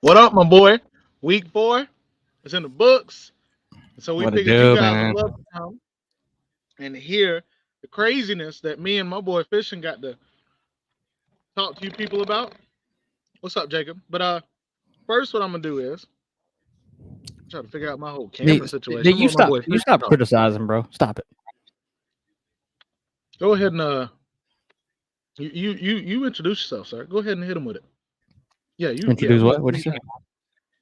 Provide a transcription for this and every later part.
What up, my boy? Week 4. It's in the books. So we What it figured you do, guys would man? love to come and hear the craziness that me and my boy Fishing got to talk to you people about. What's up, Jacob? But first what I'm gonna do is try to figure out my whole camera situation. I'm You gonna let my stop. boy You Fishing stop talk. criticizing, bro. Stop it. Go ahead and you introduce yourself, sir. Go ahead and hit him with it. Yeah, Introduce what? What did you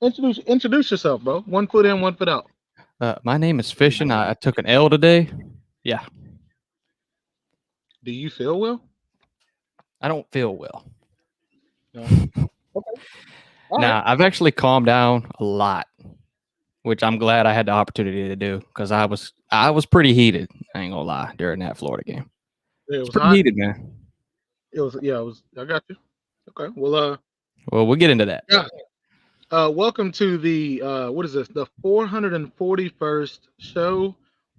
say? Introduce yourself, bro. 1 foot in, 1 foot out. My name is Fishing. I took an L today. Yeah, Do you feel well? I don't feel well. No. Okay. All Now, right. I've actually calmed down a lot, which I'm glad I had the opportunity to do because I was pretty heated. I ain't gonna lie during that Florida game. It It's was pretty hot. heated, man. It was I got you. Okay. Well Well, we'll get into that. yeah. Welcome to the what is this? The 441st show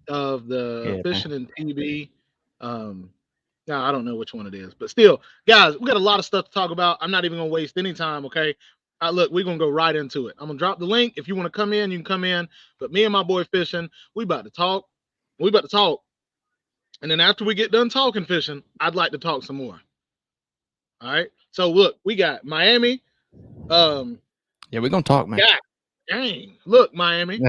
of the Yeah, Fishing and TB. Now I don't know which one it is, but still, guys, we got a lot of stuff to talk about. I'm not even gonna waste any time. Okay. Look, we're gonna go right into it. I'm gonna drop the link. If you want to come in, you can come in. But me and my boy Fishing, we about to talk. We about to talk. And then after we get done talking Fishing, I'd like to talk some more. All right. So look, we got Miami. Yeah, we're gonna talk, man. God dang. Look, Miami.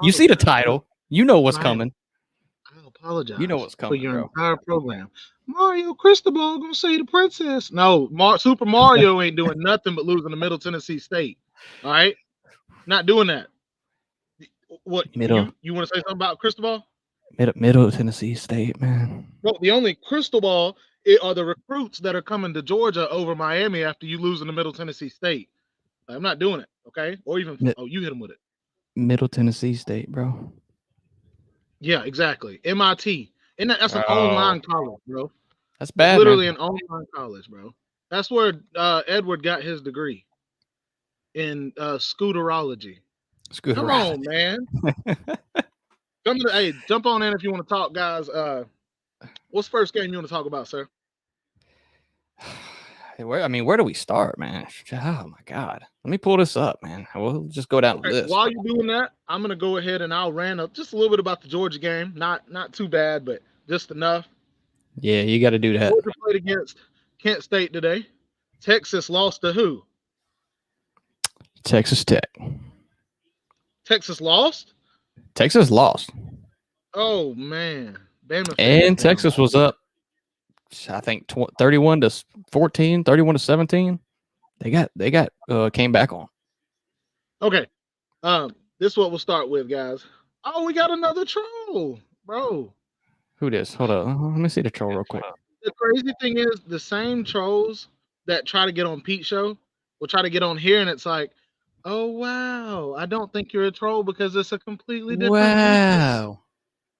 You see the title. You know what's Miami, coming. I apologize You know what's for coming, your bro. entire program. Mario Cristobal gonna say the princess. No, Super Mario ain't doing nothing but losing to Middle Tennessee State. All right, not doing that. What Middle you want to say something about Cristobal? Middle Tennessee State, man. No, the only Cristobal are the recruits that are coming to Georgia over Miami after you losing to Middle Tennessee State. I'm not doing it, okay? Or even you hit him with it. Middle Tennessee State, bro. Yeah, exactly. MIT. And that's an online college, bro. That's It's bad, literally man. an online college, bro. That's where Edward got his degree in scooterology. Come on, man. Jump on in if you want to talk, guys. What's the first game you want to talk about, sir? Where do we start, man? Oh my God. Let me pull this up, man. We'll just go down the list. While you're doing that, I'm gonna go ahead and I'll rant up just a little bit about the Georgia game. Not too bad, but just enough. Yeah, you got to do that. Georgia played against Kent State today. Texas lost to who? Texas Tech. Texas lost? Texas lost. Oh man. Bama and Texas was up, I think 31 to 14, 31 to 17. They got came back on. Okay. This is what we'll start with, guys. Oh, we got another troll, bro. Who this? Hold on. Let me see the troll real quick. The crazy thing is the same trolls that try to get on Pete's show will try to get on here, and it's like, oh wow, I don't think you're a troll because it's a completely different Wow.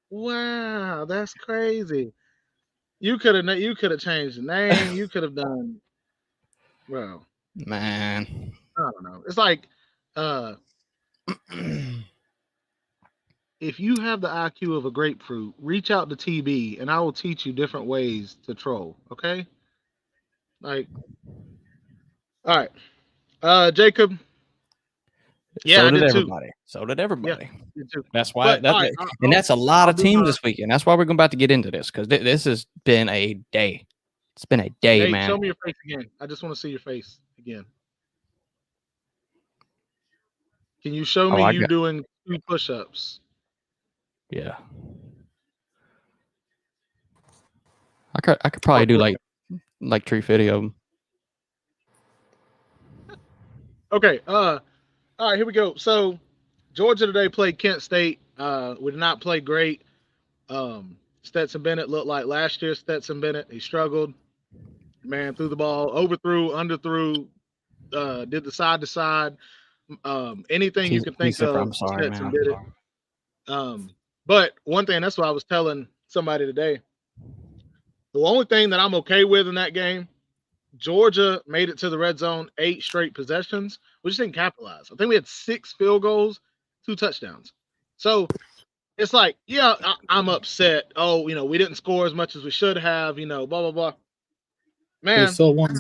Wow, that's crazy. You could have changed the name. You could have done, bro. Man. I don't know. It's like, if you have the IQ of a grapefruit, reach out to TB, and I will teach you different ways to troll. Okay. Like, all right, Jacob. Yeah, so I did everybody. Too. So did everybody. Yeah, too. That's why. But, that's a lot of teams this weekend. That's why we're about to get into this because this has been a day. It's been a day, man. Show me your face again. I just want to see your face again. Can you show me you doing 2 push-ups? Yeah. I could probably do like 350 of them. Okay. All right, here we go. So Georgia today played Kent State. We did not play great. Stetson Bennett looked like last year. Stetson Bennett, he struggled. Man, threw the ball, overthrew, underthrew, did the side to side. Anything you can think of. I'm sorry, Stetson man. did it. But one thing, that's what I was telling somebody today. The only thing that I'm okay with in that game, Georgia made it to the red zone 8 straight possessions. We just didn't capitalize. I think we had 6 field goals, 2 touchdowns. So it's like, yeah, I'm upset. Oh, we didn't score as much as we should have, blah, blah, blah. Man, they still won.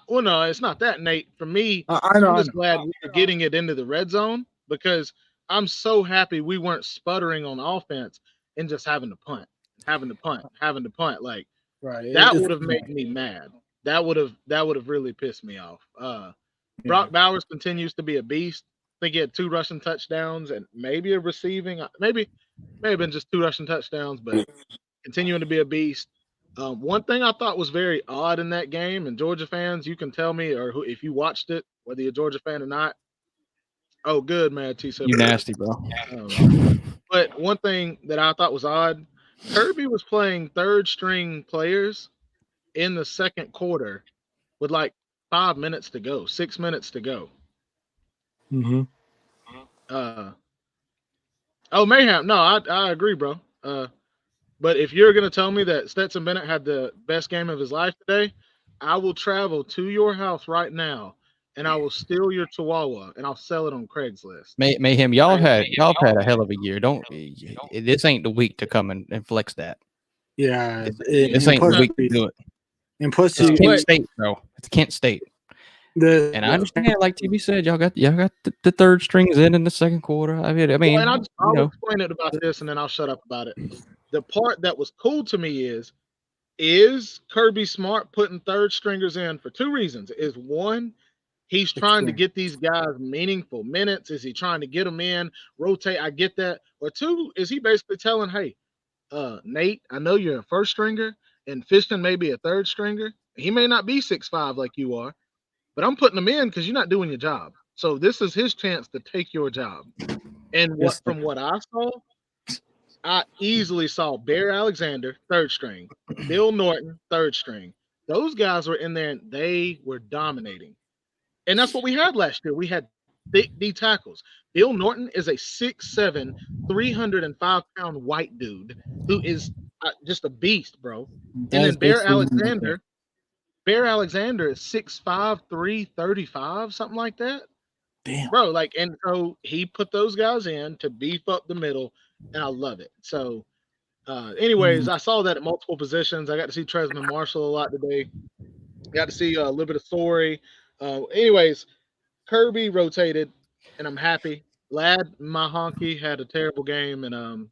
Well, no, it's not that, Nate. For me, I I'm know. just glad we're getting it into the red zone because I'm so happy we weren't sputtering on offense and just having to punt, having to punt, having to punt. Like Right. that would have made me mad. That would have really pissed me off. Brock Bowers continues to be a beast. I think he had 2 rushing touchdowns and maybe a receiving. Maybe may have been just 2 rushing touchdowns, but continuing to be a beast. One thing I thought was very odd in that game, and Georgia fans, you can tell me, or if you watched it, whether you're a Georgia fan or not. Oh, good, man. T You said, nasty, bro. but one thing that I thought was odd, Kirby was playing third string players in the second quarter with like 5 minutes to go, 6 minutes to go. Mm-hmm. Uh, oh, Mayhem. No, I agree, bro. But if you're gonna tell me that Stetson Bennett had the best game of his life today, I will travel to your house right now and I will steal your Chihuahua and I'll sell it on Craigslist. Mayhem, y'all have had a hell of a year. Don't this ain't the week to come and flex that. Yeah. This ain't the week to do it. And plus, It's Kent State, bro. It's Kent State. And I the understand, like TB said, y'all got the third strings in the second quarter. I mean, Well, and I'll explain it about this and then I'll shut up about it. The part that was cool to me is Kirby Smart putting third stringers in for 2 reasons. Is one, he's trying to get these guys meaningful minutes. Is he trying to get them in, rotate? I get that. Or 2, is he basically telling, hey, Nate, I know you're a first stringer and Fiston may be a third stringer. He may not be 6'5" like you are, but I'm putting him in because you're not doing your job. So this is his chance to take your job. And from what I saw, I easily saw Bear Alexander, third string, Bill Norton, third string. Those guys were in there and they were dominating. And that's what we had last year. We had thick D tackles. Bill Norton is a 6'7", 305-pound white dude who is just a beast, bro. And then Bear Alexander is 6'5", 335, something like that. Damn. Bro, and so he put those guys in to beef up the middle, and I love it. So, anyways, I saw that at multiple positions. I got to see Tresman Marshall a lot today. Got to see a little bit of Story. Anyways, Kirby rotated, and I'm happy. Lad, my honky, had a terrible game, and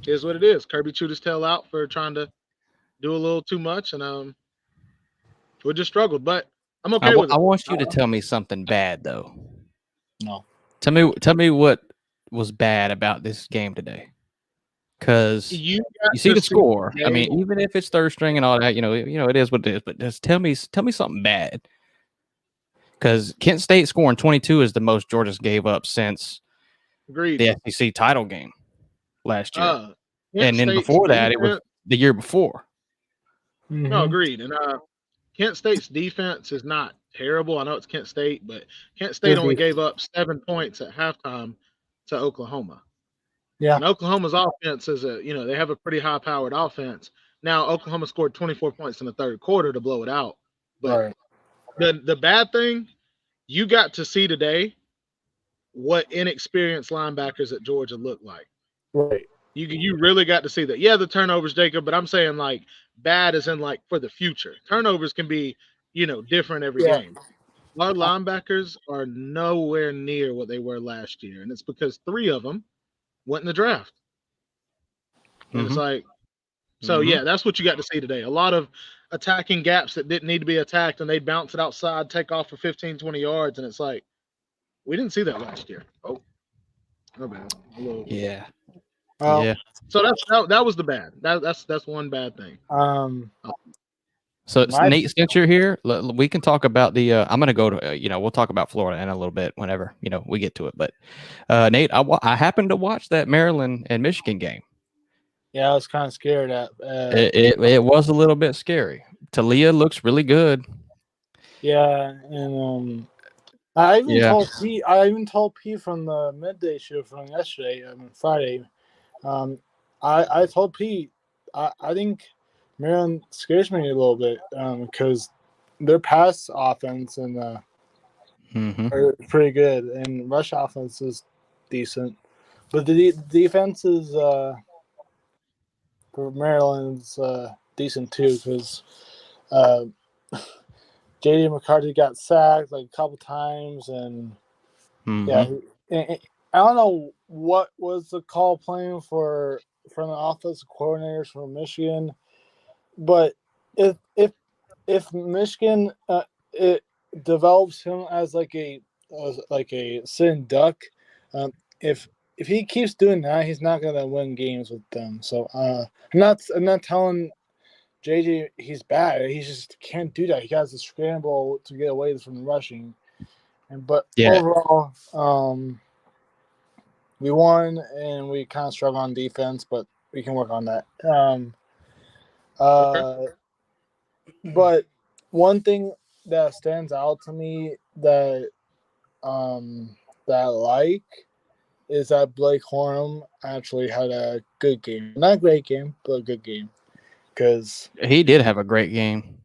here's what it is. Kirby chewed his tail out for trying to do a little too much, and we just struggled. But I'm okay with it. I want you to tell me something bad though. No. Tell me what was bad about this game today. Because you see the score. I mean, even if it's third string and all that, it is what it is. But just tell me something bad. Because Kent State scoring 22 is the most Georgia's gave up since the SEC title game last year. And then before that, it was the year before. No, agreed. And Kent State's defense is not terrible. I know it's Kent State, but Kent State only gave up 7 points at halftime to Oklahoma. Yeah. And Oklahoma's offense is they have a pretty high-powered offense. Now, Oklahoma scored 24 points in the third quarter to blow it out. But the bad thing, you got to see today what inexperienced linebackers at Georgia look like. Right. You really got to see that. Yeah, the turnovers, Jacob, but I'm saying like bad as in like for the future. Turnovers can be, different every game. Our linebackers are nowhere near what they were last year, and it's because 3 of them went in the draft. And it's like, so yeah, that's what you got to see today. A lot of attacking gaps that didn't need to be attacked, and they'd bounce it outside, take off for 15, 20 yards, and it's like, we didn't see that last year. Oh, no bad. Yeah. Yeah. So that was the bad. That's one bad thing. So Nate, since you're here, we can talk about the. I'm gonna go to we'll talk about Florida in a little bit whenever we get to it. But Nate, I happened to watch that Maryland and Michigan game. Yeah, I was kind of scared at. It was a little bit scary. Talia looks really good. Yeah, and I even told P from the midday show from yesterday, Friday. I told P, I think Maryland scares me a little bit because their pass offense and are pretty good, and rush offense is decent, but the defense is for Maryland's decent too because J.D. McCarthy got sacked like a couple times, and yeah, I don't know what was the call playing for from the offensive coordinators from Michigan, but if Michigan it develops him as like a sitting duck, if he keeps doing that, he's not gonna win games with them. So I'm not telling JJ he's bad. He just can't do that. He has to scramble to get away from the rushing. But overall, we won and we kind of struggled on defense, but we can work on that. Okay. But one thing that stands out to me that I like is that Blake Corum actually had a good game. Not a great game, but a good game. Because he did have a great game.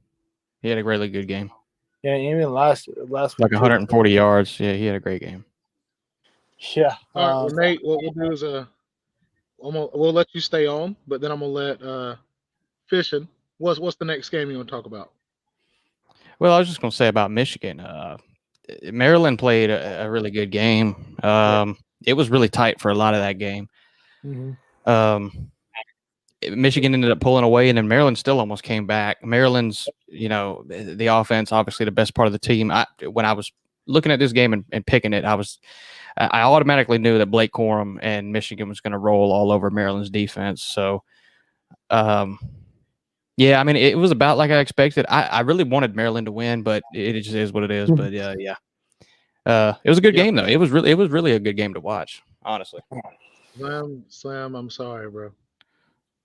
He had a really good game. Yeah, even last week, like 140 yards. Yeah, he had a great game. Yeah. All right, well, Nate, what we'll do is we'll let you stay on, but then I'm gonna let Fishing. What's the next game you want to talk about? Well, I was just gonna say about Michigan. Maryland played a really good game. It was really tight for a lot of that game. Michigan ended up pulling away, and then Maryland still almost came back. Maryland's, the offense, obviously the best part of the team. When I was looking at this game and picking it, I automatically knew that Blake Corum and Michigan was going to roll all over Maryland's defense. So, yeah, I mean, it was about like I expected. I really wanted Maryland to win, but it just is what it is. But yeah. It was a good game though. It was really a good game to watch, honestly. Slam, I'm sorry, bro.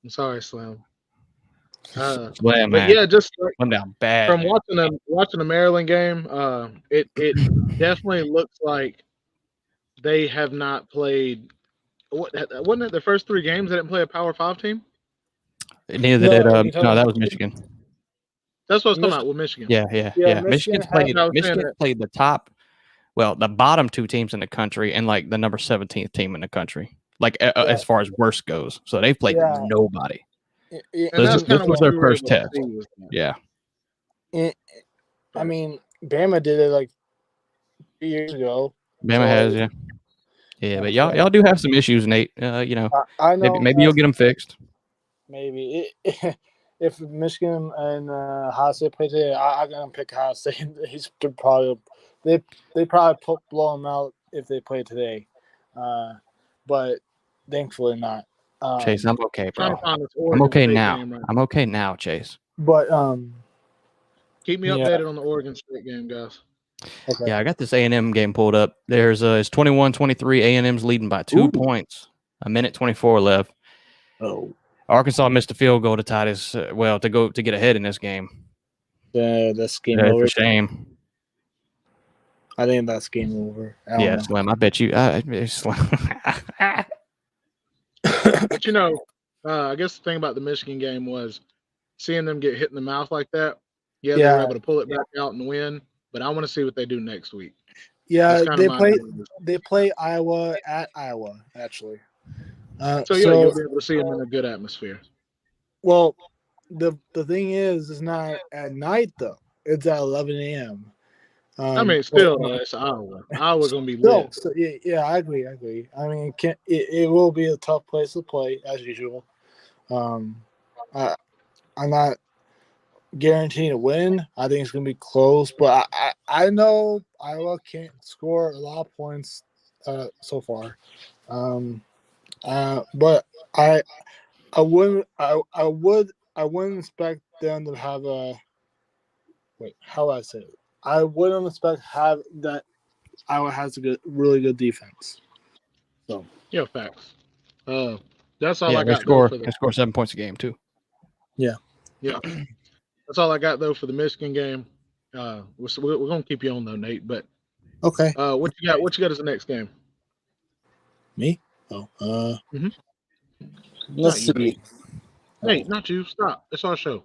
I'm sorry, Slam. Slam, but man. Yeah, just went down bad. From watching the Maryland game, it definitely looks like they have not played. Wasn't it the first 3 games they didn't play a Power 5 team? Neither did no, that was Michigan. That's what I was talking about with Michigan. Yeah. Michigan played the top, the bottom 2 teams in the country and like the number 17th team in the country, as far as worst goes. So they've played nobody. And this was their first test. Yeah. I mean, Bama did it like 3 years ago. Bama has, yeah, but y'all do have some issues, Nate. I know maybe you'll get them fixed. Maybe if Michigan and Ohio State play today, I'm gonna pick Ohio State. They probably blow them out if they play today, but thankfully not. Chase, I'm okay, bro. I'm okay now. I'm okay now, Chase. But keep me updated on the Oregon State game, guys. Okay. Yeah, I got this A&M game pulled up. There's it's 21-23. A&M's leading by 2 points. 1:24 left. Oh. Arkansas missed a field goal to tie this. To get ahead in this game. That's game over. It's a shame. I think that's game over. Slim. I bet you. Slim. But I guess the thing about the Michigan game was seeing them get hit in the mouth like that. Yeah, they were able to pull it back out and win. But I want to see what they do next week. Yeah, they play Iowa at Iowa, actually. So you'll be able to see them in a good atmosphere. Well, the thing is, it's not at night though. It's at 11 a.m. I mean, still, it's Iowa. Iowa's gonna be lit. So, yeah, I agree. I mean, it will be a tough place to play as usual. I'm not guaranteed to win. I think it's gonna be close, but I know Iowa can't score a lot of points so far. But I wouldn't expect them to have a how do I say it? I wouldn't expect that Iowa has a really good defense. So facts. That's all I got. They score 7 points a game too. Yeah. That's all I got though for the Michigan game. We're gonna keep you on though, Nate. But okay. What you got? What you got as the next game? Me? Let's see. Nate, not you. Stop. It's our show.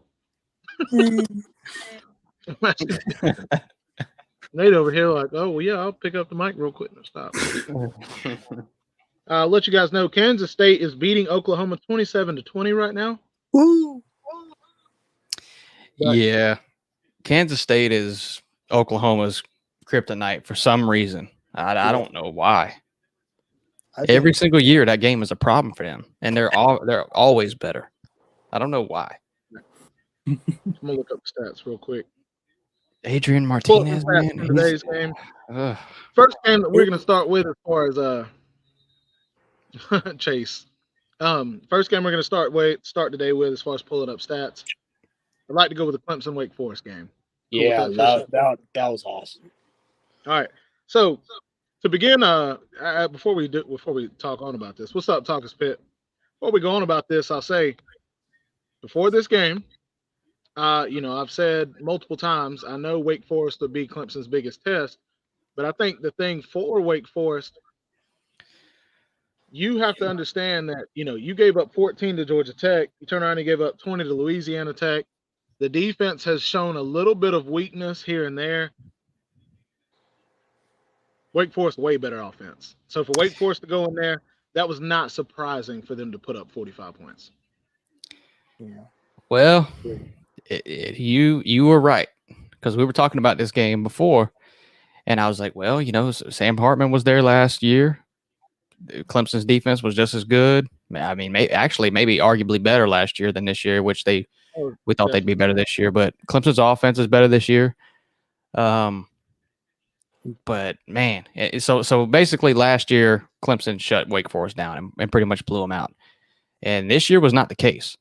Nate over here like, oh well, yeah, I'll pick up the mic real quick and stop. I'll let you guys know Kansas State is beating Oklahoma 27-20 right now. Woo! Yeah. Kansas State is Oklahoma's kryptonite for some reason. I don't know why. Every single year that game is a problem for them, and they're always better. I don't know why. I'm gonna look up the stats real quick. Adrian Martinez, man. Today's game. First game that we're gonna start with as far as Chase. First game we're gonna start today with as far as pulling up stats. I'd like to go with the Clemson Wake Forest game. Cool, yeah, that was awesome. All right, so to begin, before we talk on about this, what's up, Talkers Pit? Before we go on about this, I'll say before this game, I've said multiple times, I know Wake Forest will be Clemson's biggest test, but I think the thing for Wake Forest, you have to understand that, you gave up 14 to Georgia Tech. You turn around and gave up 20 to Louisiana Tech. The defense has shown a little bit of weakness here and there. Wake Forest, way better offense. So for Wake Forest to go in there, that was not surprising for them to put up 45 points. Yeah. Well, you were right, because we were talking about this game before, and I was like, well, Sam Hartman was there last year. Clemson's defense was just as good. I mean, maybe arguably better last year than this year, which we thought they'd be better this year. But Clemson's offense is better this year. But man, so basically last year Clemson shut Wake Forest down and pretty much blew them out, and this year was not the case.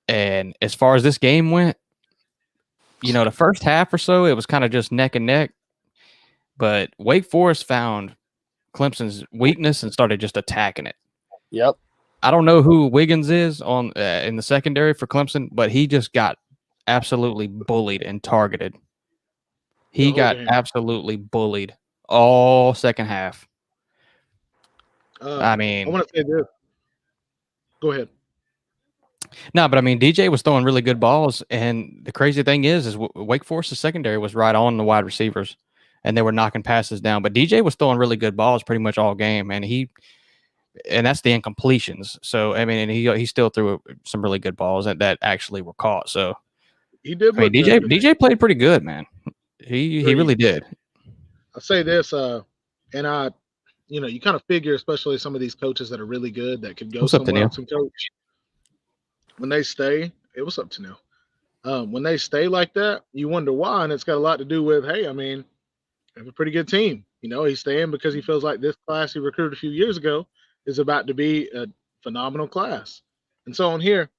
And as far as this game went, the first half or so it was kind of just neck and neck, but Wake Forest found Clemson's weakness and started just attacking it. Yep. I don't know who Wiggins is on in the secondary for Clemson, but he just got absolutely bullied and targeted. He got absolutely bullied all second half. I want to say this. Go ahead. No, but I mean, DJ was throwing really good balls, and the crazy thing is Wake Forest's secondary was right on the wide receivers, and they were knocking passes down. But DJ was throwing really good balls pretty much all game, and that's the incompletions. So I mean, and he still threw some really good balls that actually were caught. So he did. DJ played pretty good, man. He really did. I'll say this, and you kind of figure, especially some of these coaches that are really good that could go somewhere else and coach. When they stay, what's up to Neil? When they stay like that, you wonder why, and it's got a lot to do with, hey, I mean, they have a pretty good team. He's staying because he feels like this class he recruited a few years ago is about to be a phenomenal class. And so on here,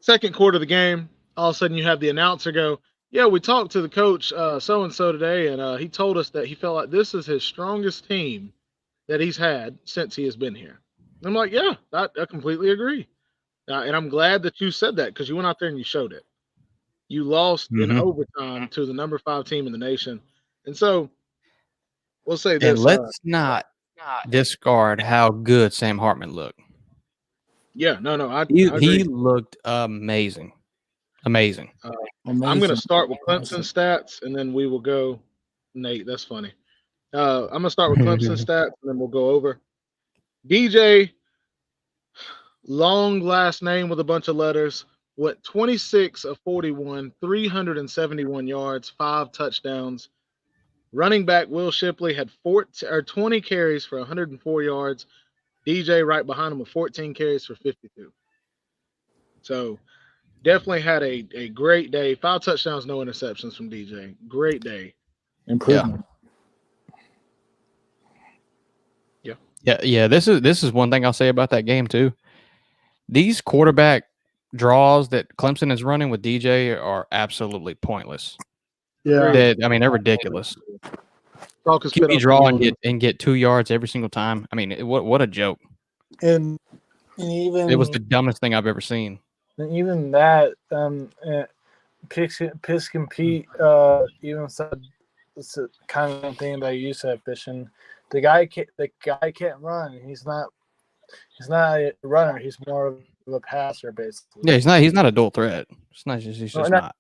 second quarter of the game, all of a sudden you have the announcer go, yeah, we talked to the coach so-and-so today, and he told us that he felt like this is his strongest team that he's had since he has been here. And I'm like, yeah, I completely agree. And I'm glad that you said that, because you went out there and you showed it. You lost in overtime to the number 5 team in the nation. And so we'll say this. And let's not discard how good Sam Hartman looked. Yeah, no. He looked amazing. Amazing. I'm going to start with Clemson stats, and then we will go. Nate, that's funny. I'm going to start with Clemson stats, and then we'll go over. DJ, long last name with a bunch of letters, went 26 of 41, 371 yards, 5 touchdowns. Running back Will Shipley had 20 carries for 104 yards. DJ right behind him with 14 carries for 52. So definitely had a great day. 5 touchdowns, no interceptions from DJ. Great day. Improvement. Yeah. This is one thing I'll say about that game too. These quarterback draws that Clemson is running with DJ are absolutely pointless. Yeah, they're ridiculous. QB draw and get 2 yards every single time. I mean, what a joke. And even it was the dumbest thing I've ever seen. And even that, Piss Compete even said it's a kind of thing that you said, Fishing. The guy can't run. He's not a runner. He's more of a passer, basically. Yeah, he's not a dual threat. He's just not.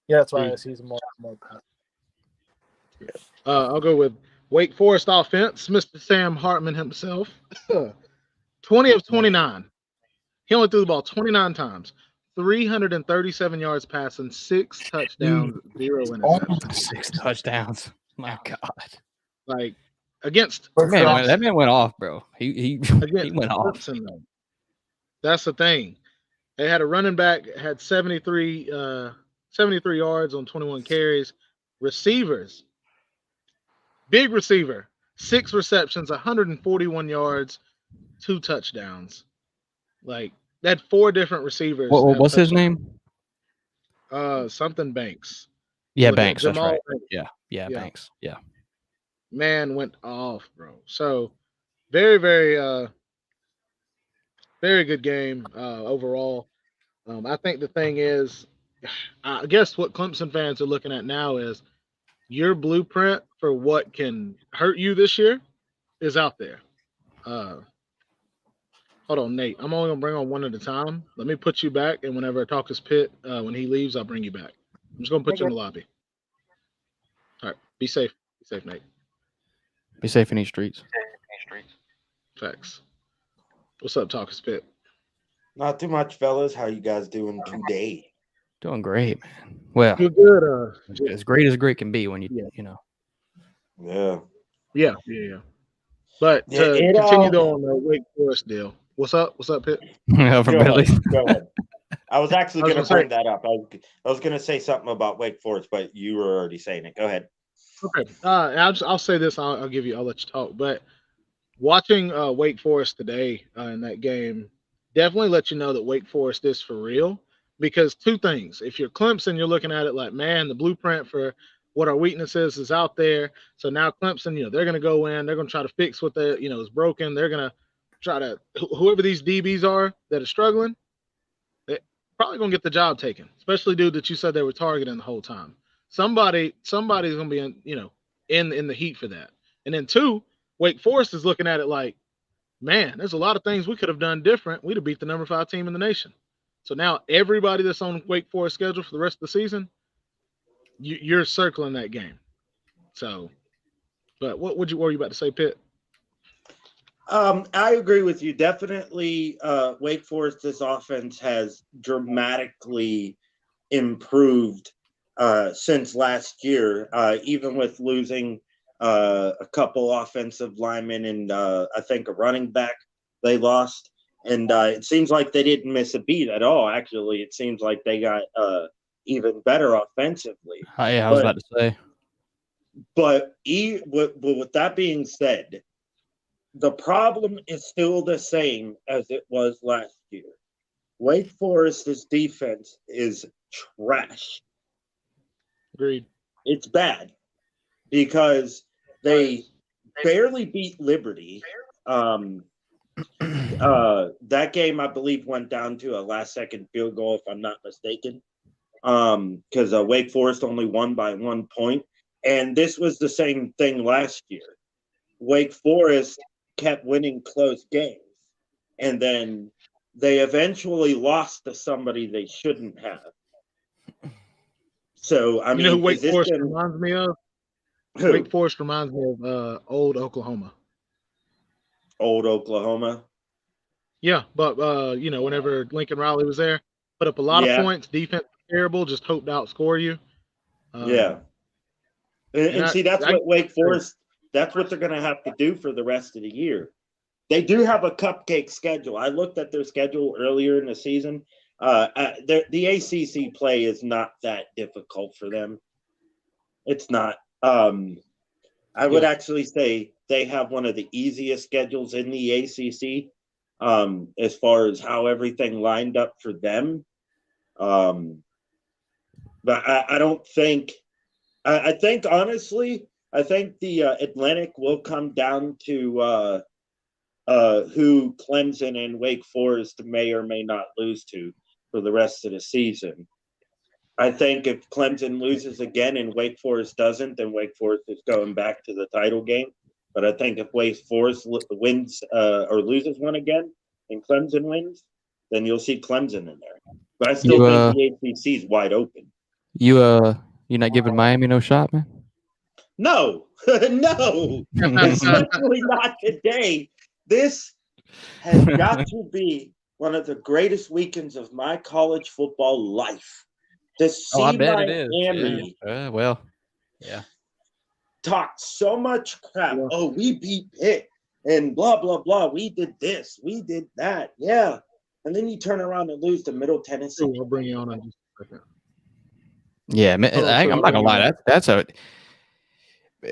Yeah, that's why he's more passer. Yeah. I'll go with Wake Forest offense. Mr. Sam Hartman himself, 20 of 29. He only threw the ball 29 times. 337 yards passing, 6 touchdowns, 0 interceptions. 6 touchdowns. My God. Like against that man went off, bro. He went off. Clemson, though. That's the thing. They had a running back, had 73 yards on 21 carries. Receivers, big receiver, 6 receptions, 141 yards, 2 touchdowns. Like that, 4 different receivers. What's his name? Something Banks. Yeah, Banks. Jamal That's right. Banks. Yeah, Banks. Yeah. Man went off, bro. So very, very, very good game overall. I think the thing is, I guess what Clemson fans are looking at now is your blueprint for what can hurt you this year is out there. Hold on, Nate. I'm only gonna bring on one at a time. Let me put you back, and whenever I talk his pit, when he leaves, I'll bring you back. I'm just gonna put you in the lobby. All right. Be safe. Be safe, Nate. Be safe in these streets. Facts. What's up, Talk his pit? Not too much, fellas. How you guys doing today? Doing great, man. Well, you're good. As great as great can be when you know. Yeah. But to continue though on the Wake Forest deal. What's up? What's up, Pitt? For Billy. Go ahead. I was actually going to bring that up. I was going to say something about Wake Forest, but you were already saying it. Go ahead. Okay. I'll say this. I'll let you talk. But watching Wake Forest today in that game definitely let you know that Wake Forest is for real. Because 2 things. If you're Clemson, you're looking at it like, man, the blueprint for what our weaknesses is out there. So now Clemson, they're going to go in. They're going to try to fix what is broken. They're going to try to whoever these DBs are that are struggling, they're probably going to get the job taken. Especially dude that you said they were targeting the whole time. Somebody's going to be in the heat for that. And then 2, Wake Forest is looking at it like, man, there's a lot of things we could have done different. We'd have beat the number 5 team in the nation. So now everybody that's on Wake Forest schedule for the rest of the season, you're circling that game. So, but what were you about to say, Pitt? I agree with you. Definitely, Wake Forest's offense has dramatically improved since last year, even with losing a couple offensive linemen and I think a running back they lost. And it seems like they didn't miss a beat at all. Actually, it seems like they got even better offensively. I was about to say. But with that being said, the problem is still the same as it was last year. Wake Forest's defense is trash. Agreed. It's bad because they barely beat Liberty. That game, I believe, went down to a last-second field goal, if I'm not mistaken, because Wake Forest only won by 1 point. And this was the same thing last year. Wake Forest kept winning close games, and then they eventually lost to somebody they shouldn't have. So, I mean, who Wake Forest reminds me of? Who? Wake Forest reminds me of old Oklahoma. Old Oklahoma? Yeah, but, whenever Lincoln Riley was there, put up a lot of points, defense terrible, just hoped to outscore you. And see, that's what Wake Forest, that's what they're going to have to do for the rest of the year. They do have a cupcake schedule. I looked at their schedule earlier in the season. The ACC play is not that difficult for them. It's not. I would actually say they have one of the easiest schedules in the ACC as far as how everything lined up for them. But I don't think – I think, honestly, I think the Atlantic will come down to who Clemson and Wake Forest may or may not lose to for the rest of the season. I think if Clemson loses again and Wake Forest doesn't, then Wake Forest is going back to the title game. But I think if Wake Forest wins or loses one again and Clemson wins, then you'll see Clemson in there. But I still think the ACC is wide open. You're not giving Miami no shot, man? No, no, especially not today. This has got to be one of the greatest weekends of my college football life. To see I bet it Miami talk so much crap. Yeah. Oh, we beat Pitt and blah, blah, blah. We did this. We did that. Yeah. And then you turn around and lose to Middle Tennessee. We'll bring you on in just a second. Yeah, man, I'm not gonna lie.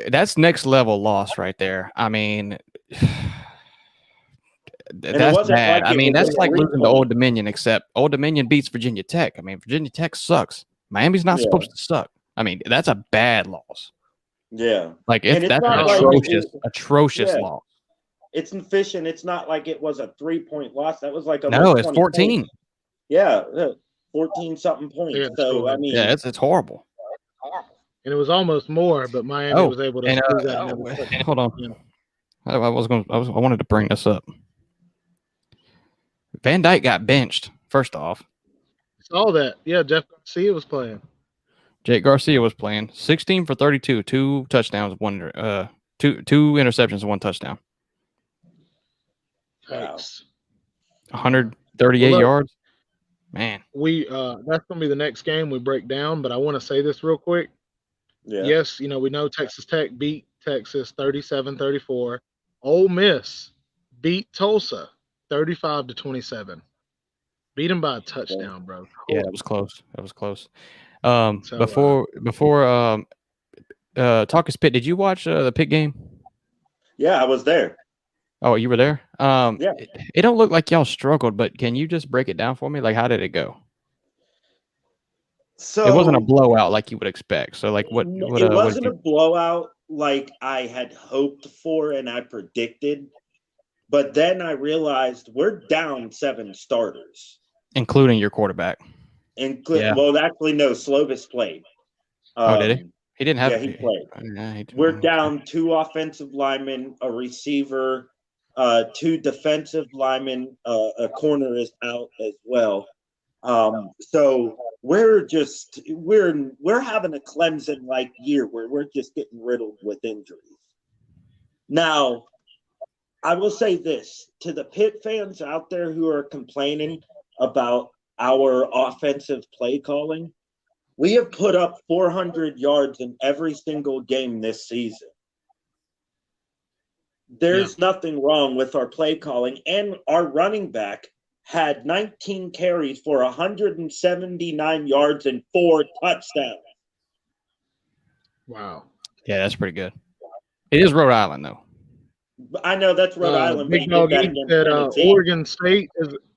That's next level loss right there. I mean, that's bad. I mean, that's like losing to Old Dominion, except Old Dominion beats Virginia Tech. I mean, Virginia Tech sucks. Miami's not supposed to suck. I mean, that's a bad loss. Yeah, like that's an atrocious loss. It's in Fishing. It's not like it was a 3-point loss. That was like it's 14. Points. Yeah, 14-something points. Yeah, so I mean, it's horrible. And it was almost more, but Miami was able to. Hold on, I wanted to bring this up. Van Dyke got benched. First off, saw that. Yeah, Jeff Garcia was playing. Jake Garcia was playing. 16 for 32, 2 touchdowns, two interceptions, 1 touchdown. Thanks. 138 yards. Man, that's gonna be the next game we break down. But I want to say this real quick. Yeah. Yes, we know Texas Tech beat Texas 37-34. Ole Miss beat Tulsa 35-27. Beat them by a touchdown, bro. Yeah, that was close. Before Talk is Pitt, did you watch the Pitt game? Yeah, I was there. Oh, you were there? Yeah. It don't look like y'all struggled, but can you just break it down for me? Like, how did it go? So it wasn't a blowout like you would expect. So, like, what it wasn't a blowout like I had hoped for and I predicted. But then I realized we're down 7 starters, including your quarterback. Well, actually, no. Slovis played. Did he? He didn't have. Yeah, he played. We're down 2 offensive linemen, a receiver, 2 defensive linemen, a corner is out as well. So we're having a Clemson-like year where we're just getting riddled with injuries. Now, I will say this to the Pitt fans out there who are complaining about our offensive play calling. We have put up 400 yards in every single game this season. There's nothing wrong with our play calling, and our running back had 19 carries for 179 yards and 4 touchdowns. Wow. Yeah, that's pretty good. It is Rhode Island, though. I know that's Rhode Island. Big Dog said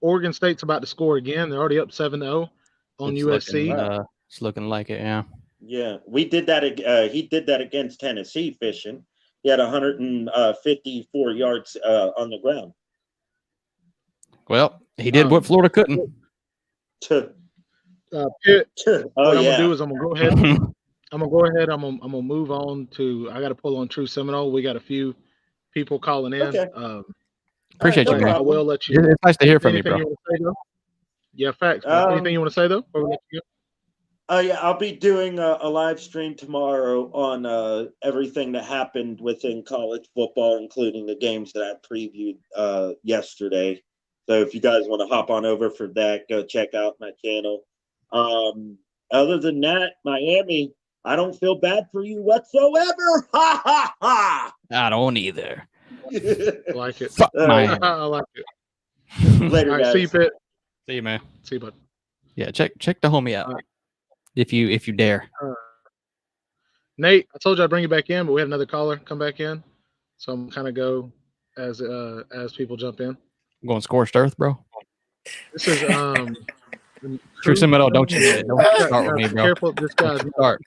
Oregon State's about to score again. They're already up 7-0 on USC. It's looking like it, yeah. Yeah, we did that. He did that against Tennessee. Fishing. He had 154 yards on the ground. Well, he did what Florida couldn't. Pitt. What I'm gonna do is I'm gonna go ahead. I'm gonna move on to. I got to pull on True Seminole. We got a few people calling in. Okay. Appreciate you, man. I will let you. It's nice to hear from you, bro. Yeah, facts. Anything you want to say though? Yeah, I'll be doing a live stream tomorrow on everything that happened within college football, including the games that I previewed yesterday. So if you guys want to hop on over for that, go check out my channel. Other than that, Miami, I don't feel bad for you whatsoever. Ha ha ha! I don't either. I like it. I like it. Later, guys. See you, Pitt. See you, man. See you, bud. Yeah, check the homie out if you dare. Nate, I told you I'd bring you back in, but we had another caller come back in, so I'm kind of go as people jump in. I'm going scorched earth, bro. This is True Seminole. Don't start with me, bro. Careful, this guy's start.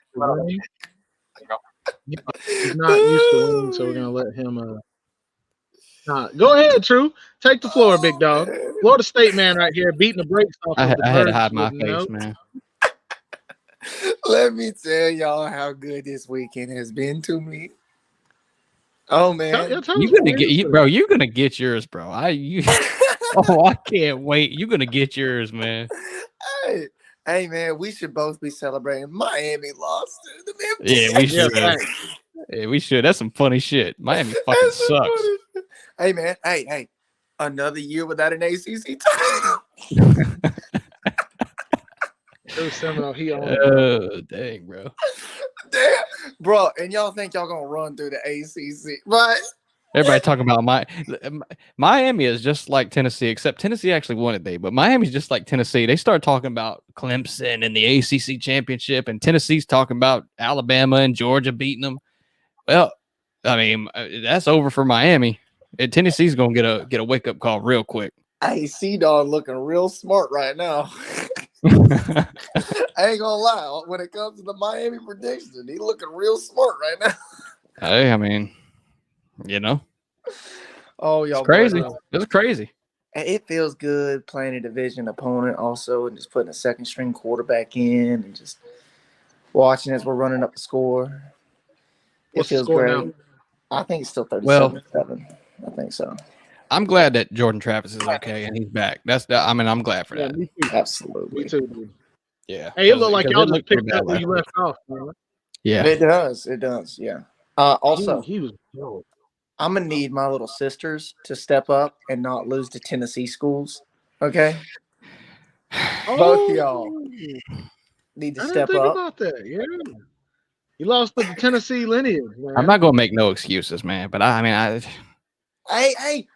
He's not used to winning, so we're gonna let him. Go ahead, True. Take the floor, big dog. Florida State man right here, beating the brakes off. I had to hide my face, man. Let me tell y'all how good this weekend has been to me. Oh man, you're gonna get yours, bro. I can't wait. You're gonna get yours, man. Hey man, we should both be celebrating. Miami lost to the Memphis. Yeah, we should. Yeah, we should. That's some funny shit. Miami fucking sucks. Hey man, hey, another year without an ACC title. Joe Seminole, he on. Oh, dang, bro. Damn, bro. And y'all think y'all gonna run through the ACC, but Everybody talking about Miami is just like Tennessee, except Tennessee actually won it, but Miami's just like Tennessee. They start talking about Clemson and the ACC championship, and Tennessee's talking about Alabama and Georgia beating them. Well, I mean, that's over for Miami. And Tennessee's gonna get a wake up call real quick. hey, C-Dog looking real smart right now. I ain't gonna lie. When it comes to the Miami prediction, he looking real smart right now. Hey, I mean, you know, oh, y'all it's crazy. It's crazy. And it feels good playing a division opponent also, and just putting a second string quarterback in, and just watching as we're running up the score. What's it feels the score great. now? I think it's still 37-7. I think so. I'm glad that Jordan Travis is okay and he's back. I'm glad for that. Me too. Absolutely. Me too, dude. Yeah. Hey, it looked like y'all just picked up where you left off, man. Yeah. It does. It does. Yeah. Also, he was dope. I'm gonna need my little sisters to step up and not lose to Tennessee schools. Okay. Both of y'all need to step up. I didn't think about that. Yeah. You lost to the Tennessee lineage, man. I'm not gonna make no excuses, man. But Hey,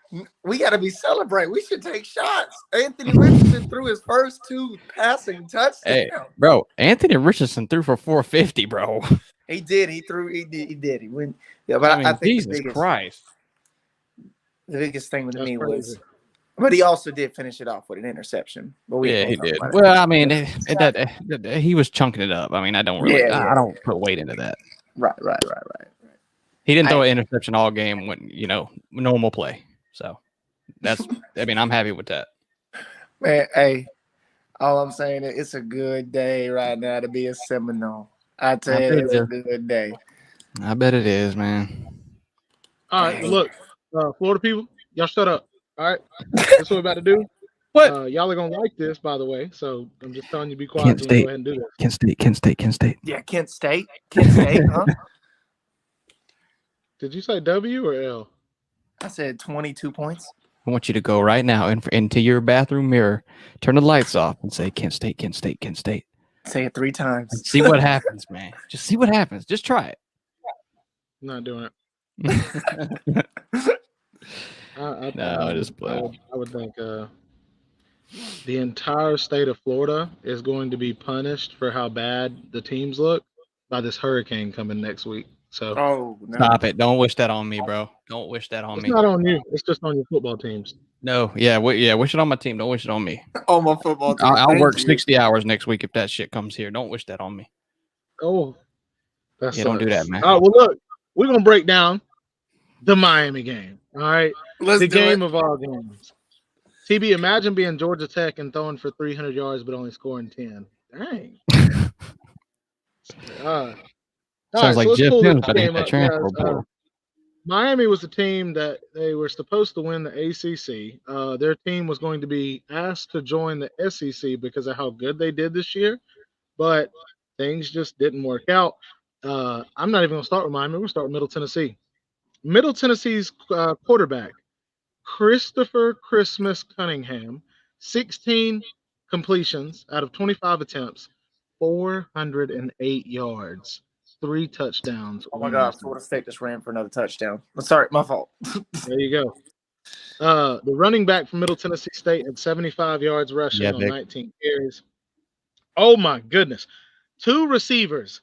we got to be celebrating. We should take shots. Anthony Richardson threw his first 2 passing touchdowns. Hey, bro, Anthony Richardson threw for 450, bro. He did. He threw. He did. He went. Yeah, but I think Jesus Christ. The biggest thing with me crazy. was, but he also did finish it off with an interception. But he did. Well, I mean, he was chunking it up. I mean, I don't put weight into that. Right. He didn't throw an interception all game when, normal play. So I'm happy with that. Man, hey, all I'm saying is it's a good day right now to be a Seminole. I tell you, it's a good day. I bet it is, man. All right, look, Florida people, y'all shut up. All right, that's what we're about to do. What? Y'all are gonna like this, by the way. So I'm just telling you, be quiet. Go ahead and do this. Kent State. Yeah, Kent State, huh? Did you say W or L? I said 22 points. I want you to go right now into your bathroom mirror, turn the lights off, and say Kent State. Say it 3 times. And see what happens, man. Just see what happens. Just try it. I'm not doing it. I just play. I would think the entire state of Florida is going to be punished for how bad the teams look by this hurricane coming next week. So no. Stop it. Don't wish that on me, bro. Don't wish that on me. It's not on you. It's just on your football teams. No. Yeah. Wish it on my team. Don't wish it on me. On my football team. I'll work 60 hours next week if that shit comes here. Don't wish that on me. Oh. Don't do that, man. All right. Well, look, we're going to break down the Miami game. All right. The game of all games. TB, imagine being Georgia Tech and throwing for 300 yards but only scoring 10. Dang. Sounds like Jeff Sims, but ain't that transfer portal. Miami was a team that they were supposed to win the ACC. Their team was going to be asked to join the SEC because of how good they did this year, but things just didn't work out. I'm not even going to start with Miami. We're going to start with Middle Tennessee. Middle Tennessee's quarterback, Christopher Christmas Cunningham, 16 completions out of 25 attempts, 408 yards. 3 touchdowns. Oh my God! Florida State just ran for another touchdown. Sorry, my fault. There you go. The running back from Middle Tennessee State had 75 yards rushing on 19 carries. Oh my goodness! 2 receivers.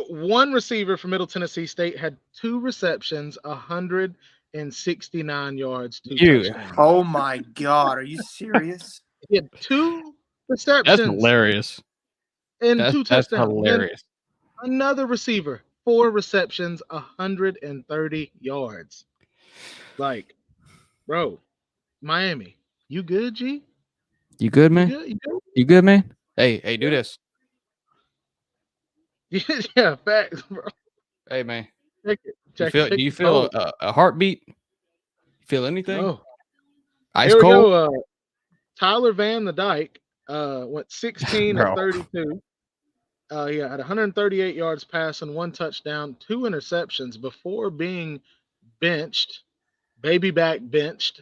One receiver from Middle Tennessee State had 2 receptions, 169 yards, 2 touchdowns. Oh my God! Are you serious? He had 2 receptions. That's hilarious. And 2 touchdowns. That's hilarious. Another receiver, 4 receptions, 130 yards. Like, bro, Miami, you good, G? You good, man? You good, man? Hey, do this. Yeah, facts, bro. Hey, man. Check do you feel a heartbeat? Feel anything? Oh. Ice cold? Go. Tyler Van the Dyke went 16 of 32. He had 138 yards passing, 1 touchdown, 2 interceptions before being benched, baby back benched.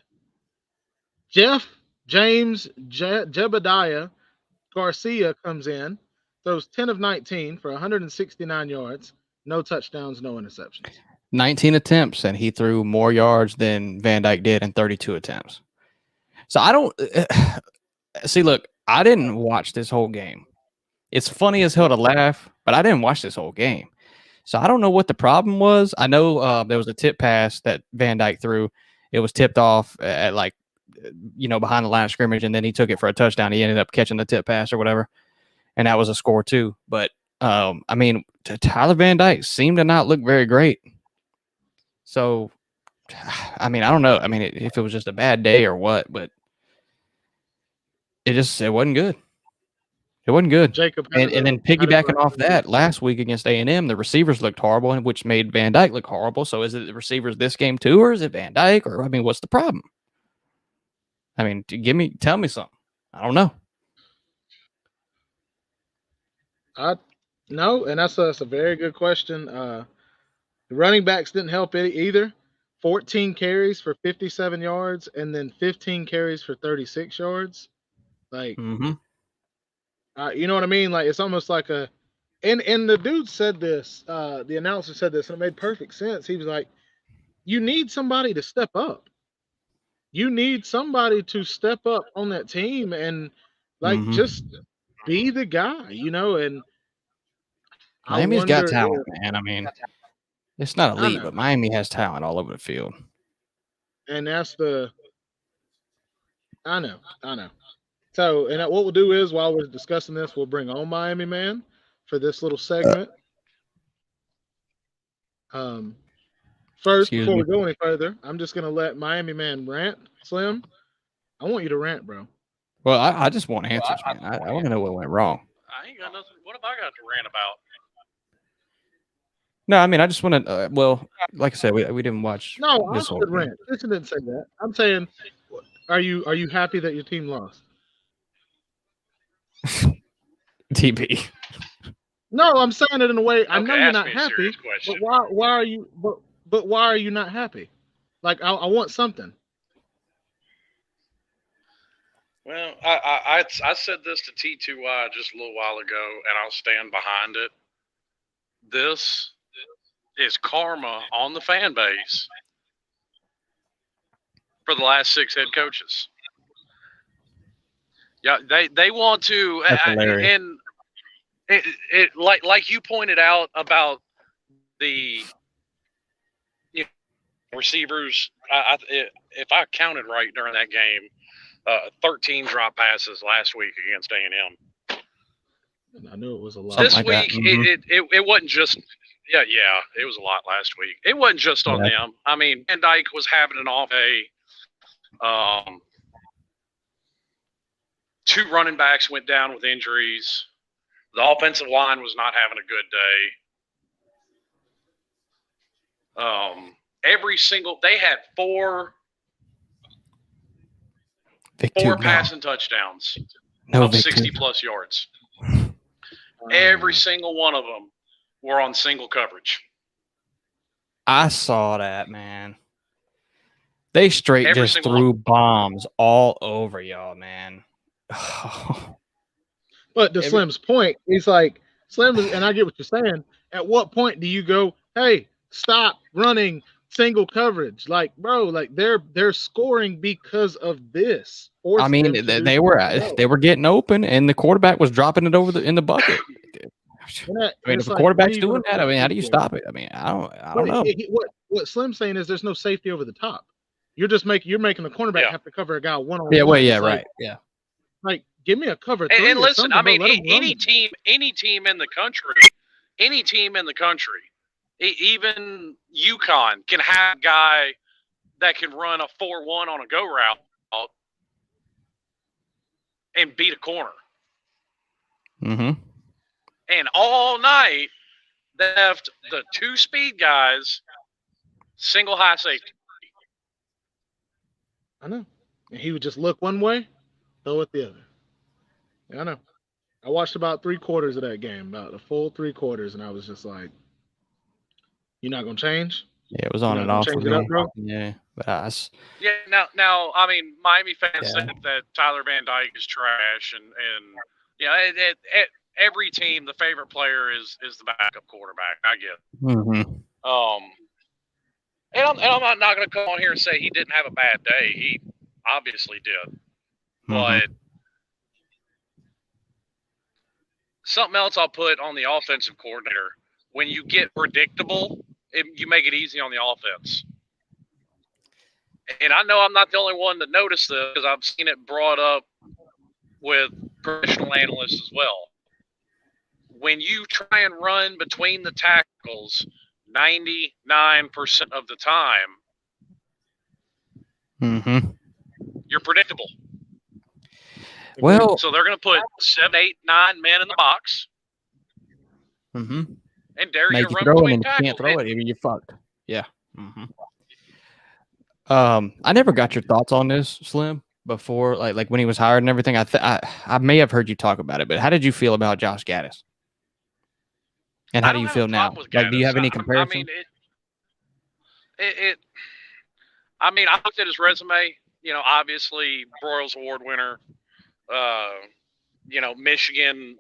Jeff James Jebediah Garcia comes in, throws 10 of 19 for 169 yards, no touchdowns, no interceptions. 19 attempts, and he threw more yards than Van Dyke did in 32 attempts. So I don't see. Look, I didn't watch this whole game. It's funny as hell to laugh, but I didn't watch this whole game. So I don't know what the problem was. I know there was a tip pass that Van Dyke threw. It was tipped off at behind the line of scrimmage, and then he took it for a touchdown. He ended up catching the tip pass or whatever, and that was a score too. But Tyler Van Dyke seemed to not look very great. So, I don't know. If it was just a bad day or what, but it wasn't good. It wasn't good. Jacob, and then piggybacking off that, last week against A&M, the receivers looked horrible, which made Van Dyke look horrible. So is it the receivers this game too, or is it Van Dyke? Or what's the problem? Tell me something. I don't know. No, and that's a very good question. The running backs didn't help it either. 14 carries for 57 yards, and then 15 carries for 36 yards. Like, you know what I mean? Like, it's almost like and the dude said this, the announcer said this, and it made perfect sense. He was like, you need somebody to step up. You need somebody to step up on that team and just be the guy, and Miami's got talent, man. It's not elite, but Miami has talent all over the field. And that's I know. So, and what we'll do is, while we're discussing this, we'll bring on Miami Man for this little segment. First, before we go any further, I'm just going to let Miami Man rant. Slim, I want you to rant, bro. Well, I just want answers, man. I want to know what went wrong. I ain't got nothing. What have I got to rant about? No, I just want to. Like I said, we didn't watch. No, this whole rant. This didn't say that. I'm saying, are you happy that your team lost? TB. No, I'm saying it in a way. I know you're not happy, but why are you? But why are you not happy? Like, I want something. Well, I said this to T2Y just a little while ago, and I'll stand behind it. This is karma on the fan base for the last 6 head coaches. Yeah, they want to, and it like you pointed out about the receivers. If I counted right during that game, 13 drop passes last week against A&M. I knew it was a lot. This week, it wasn't just. Yeah, it was a lot last week. It wasn't just on them. Van Dyke was having an off day. 2 running backs went down with injuries. The offensive line was not having a good day. They had 4 passing touchdowns of 60-plus yards. Every single one of them were on single coverage. I saw that, man. They straight just threw bombs all over y'all, man. But to Slim's point, he's like, Slim, and I get what you're saying. At what point do you go, hey, stop running single coverage? Like, bro, like they're scoring because of this. They were getting open, and the quarterback was dropping it in the bucket. If the quarterback's doing that, how do you stop it? I don't know. What Slim's saying is there's no safety over the top. You're making the cornerback have to cover a guy one-on-one. Yeah, well, yeah, right. Yeah. Like, give me a cover 3. And listen, any team in the country, even UConn can have a guy that can run a 4-1 on a go route and beat a corner. Mm-hmm. And all night, they left the 2 speed guys single high safety. I know. And he would just look one way, throw it the other. Yeah, I know. I watched about 3/4 of that game, about a full 3/4, and I was just like, you're not going to change? Yeah, it was on and off. Change it up, bro. Yeah, but yeah. Now, I mean, Miami fans said that Tyler Van Dyke is trash, and every team, the favorite player is the backup quarterback. I get it. Mm-hmm. And I'm not going to come on here and say he didn't have a bad day. He obviously did, but something else I'll put on the offensive coordinator: when you get predictable, you make it easy on the offense. And I know I'm not the only one that noticed this because I've seen it brought up with professional analysts as well. When you try and run between the tackles 99% of the time, you're predictable. Well, so they're going to put 7, 8, 9 men in the box. And dare you to run throw it between and tackles. You can't throw it, you're fucked. Yeah. I never got your thoughts on this, Slim, before, like when he was hired and everything. I may have heard you talk about it, but how did you feel about Josh Gaddis? And how do you feel now? Like, do you have any comparison? I mean, I looked at his resume. Obviously, Broyles Award winner. Michigan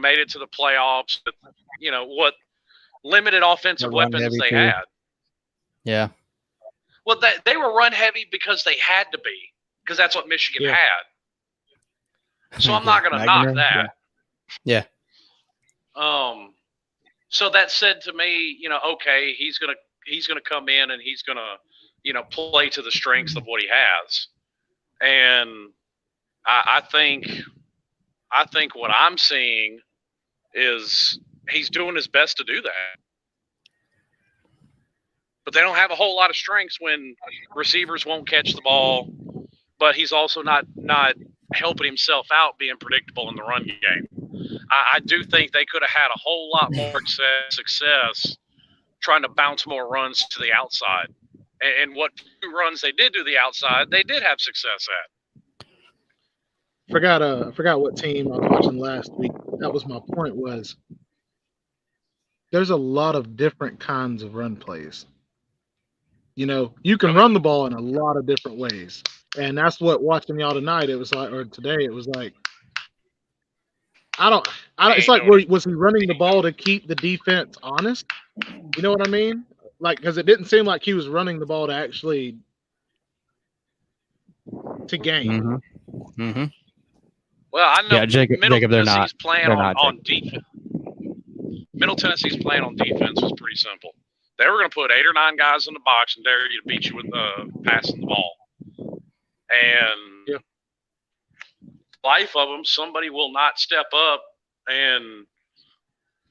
made it to the playoffs. But, what limited offensive weapons they had. Yeah. Well, they were run heavy because they had to be, because that's what Michigan had. So I'm not going to knock that. Yeah. So that said to me, okay, he's gonna come in and he's gonna, play to the strengths of what he has. And I think what I'm seeing is he's doing his best to do that. But they don't have a whole lot of strengths when receivers won't catch the ball, but he's also not helping himself out being predictable in the run game. I do think they could have had a whole lot more success trying to bounce more runs to the outside. And what few runs they did to the outside, they did have success at. I forgot what team I was watching last week. That was my point, was there's a lot of different kinds of run plays. You can run the ball in a lot of different ways. And that's what, watching y'all tonight, it was like, or today, it was like, I don't. It's like, was he running the ball to keep the defense honest? You know what I mean? Like, because it didn't seem like he was running the ball to actually to gain. Well, I know Jacob, they're not playing on defense. Middle Tennessee's plan on defense was pretty simple. They were going to put 8 or 9 guys in the box and dare you to beat you with passing the ball. And life of them, somebody will not step up and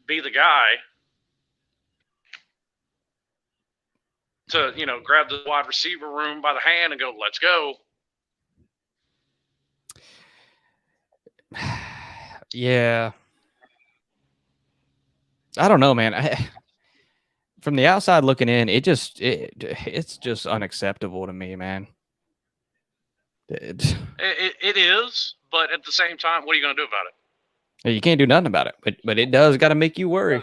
be the guy to, grab the wide receiver room by the hand and go, let's go. Yeah. I don't know, man. From the outside looking in, it's just unacceptable to me, man. It is, but at the same time, what are you going to do about it? You can't do nothing about it, but it does got to make you worry,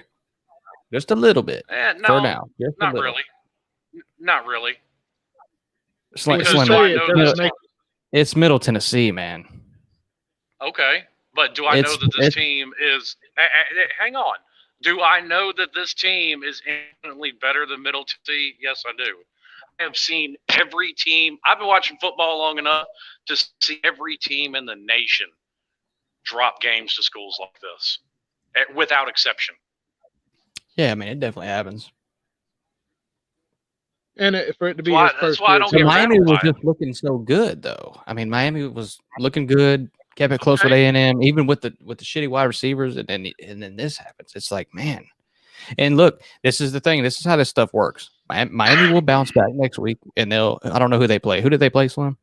just a little bit. No, for now, not really. Not really. It's Middle Tennessee, man. Okay, but do I know that this team is? Hang on. Do I know that this team is infinitely better than Middle Tennessee? Yes, I do. I have seen every team. I've been watching football long enough to see every team in the nation drop games to schools like this, without exception. Yeah, I mean, it definitely happens. And for it to be his first year, Miami was just looking so good, though. I mean, Miami was looking good, kept it close with A&M, even with the shitty wide receivers, and then this happens. It's like, man. And look, this is the thing. This is how this stuff works. Miami will bounce back next week, and I don't know who they play. Who did they play, Slim?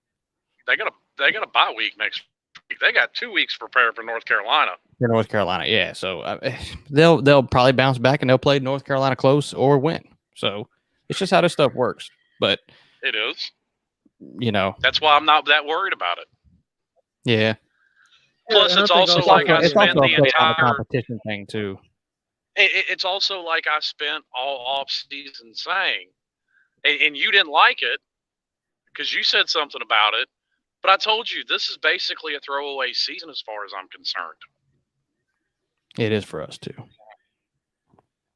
They got a bye week next week. They got 2 weeks prepared for North Carolina. For North Carolina, yeah. So they'll probably bounce back, and they'll play North Carolina close or win. So it's just how this stuff works. But it is. That's why I'm not that worried about it. Yeah. Plus, it's also like I spent the entire competition thing too. It's also like I spent all off season saying, and you didn't like it because you said something about it. But I told you this is basically a throwaway season as far as I'm concerned. It is for us too.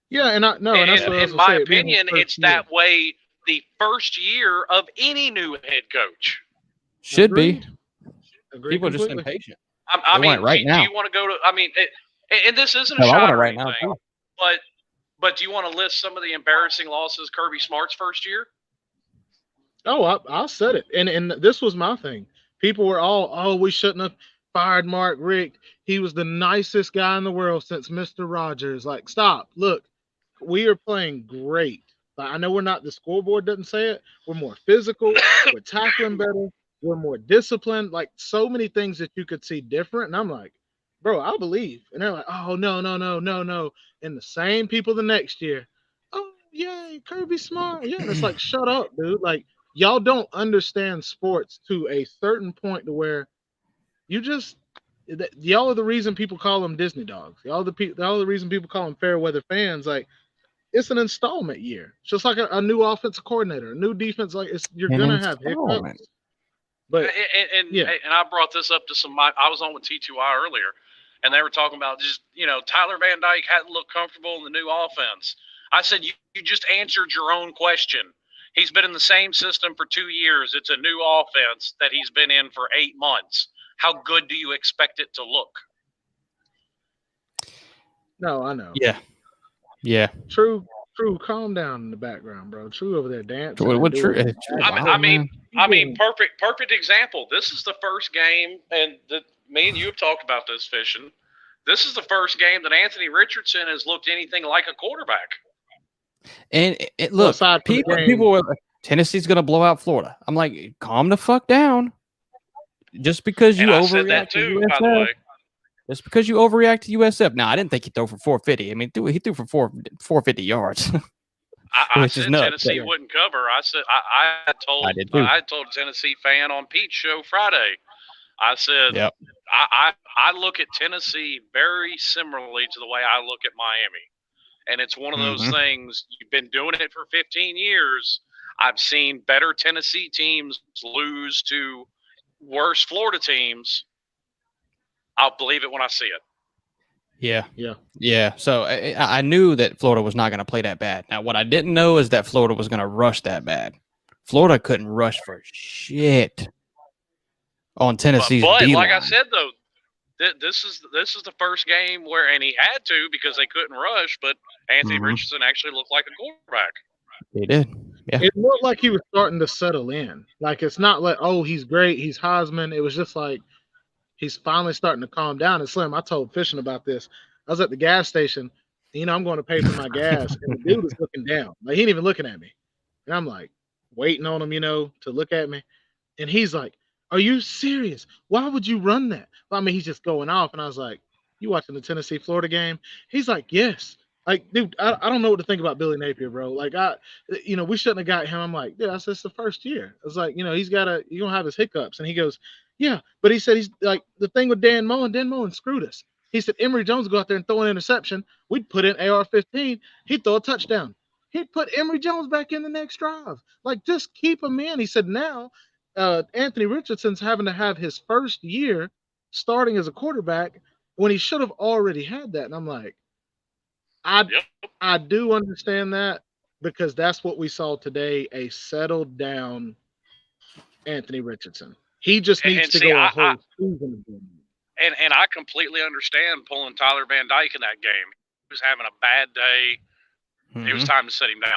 Yeah, and that's what in my opinion, it's that way the first year of any new head coach. Should be. Agreed People are just completely. impatient. I mean, do you want to go to? I mean, and this isn't a shot or anything, but do you want to list some of the embarrassing losses Kirby Smart's first year? Oh, I said it, and this was my thing. People were all, oh, we shouldn't have fired Mark Richt. He was the nicest guy in the world since Mr. Rogers. Like, stop. Look, we are playing great. Like, I know we're not, the scoreboard doesn't say it. We're more physical. We're tackling better. We're more disciplined. Like, so many things that you could see different. And I'm like, bro, I believe. And they're like, oh, no. And the same people the next year, oh, yay, Kirby Smart. Yeah, and it's like, shut up, dude. Like, y'all don't understand sports to a certain point to where you just, y'all are the reason people call them Disney dogs. Y'all the reason people call them fair weather fans. Like, it's an installment year. It's just like a new offensive coordinator, a new defense. Like, you're gonna have hiccups. But and I brought this up to I was on with T2I earlier, and they were talking about just Tyler Van Dyke hadn't looked comfortable in the new offense. I said you just answered your own question. He's been in the same system for 2 years. It's a new offense that he's been in for 8 months. How good do you expect it to look? No, I know. Yeah. True. Calm down in the background, bro. True over there dancing. I mean, perfect example. This is the first game, and me and you have talked about this, Fishing. This is the first game that Anthony Richardson has looked anything like a quarterback. And look, people were like, Tennessee's going to blow out Florida. I'm like, calm the fuck down. Just because you overreact to USF. Just because you overreact to USF. Now, I didn't think he'd throw for 450. I mean, he threw for 450 yards. I said Tennessee wouldn't cover. I said I told a Tennessee fan on Pete's show Friday. I said I look at Tennessee very similarly to the way I look at Miami. And it's one of those things, you've been doing it for 15 years. I've seen better Tennessee teams lose to worse Florida teams. I'll believe it when I see it. Yeah. So I knew that Florida was not going to play that bad. Now, what I didn't know is that Florida was going to rush that bad. Florida couldn't rush for shit on Tennessee's But D-line. Like I said, though, this is the first game where, and he had to because they couldn't rush, but Anthony Richardson actually looked like a quarterback. He did. Yeah. It looked like he was starting to settle in. Like, it's not like, oh, he's great, he's Heisman. It was just like, he's finally starting to calm down. And Slim, I told Fishing about this. I was at the gas station. I'm going to pay for my gas. And the dude was looking down. Like, he ain't even looking at me. And I'm like, waiting on him, to look at me. And he's like, are you serious? Why would you run that? Well, I mean, he's just going off. And I was like, you watching the Tennessee-Florida game? He's like, yes. Like, dude, I don't know what to think about Billy Napier, bro. Like, we shouldn't have got him. I'm like, dude, that's just the first year. I was like, he's got to, you're going to have his hiccups. And he goes, yeah, but he said he's like, the thing with Dan Mullen screwed us. He said Emory Jones would go out there and throw an interception. We'd put in AR-15. He'd throw a touchdown. He'd put Emory Jones back in the next drive. Like, just keep him in. He said now Anthony Richardson's having to have his first year starting as a quarterback when he should have already had that. And I'm like, I do understand that because that's what we saw today, a settled down Anthony Richardson. He just needs to go a whole season again. And I completely understand pulling Tyler Van Dyke in that game. He was having a bad day. It was time to set him down.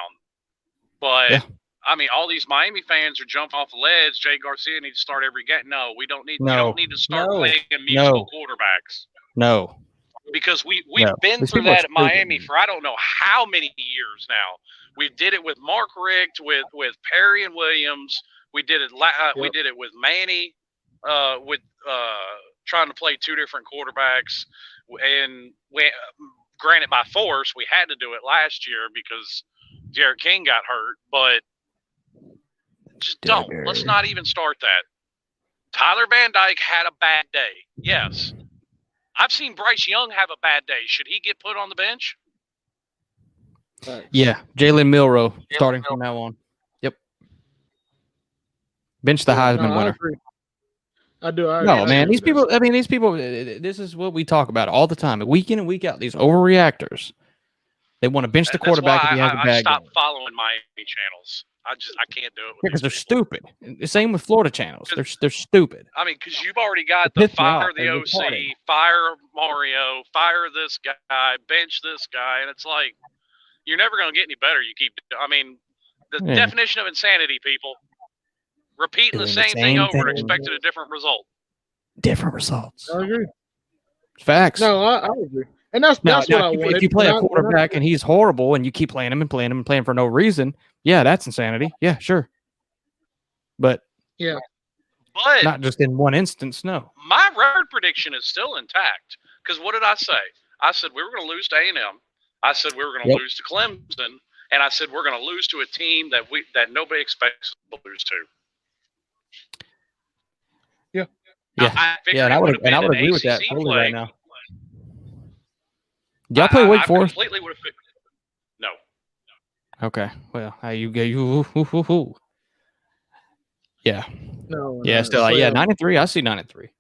But, I mean, all these Miami fans are jumping off the ledge. Jay Garcia needs to start every game. No, we don't need to start playing musical quarterbacks. No. Because we've been through that at Miami for I don't know how many years now. We did it with Mark Richt, with Perry and Williams. We did it. We did it with Manny, with trying to play two different quarterbacks, and granted by force, we had to do it last year because Jared King got hurt. But just don't. Let's not even start that. Tyler Van Dyke had a bad day. Yes, I've seen Bryce Young have a bad day. Should he get put on the bench? Yeah, Jalen Milroe starting from now on. Yep. Bench the Heisman winner. I do. No, man. These people. I mean, these people. This is what we talk about all the time, week in and week out. These overreactors. They want to bench the quarterback if he has a bad game. I stopped following Miami channels. I can't do it. Because they're stupid. The same with Florida channels. They're stupid. I mean, because you've already got the fire the OC, fire Mario, fire this guy, bench this guy, and it's like you're never going to get any better. You keep. I mean, the definition of insanity, people. Repeating the same thing over and expecting a different result. Different results. I agree. Facts. No, I agree. And that's what I wanted. If you play a quarterback and he's horrible and you keep playing him and playing him and playing for no reason, yeah, that's insanity. Yeah, sure. But not just in one instance, no. My record prediction is still intact. Because what did I say? I said we were going to lose to A&M. I said we were going to lose to Clemson. And I said we're going to lose to a team that nobody expects to lose to. Yeah, and I would agree with that totally right now. Y'all play Wake Forest? Completely would have. No. Okay. Well, yeah. No. Yeah. Still, 9-3. I see 9-3.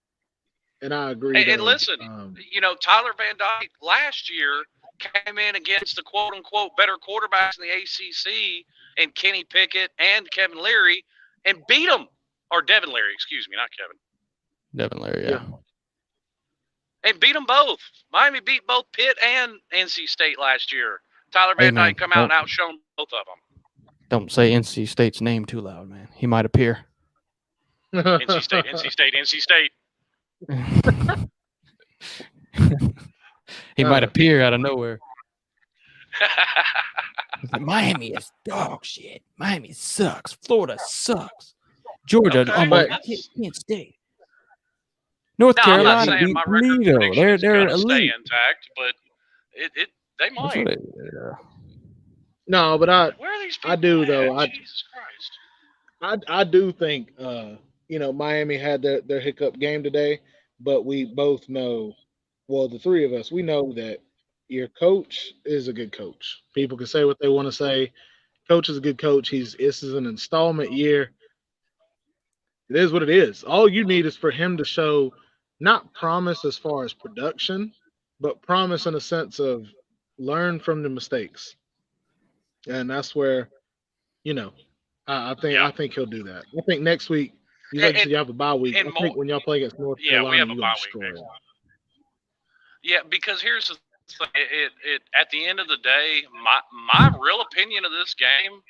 And I agree. And listen, Tyler Van Dyke last year came in against the quote unquote better quarterbacks in the ACC, and Kenny Pickett and Kevin Leary, and beat them. Or Devin Leary, excuse me, not Kevin. Devin Leary, yeah. And beat them both. Miami beat both Pitt and NC State last year. Tyler Van Dyke come out and outshone both of them. Don't say NC State's name too loud, man. He might appear. NC State. He might appear out of nowhere. Miami is dog shit. Miami sucks. Florida sucks. Georgia almost can't stay. North Carolina beat Toledo. They're elite. Stay intact, but they might. No, but where are these people I do at? though. Jesus Christ. I do think Miami had their hiccup game today, but we both know, well, the three of us, we know that your coach is a good coach. People can say what they want to say. Coach is a good coach. This is an installment year. It is what it is. All you need is for him to show not promise as far as production, but promise in a sense of learn from the mistakes. And that's where, I think he'll do that. I think next week, you have a bye week. I think when y'all play against North Carolina, we have a bye week. Yeah, because here's the thing. At the end of the day, my real opinion of this game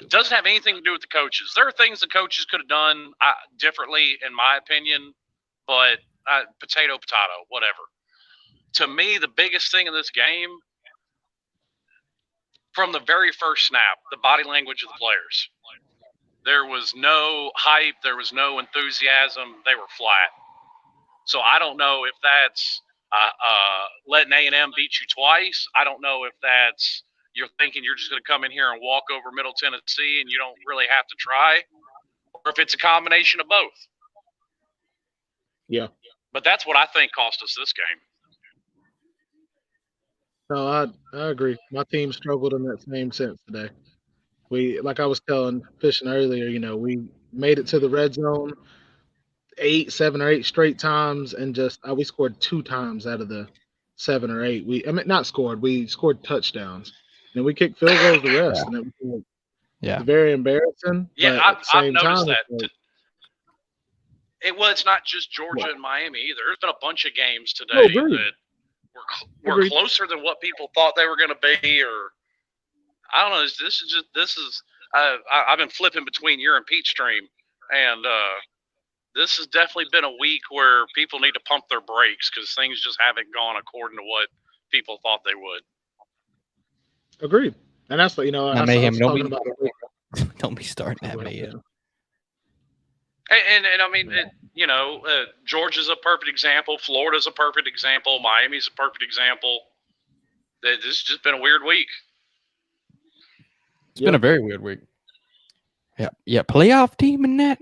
doesn't have anything to do with the coaches. There are things the coaches could have done differently, in my opinion, but potato, whatever. To me, the biggest thing in this game, from the very first snap, the body language of the players. There was no hype. There was no enthusiasm. They were flat. So I don't know if that's letting A&M beat you twice. I don't know if that's you're thinking you're just going to come in here and walk over Middle Tennessee and you don't really have to try, or if it's a combination of both. Yeah. But that's what I think cost us this game. No, I agree. My team struggled in that same sense today. We, like I was telling Fishing earlier, we made it to the red zone 7 or 8 straight times, and just we scored 2 times out of the 7 or 8. We scored touchdowns, and we kicked field goals the rest, and it was very embarrassing. Yeah, I've noticed that. Like, It's not just Georgia and Miami either. There's been a bunch of games today that were closer than what people thought they were going to be, or I don't know. I've been flipping between your and Pete's stream, and this has definitely been a week where people need to pump their brakes because things just haven't gone according to what people thought they would. Agreed. And that's what, mayhem. Don't be starting that mayhem. And I mean, Georgia's a perfect example. Florida's a perfect example. Miami's a perfect example. This has just been a weird week. It's been a very weird week. Yeah. Playoff team in that.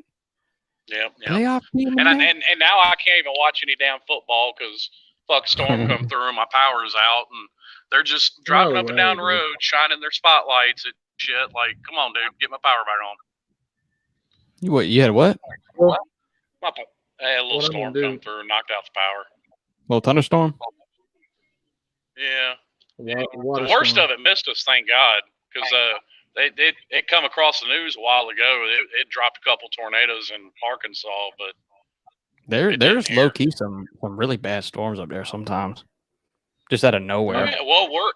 Yeah. Playoff team. And now I can't even watch any damn football because fuck Storm come through and my power's out, and They're just driving up and down the dude. road, shining their spotlights at shit. Like, come on, dude, get my power back on. You had what? What? A little storm come through and knocked out the power. A little thunderstorm? Yeah. The worst of it missed us, thank God, because it come across the news a while ago. It dropped a couple tornadoes in Arkansas, but there's low key some really bad storms up there sometimes, just out of nowhere. Yeah, well, we're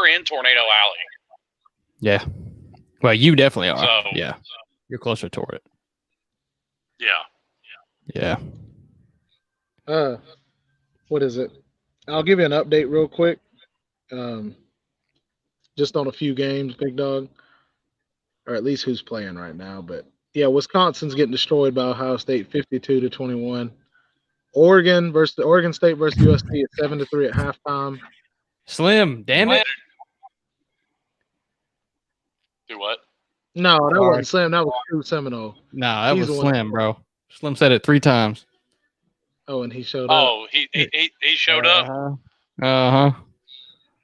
in Tornado Alley. Yeah. Well, you definitely are. So, yeah. You're closer toward it. Yeah. Yeah. What is it? I'll give you an update real quick. Just on a few games, big dog, or at least who's playing right now. But yeah, Wisconsin's getting destroyed by Ohio State, 52-21. Oregon State versus USC at 7-3 at halftime. Slim, damn it! Do what? No, that wasn't Slim. That was True Seminole. No, that was Slim, bro. Slim said it 3 times. Oh, and he showed up. Oh, he showed up.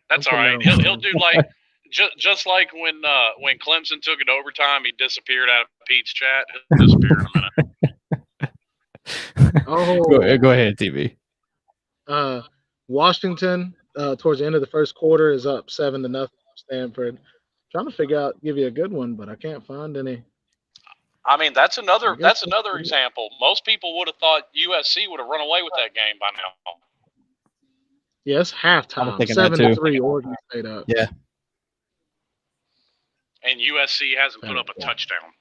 That's all right. He'll do like just like when Clemson took it overtime, he disappeared out of Pete's chat. He'll disappear in a minute. Go ahead, TV. Washington towards the end of the first quarter is up 7-0 Stanford. Trying to give you a good one, but I can't find any. I mean, that's another example. Most people would have thought USC would have run away with that game by now. Yes, halftime. 7-3 Oregon State up. Yeah. And USC hasn't put up a touchdown.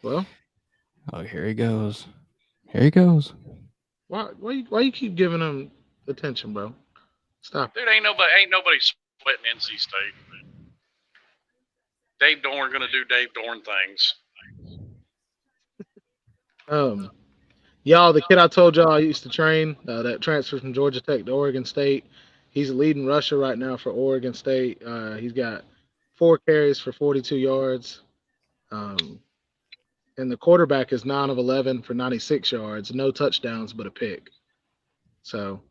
Well. Oh, here he goes. Here he goes. Why you keep giving him attention, bro? Stop. Dude, ain't nobody sweating NC State. Dave Dorn gonna do Dave Dorn things. Y'all, the kid I told y'all I used to train, that transferred from Georgia Tech to Oregon State. He's leading rusher right now for Oregon State. He's got 4 carries for 42 yards. And the quarterback is 9 of 11 for 96 yards. No touchdowns, but a pick. So,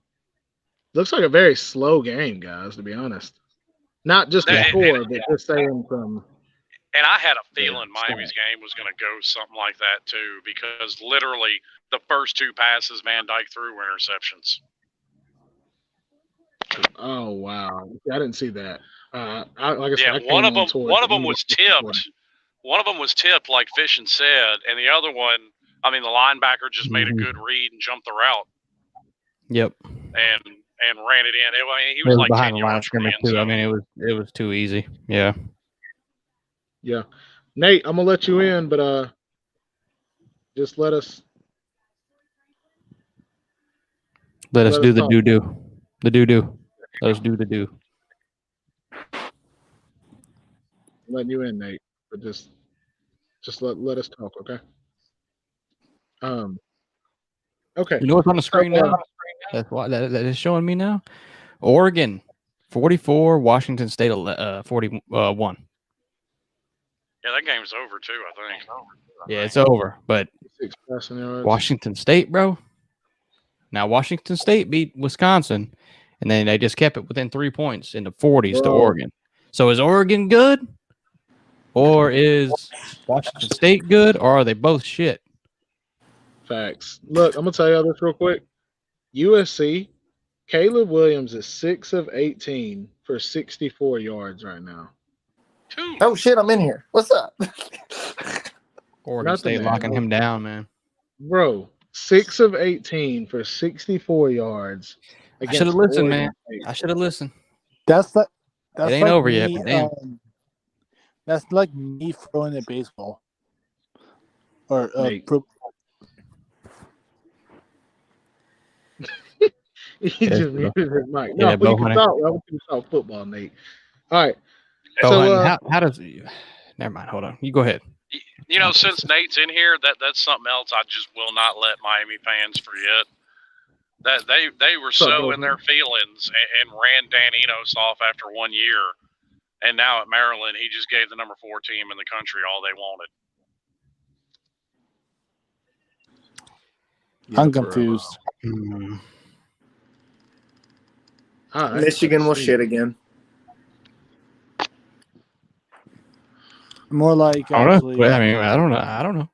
looks like a very slow game, guys, to be honest. Not just the score, but just saying from. And I had a feeling Miami's game was going to go something like that, too, because literally the first 2 passes Van Dyke threw were interceptions. Oh, wow. I didn't see that. One of them was tipped. One of them was tipped, like Fishen said, and the other one, I mean, the linebacker just made a good read and jumped the route. Yep. And ran it in. I mean, he was like behind 10 the line of yards from the scrimmage end too. I zone. mean, it was too easy. Yeah. Yeah. Nate, I'm gonna let you in, but just let us do the doo-doo. The doo-doo. Let us do the do. I'm letting you in, Nate. But just let us talk, okay? Okay. You know what's on the screen now? That's why that is showing me now. Oregon 44, Washington State 41. Yeah, that game's over too, I think. Yeah, it's over. But Washington State, bro. Now Washington State beat Wisconsin, and then they just kept it within 3 points in the 40s to Oregon. So is Oregon good? Or is Washington State good? Or are they both shit? Facts. Look, I'm gonna tell y'all this real quick. USC, Caleb Williams is 6 of 18 for 64 yards right now. Oh shit, I'm in here. What's up? Oregon State locking him down, man. Bro, 6 of 18 for 64 yards. I should have listened, man. I should have listened. That's it ain't like over me, yet, but damn. That's like me throwing a baseball. Or he just muted his mic. No, we can talk football, Nate. All right. So how does never mind, hold on. You go ahead. You know, since Nate's in here, that's something else I just will not let Miami fans forget. That they were so in their feelings and ran Dan Enos off after 1 year. And now at Maryland, he just gave the number 4 team in the country all they wanted. I'm confused. All right. Michigan will shit again. More like I actually. don't know. I mean, I don't know.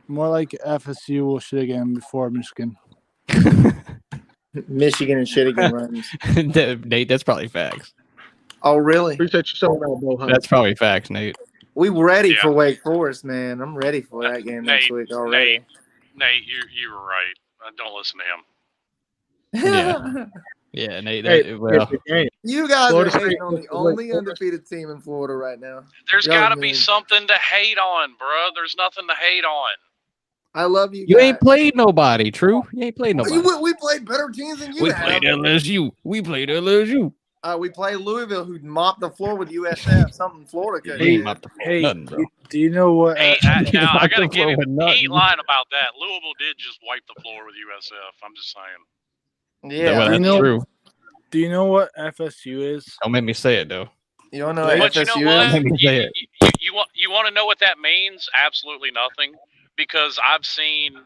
More like FSU will shit again before Michigan. Michigan and shit again runs. Nate, that's probably facts. Oh, really? Appreciate you showing up, Bo. That's probably facts, Nate. We ready for Wake Forest, man. I'm ready for that game next Nate, week already. Nate, you were right. Don't listen to him. Yeah, Nate. You guys Florida are hating State on the only undefeated team in Florida right now. There's Y'all got to mean. be something to hate on, bro. There's nothing to hate on. I love you. You guys. ain't played nobody, True. You ain't played nobody. We played better teams than you We have. played LSU. We played Louisville, who mopped the floor with USF. Something Florida could Hey, do. nothing, bro. Do you know what? Now I gotta give him. with nothing. He ain't lying about that. Louisville did just wipe the floor with USF. I'm just saying. Yeah, Well, that's true. Do you know what FSU is? Don't make me say it though. You don't know what But FSU you know what? is? Let me say it. You want to know what that means? Absolutely nothing. Because I've seen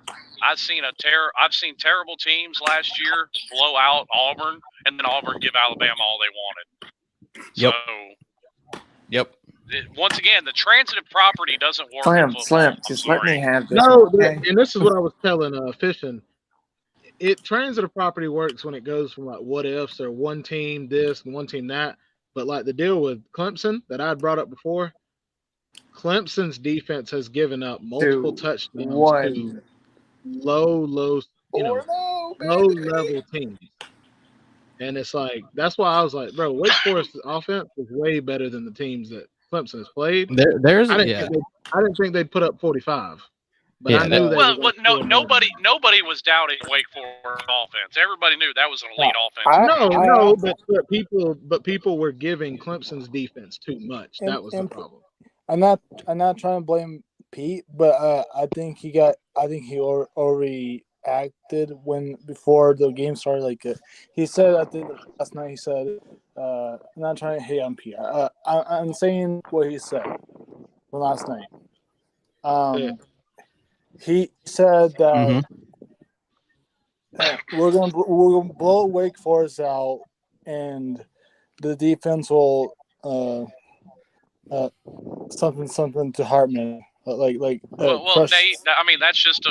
terrible teams last year blow out Auburn, and then Auburn give Alabama all they wanted. Yep. So, Yep. Once again, the transitive property doesn't work. in football. Slim, I'm just sorry. let me have this. No, okay? and this is what I was telling Fishing. Transitive property works when it goes from like what ifs or one team this and one team that. But like the deal with Clemson that I had brought up before, Clemson's defense has given up multiple touchdowns to low level teams. And it's like that's why I was like, bro, Wake Forest's offense is way better than the teams that Clemson has played. There's I didn't think they'd put up 45. But I knew nobody was doubting Wake Forest offense. Everybody knew that was an elite offense. But people were giving Clemson's defense too much. That was the problem. I'm not trying to blame Pete, but I think he already acted before the game started. Like he said, I think last night he said, I'm not trying to hate on Pete. I'm saying what he said from last night. He said that we're gonna blow Wake Forest out, and the defense will something to Hartman Well, Nate. I mean, that's just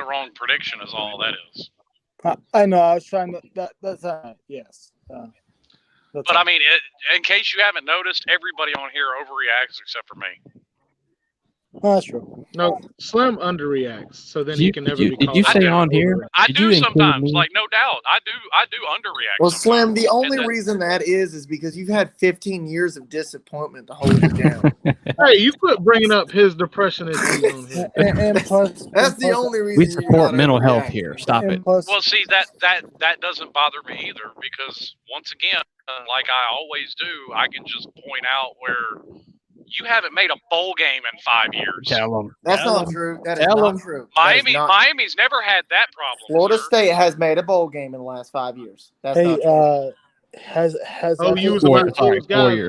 a wrong prediction. Is all that is. I know. I was trying to. That's yes. But I mean, in case you haven't noticed, everybody on here overreacts except for me. Oh, that's true. No, Slim underreacts, so then he can never be. Did you say on here? I do sometimes, like no doubt. I do underreact. Well, Slim, the only reason that is because you've had 15 years of disappointment to hold you down. Hey, you quit bringing up his depression issues on here. And plus, that's the only reason. We support mental health here. Stop it. Well, see that doesn't bother me either because once again, like I always do, I can just point out where. You haven't made a bowl game in 5 years. That's not true. That is not true. Miami's never had that problem. Florida State has made a bowl game in the last 5 years. That's not true. Has OU was about to lose, guys.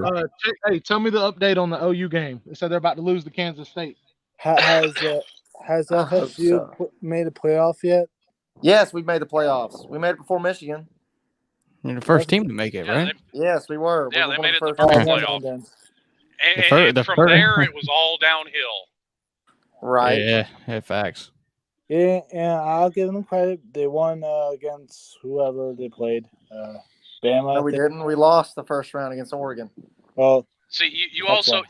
Hey, tell me the update on the OU game. They said they're about to lose to Kansas State. Has FSU made a playoff yet? Yes, we've made the playoffs. We made it before Michigan. You're the first team to make it, right? Yes, we were. Yeah, they made it the first playoff. And from there, it was all downhill. Right. Yeah, facts. Yeah, and I'll give them credit. They won against whoever they played. Bama. No, we didn't. We lost the first round against Oregon. Well, see, you also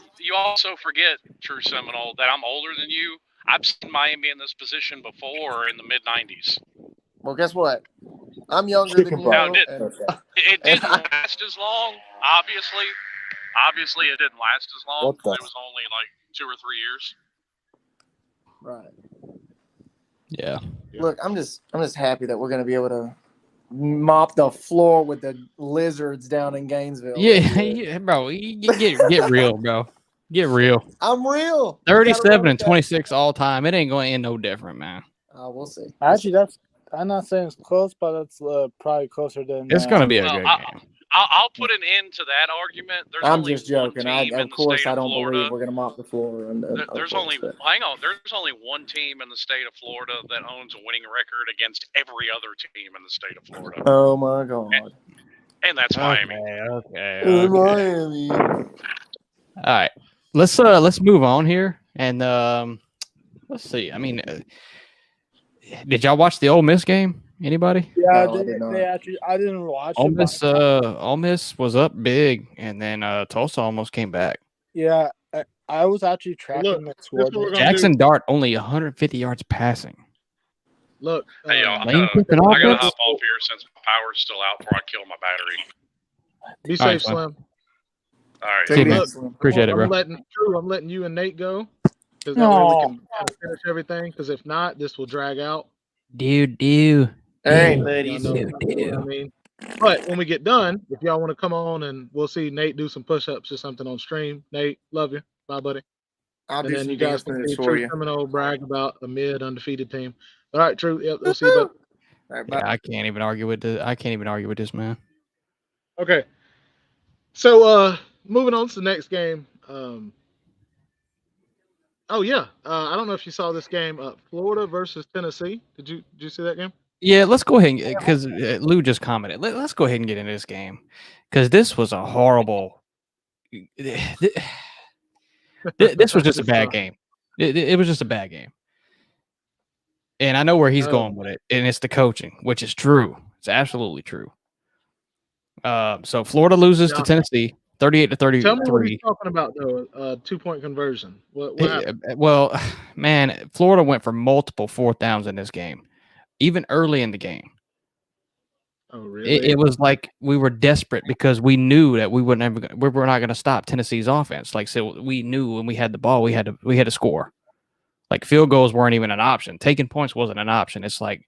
forget, True Seminole, that I'm older than you. I've seen Miami in this position before in the mid '90s. Well, guess what? I'm younger than you. Now, it didn't last as long, obviously. Obviously, it didn't last as long. It was only like 2 or 3 years. Right. Yeah. Look, I'm just happy that we're going to be able to mop the floor with the lizards down in Gainesville. Yeah, bro. Get real, bro. Get real. I'm real. 37 and 26 all time. It ain't going to end no different, man. We'll see. Actually, I'm not saying it's close, but it's probably closer than. It's going to be a good game. I'll put an end to that argument. I'm just joking. Of course, I don't believe we're going to mop the floor. There's only one team in the state of Florida that owns a winning record against every other team in the state of Florida. Oh my God! And that's Miami. Okay. Miami. All right, let's move on here, and let's see. I mean, did y'all watch the Ole Miss game? Anybody? Yeah, No, I did not. I didn't watch Ole it. Miss, Ole Miss was up big, and then Tulsa almost came back. Yeah, I was actually tracking the score. Jackson Dart only 150 yards passing. Look, Hey, y'all, I Lane gotta Kiffin hop off here since my power's still out before I kill my battery. be All right, safe, Slim. All right. See you, man. Look, Appreciate it, bro. I'm letting you and Nate go because that way we can kind of finish everything. Because if not, this will drag out. Dude. All right, You ladies. know what I mean? But when we get done, if y'all want to come on and we'll see Nate do some push-ups or something on stream. Nate, love you. Bye, buddy. I'll And do then some you guys dance can moves see for True you. Criminal brag about a mid undefeated team. All right, True. Yep, we'll see you, bud. All right, bye. Yeah, I can't even argue with this man. Okay. So moving on to the next game. Oh yeah. I don't know if you saw this game, Florida versus Tennessee. Did you see that game? Yeah, let's go ahead and because Lou just commented. Let's go ahead and get into this game because this was a horrible. This was just a bad game. It was just a bad game. And I know where he's going with it, and it's the coaching, which is true. It's absolutely true. So Florida loses to Tennessee, 38-33. Tell me what he's talking about though. 2-point conversion. What happened? Well, man, Florida went for multiple fourth downs in this game, even early in the game. Oh, really? It was like we were desperate because we knew that we were not going to stop Tennessee's offense. Like, so we knew when we had the ball, we had to score. Like, field goals weren't even an option. Taking points wasn't an option. It's like,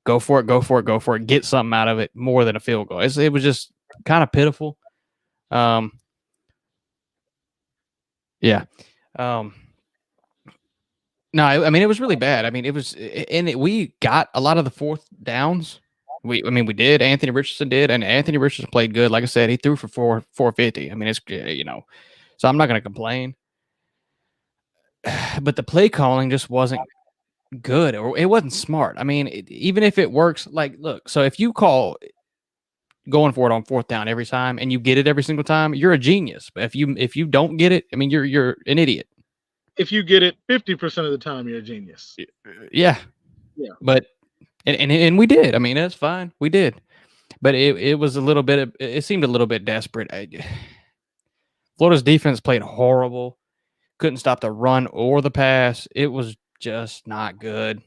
go for it, get something out of it more than a field goal. It was just kind of pitiful. Yeah. No, I mean, it was really bad. I mean, it was, and we got a lot of the fourth downs. We did. Anthony Richardson did, and Anthony Richardson played good. Like I said, he threw for 450. I mean, it's, so I'm not going to complain. But the play calling just wasn't good, or it wasn't smart. I mean, even if it works, like, look, so if you call going for it on fourth down every time and you get it every single time, you're a genius. But if you don't get it, I mean, you're an idiot. If you get it 50% of the time, you're a genius. Yeah. But and we did. I mean, that's fine. We did. But it was a little bit. It seemed a little bit desperate. Florida's defense played horrible. Couldn't stop the run or the pass. It was just not good.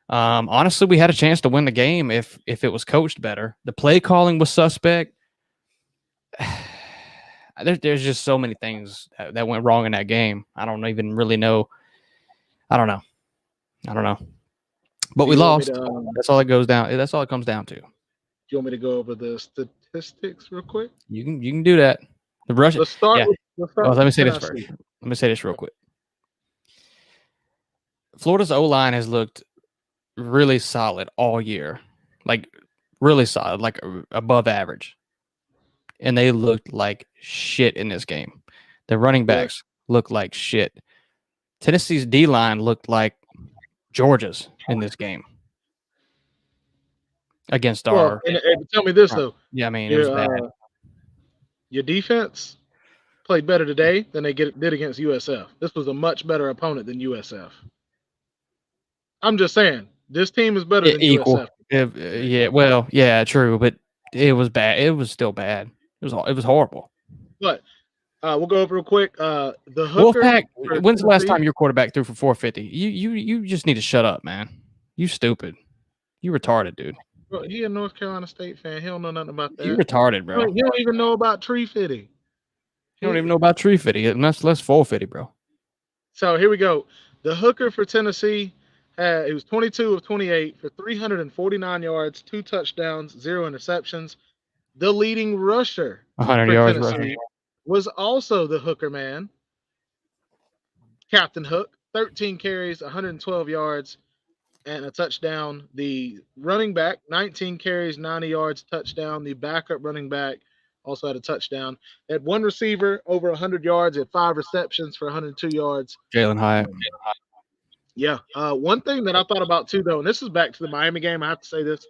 Honestly, we had a chance to win the game if it was coached better. The play calling was suspect. There's just so many things that went wrong in that game. I don't even really know. I don't know. But we lost. That's all it goes down. That's all it comes down to. Do you want me to go over the statistics real quick? You can do that. The Russian. Let's start. Let me say this first. Let me say this real quick. Florida's O-line has looked really solid all year, like really solid, like above average. And they looked like shit in this game. The running backs looked like shit. Tennessee's D-line looked like Georgia's in this game against our. And tell me this though. Yeah, I mean, it was bad. Your defense played better today than they did against USF. This was a much better opponent than USF. I'm just saying, this team is better than USF. Yeah, well, yeah, true, but it was bad. It was still bad. It was horrible. But we'll go over real quick. The hooker. Wolfpack. When's the last time your quarterback threw for 450? You just need to shut up, man. You stupid. You retarded, dude. Bro, he a North Carolina State fan. He don't know nothing about that. You retarded, bro. He don't even know about tree fitty. You don't even know about tree fitty. Unless 450, bro. So here we go. The hooker for Tennessee. It was 22 of 28 for 349 yards, 2 touchdowns, 0 interceptions. The leading rusher 100 yards rushing was also the hooker man, Captain Hook, 13 carries, 112 yards, and a touchdown. The running back, 19 carries, 90 yards, touchdown. The backup running back also had a touchdown. They had one receiver over 100 yards, had 5 receptions for 102 yards. Jalen Hyatt. Yeah. One thing that I thought about too, though, and this is back to the Miami game. I have to say this.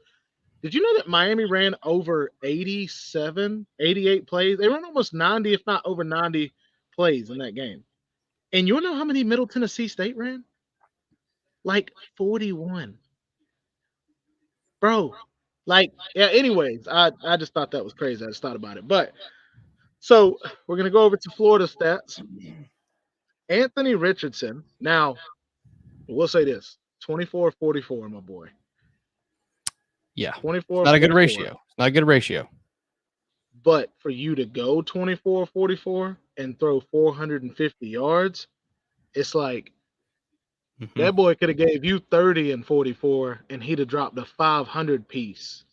Did you know that Miami ran over 88 plays? They ran almost 90, if not over 90 plays in that game. And you know how many Middle Tennessee State ran? Like 41. Bro, like, yeah, anyways, I just thought that was crazy. I just thought about it. But so we're going to go over to Florida stats. Anthony Richardson. Now, we'll say this 24-44, my boy. Yeah. 24. Not a good ratio. It's not a good ratio. But for you to go 24-44 and throw 450 yards, it's like that boy could have gave you 30 and 44, and he'd have dropped a 500 piece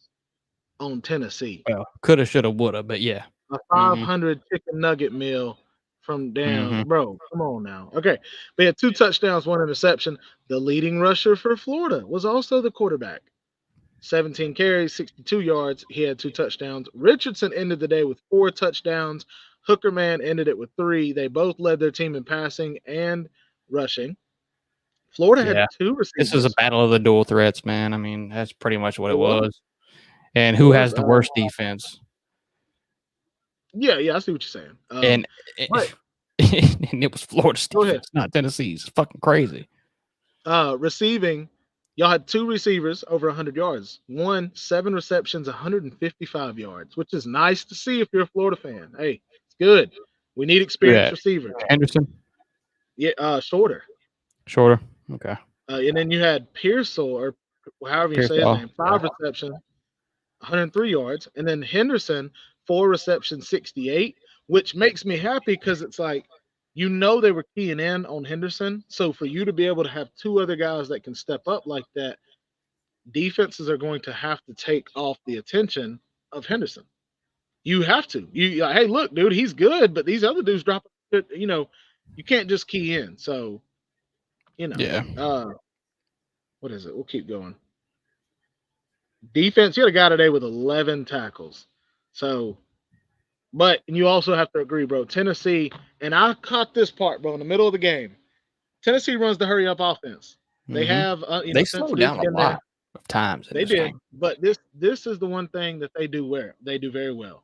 on Tennessee. Well, coulda, shoulda, woulda, but yeah. A 500 chicken nugget meal from down. Bro, come on now. Okay. They had 2 touchdowns, 1 interception. The leading rusher for Florida was also the quarterback. 17 carries, 62 yards. He had 2 touchdowns. Richardson ended the day with 4 touchdowns. Hookerman ended it with 3. They both led their team in passing and rushing. Florida had 2 receivers. This is a battle of the dual threats, man. I mean, that's pretty much what it was. And who has the worst defense? Yeah, I see what you're saying. And it was Florida's defense, not Tennessee's. It's fucking crazy. Receiving, y'all had 2 receivers over 100 yards. One, 7 receptions, 155 yards, which is nice to see if you're a Florida fan. Hey, it's good. We need experienced receivers. Henderson? Yeah, Shorter. Okay. And then you had Pearsall, or however you say his name, 5 receptions, 103 yards. And then Henderson, 4 receptions, 68, which makes me happy because it's like, you know, they were keying in on Henderson. So for you to be able to have 2 other guys that can step up like that, defenses are going to have to take off the attention of Henderson. You have to. You hey, look, dude, he's good, but these other dudes drop. You know, you can't just key in. So, you know, what is it? We'll keep going. Defense, you had a guy today with 11 tackles. So, but you also have to agree, bro. Tennessee, and I caught this part, bro, in the middle of the game. Tennessee runs the hurry up offense. They have they slowed down a lot of times. They did, but this is the one thing that they do very well.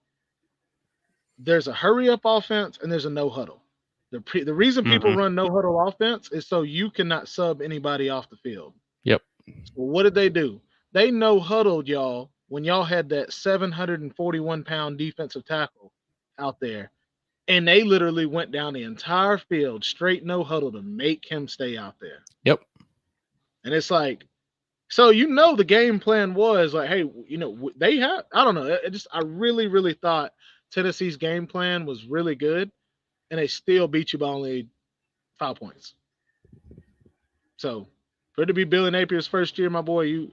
There's a hurry up offense and there's a no huddle. The reason people run no huddle offense is so you cannot sub anybody off the field. Yep. So what did they do? They no huddled y'all when y'all had that 741-pound defensive tackle out there, and they literally went down the entire field straight no huddle to make him stay out there. Yep. And it's like, so you know the game plan was like, hey, you know, they have, I don't know, I really, really thought Tennessee's game plan was really good, and they still beat you by only 5 points. So for it to be Billy Napier's first year, my boy, you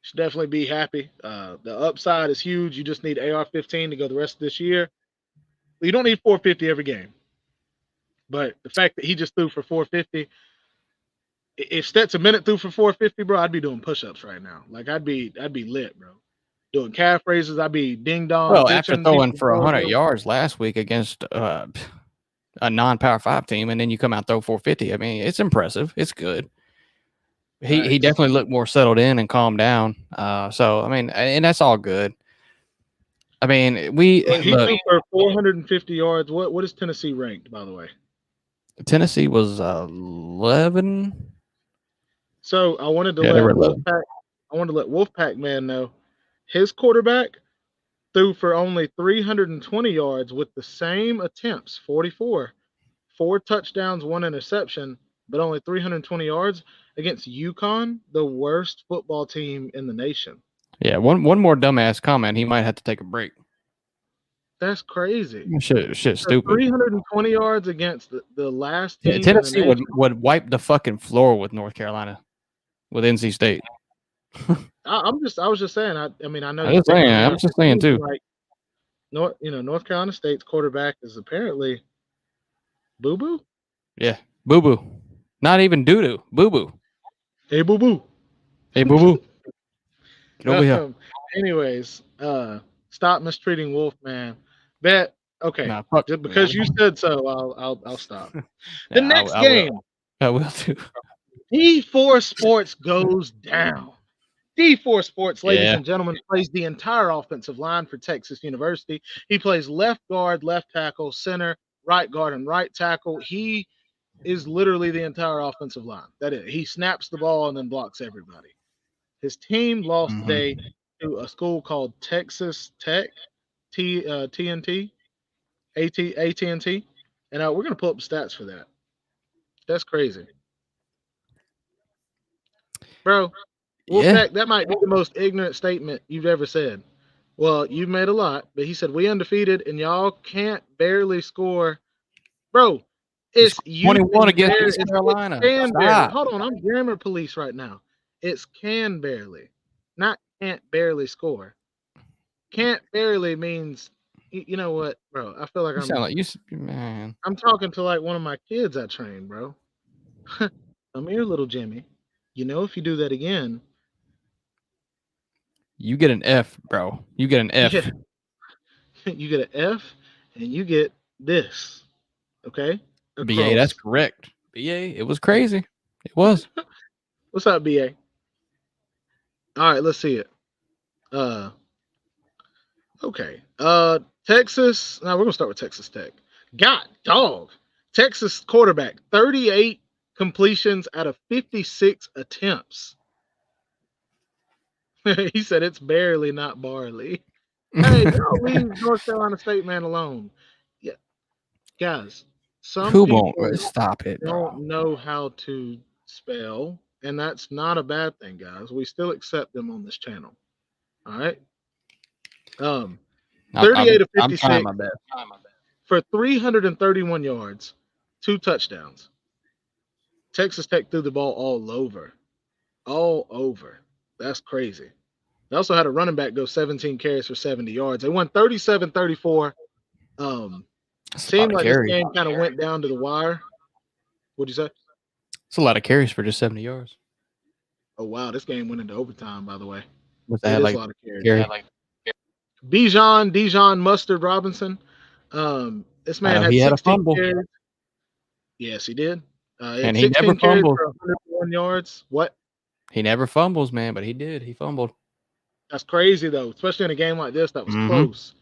should definitely be happy. The upside is huge. You just need AR-15 to go the rest of this year. You don't need 450 every game. But the fact that he just threw for 450, if Stetson Bennett threw for 450, bro, I'd be doing push-ups right now. Like I'd be lit, bro. Doing calf raises, I'd be ding dong. Well, after throwing for 100 yards last week against a non-Power 5 team, and then you come out and throw 450. I mean, it's impressive. It's good. He definitely looked more settled in and calmed down. So I mean, and that's all good. I mean, he threw for 450 yards. What is Tennessee ranked, by the way? Tennessee was 11. So I wanted to let Wolfpack man know his quarterback threw for only 320 yards with the same attempts, 44, 4 touchdowns, 1 interception, but only 320 yards against UConn, the worst football team in the nation. Yeah, one more dumbass comment. He might have to take a break. That's crazy. Shit, stupid. 320 yards against the last team. Yeah, Tennessee would wipe the fucking floor with North Carolina, with NC State. I was just saying. I mean, I know. I'm just saying too. Like, North Carolina State's quarterback is apparently Boo Boo. Yeah, Boo Boo. Not even doo doo. Boo Boo. Hey, Boo Boo. Hey, Boo Boo. Get over here. Anyways, stop mistreating Wolfman. Bet. Okay. Nah, just because you said so, I'll stop. The next game. I will too. D4 Sports goes down. D4 Sports, ladies and gentlemen, plays the entire offensive line for Texas University. He plays left guard, left tackle, center, right guard, and right tackle. He is literally the entire offensive line. That is, he snaps the ball and then blocks everybody. His team lost today to a school called Texas Tech, TNT, AT&T, and we're going to pull up the stats for that. That's crazy. Bro, Wolfpack, that might be the most ignorant statement you've ever said. Well, you've made a lot, but he said, we undefeated and y'all can't barely score. Bro, it's 21 against East Carolina. Hold on, I'm grammar police right now. It's can barely, not can't barely score. Can't barely means, you know what, bro? I feel like man. I'm talking to like one of my kids I train, bro. Come here, little Jimmy. You know, if you do that again, you get an F, bro. You get an F. Yeah. You get an F, and you get this. Okay? BA, that's correct. BA, it was crazy. It was. What's up, BA? All right, let's see it. Okay. Texas. Now we're gonna start with Texas Tech. God dog. Texas quarterback, 38 completions out of 56 attempts. He said it's barely not barley. Hey, y'all leave North Carolina State man alone. Yeah, guys. Some people stop it, don't know how to spell, and that's not a bad thing, guys. We still accept them on this channel. All right. 38 of 56 I'm trying my best. for 331 yards, 2 touchdowns. Texas Tech threw the ball all over. All over. That's crazy. They also had a running back go 17 carries for 70 yards. They won 37-34. Seemed like this game kind of went down to the wire. What'd you say? It's a lot of carries for just 70 yards. Oh, wow. This game went into overtime, by the way. It is a lot of carries. Dijon Mustard Robinson. This man had 16 carries. Yes, he did. And he never fumbled. For 101 yards. What? He never fumbles, man, but he did. He fumbled. That's crazy, though, especially in a game like this that was close.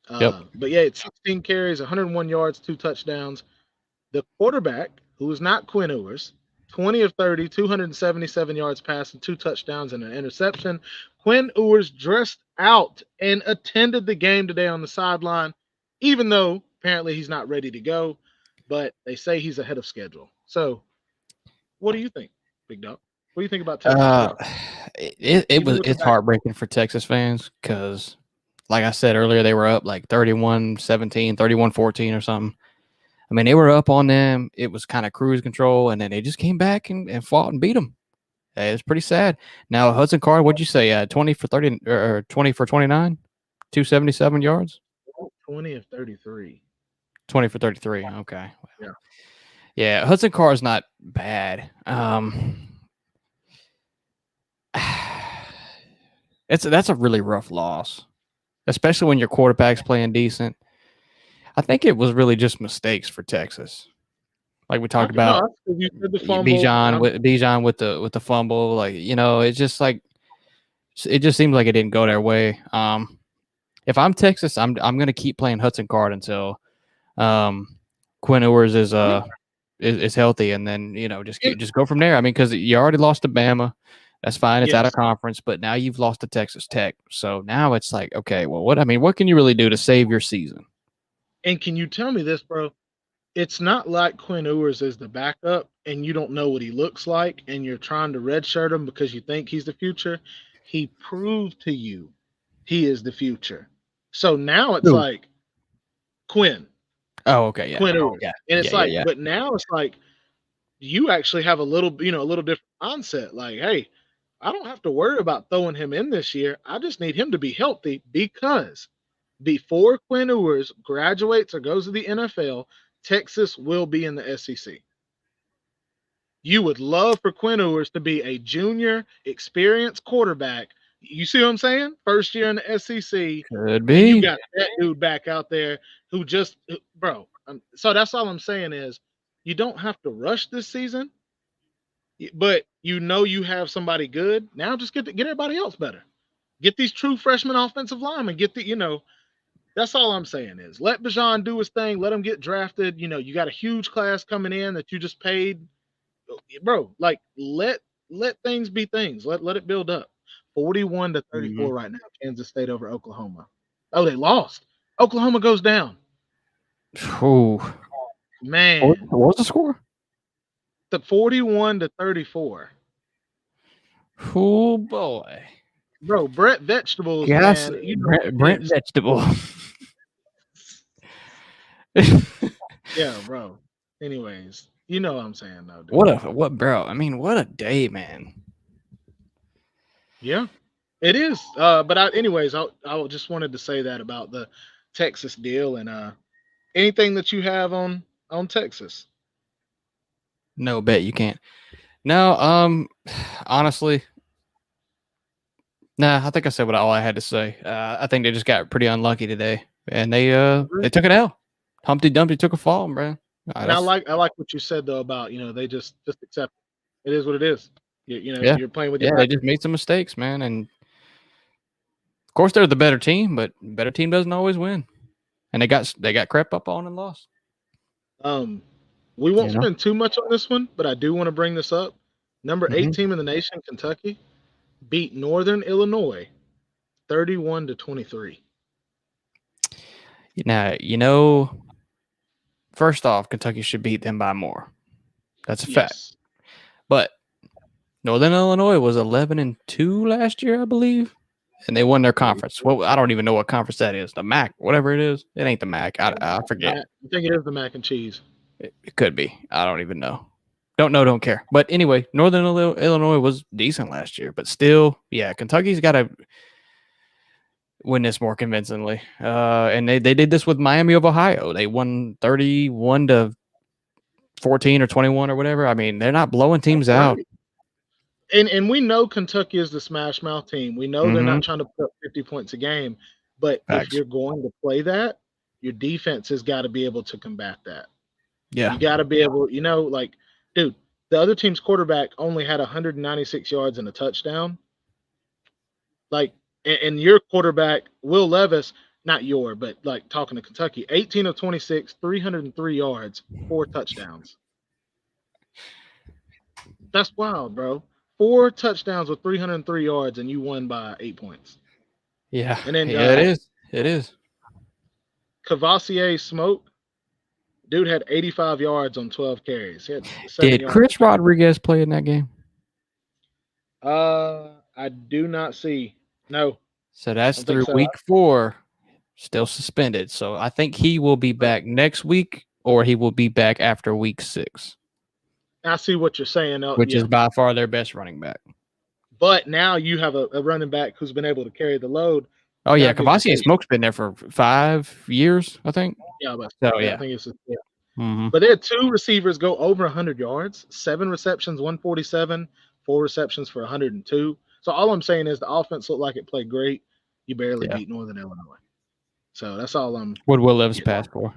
But yeah, it's 16 carries, 101 yards, 2 touchdowns. The quarterback, who is not Quinn Ewers, 20 of 30, 277 yards passing, 2 touchdowns, and an interception. Quinn Ewers dressed out and attended the game today on the sideline, even though apparently he's not ready to go. But they say he's ahead of schedule. So, what do you think, Big Dog? What do you think about Texas? It's heartbreaking for Texas fans because, like I said earlier, they were up like 31-17, 31-14 or something. I mean, they were up on them. It was kind of cruise control, and then they just came back and fought and beat them. It was pretty sad. Now, Hudson Card, what'd you say? 20 for 30 or 20 for 29, 277 yards? 20 of 33. 20 for 33. Okay. Yeah. Yeah, Hudson Card is not bad. That's a really rough loss, especially when your quarterback's playing decent. I think it was really just mistakes for Texas, like we talked about. Bijan with the fumble, like it's just like it just seems like it didn't go their way. If I'm Texas, I'm gonna keep playing Hudson Card until Quinn Ewers is healthy, and then just go from there. I mean, because you already lost to Bama. That's fine. It's out of conference, but now you've lost to Texas Tech. So now it's like, okay, well, what can you really do to save your season? And can you tell me this, bro? It's not like Quinn Ewers is the backup and you don't know what he looks like and you're trying to redshirt him because you think he's the future. He proved to you he is the future. So now it's like Quinn. Oh, okay. Yeah. Quinn Ewers. Yeah. And it's but now it's like you actually have a little different mindset. Like, hey, I don't have to worry about throwing him in this year. I just need him to be healthy because before Quinn Ewers graduates or goes to the NFL, Texas will be in the SEC. You would love for Quinn Ewers to be a junior, experienced quarterback. You see what I'm saying? First year in the SEC. Could be. You got that dude back out there who just, bro. So that's all I'm saying is you don't have to rush this season. but you know you have somebody good. Now just get everybody else better. Get these true freshman offensive linemen. Get the that's all I'm saying is let Bijan do his thing. Let him get drafted. You got a huge class coming in that you just paid, bro. Like let things be things. Let it build up. 41-34 right now. Kansas State over Oklahoma. Oh, they lost. Oklahoma goes down. Oh man, what was the score? The 41-34. Oh boy, bro, Brett Vegetables, yes, man. Brent Vegetable. Yeah, bro. Anyways, you know what I'm saying, though. Dude. What, bro? I mean, what a day, man. Yeah, it is. But anyways, I just wanted to say that about the Texas deal and anything that you have on Texas. No, bet you can't. No, honestly, nah. I think I said all I had to say. I think they just got pretty unlucky today, and they took an L. Humpty Dumpty took a fall, bro. And I like what you said though about they just accept it. It is what it is. You're playing with your they just made some mistakes, man, and of course they're the better team, but better team doesn't always win, and they got crept up on and lost. We won't spend too much on this one, but I do want to bring this up. Number 8 team in the nation, Kentucky, beat Northern Illinois 31-23. Now, first off, Kentucky should beat them by more. That's a fact. But Northern Illinois was 11-2 last year, I believe, and they won their conference. Well, I don't even know what conference that is. The MAC, whatever it is. It ain't the MAC. I forget. I think it is the mac and cheese. It could be. I don't even know. Don't care. But anyway, Northern Illinois was decent last year, but still, yeah, Kentucky's got to win this more convincingly. And they did this with Miami of Ohio. They won 31-14 or 21 or whatever. I mean, they're not blowing teams out. And we know Kentucky is the smash mouth team. We know they're not trying to put up 50 points a game. But if you're going to play that, your defense has got to be able to combat that. Yeah. You got to be able, dude, the other team's quarterback only had 196 yards and a touchdown. And your quarterback, Will Levis, not your, but talking to Kentucky, 18 of 26, 303 yards, 4 touchdowns. That's wild, bro. 4 touchdowns with 303 yards, and you won by 8 points. Yeah. And then it is. It is. Cavassier Smoke, dude had 85 yards on 12 carries. Did Chris Rodriguez play in that game? I do not see. No. So that's through week 4, still suspended. So I think he will be back next week, or he will be back after week 6. I see what you're saying. Which is by far their best running back. But now you have a running back who's been able to carry the load. Oh, yeah. Cavassier Smoke's been there for 5 years, I think. Yeah. I think it's But they had 2 receivers go over 100 yards, 7 receptions, 147, 4 receptions for 102. So all I'm saying is the offense looked like it played great. You barely beat Northern Illinois. So that's all I'm. What Will Levis pass for?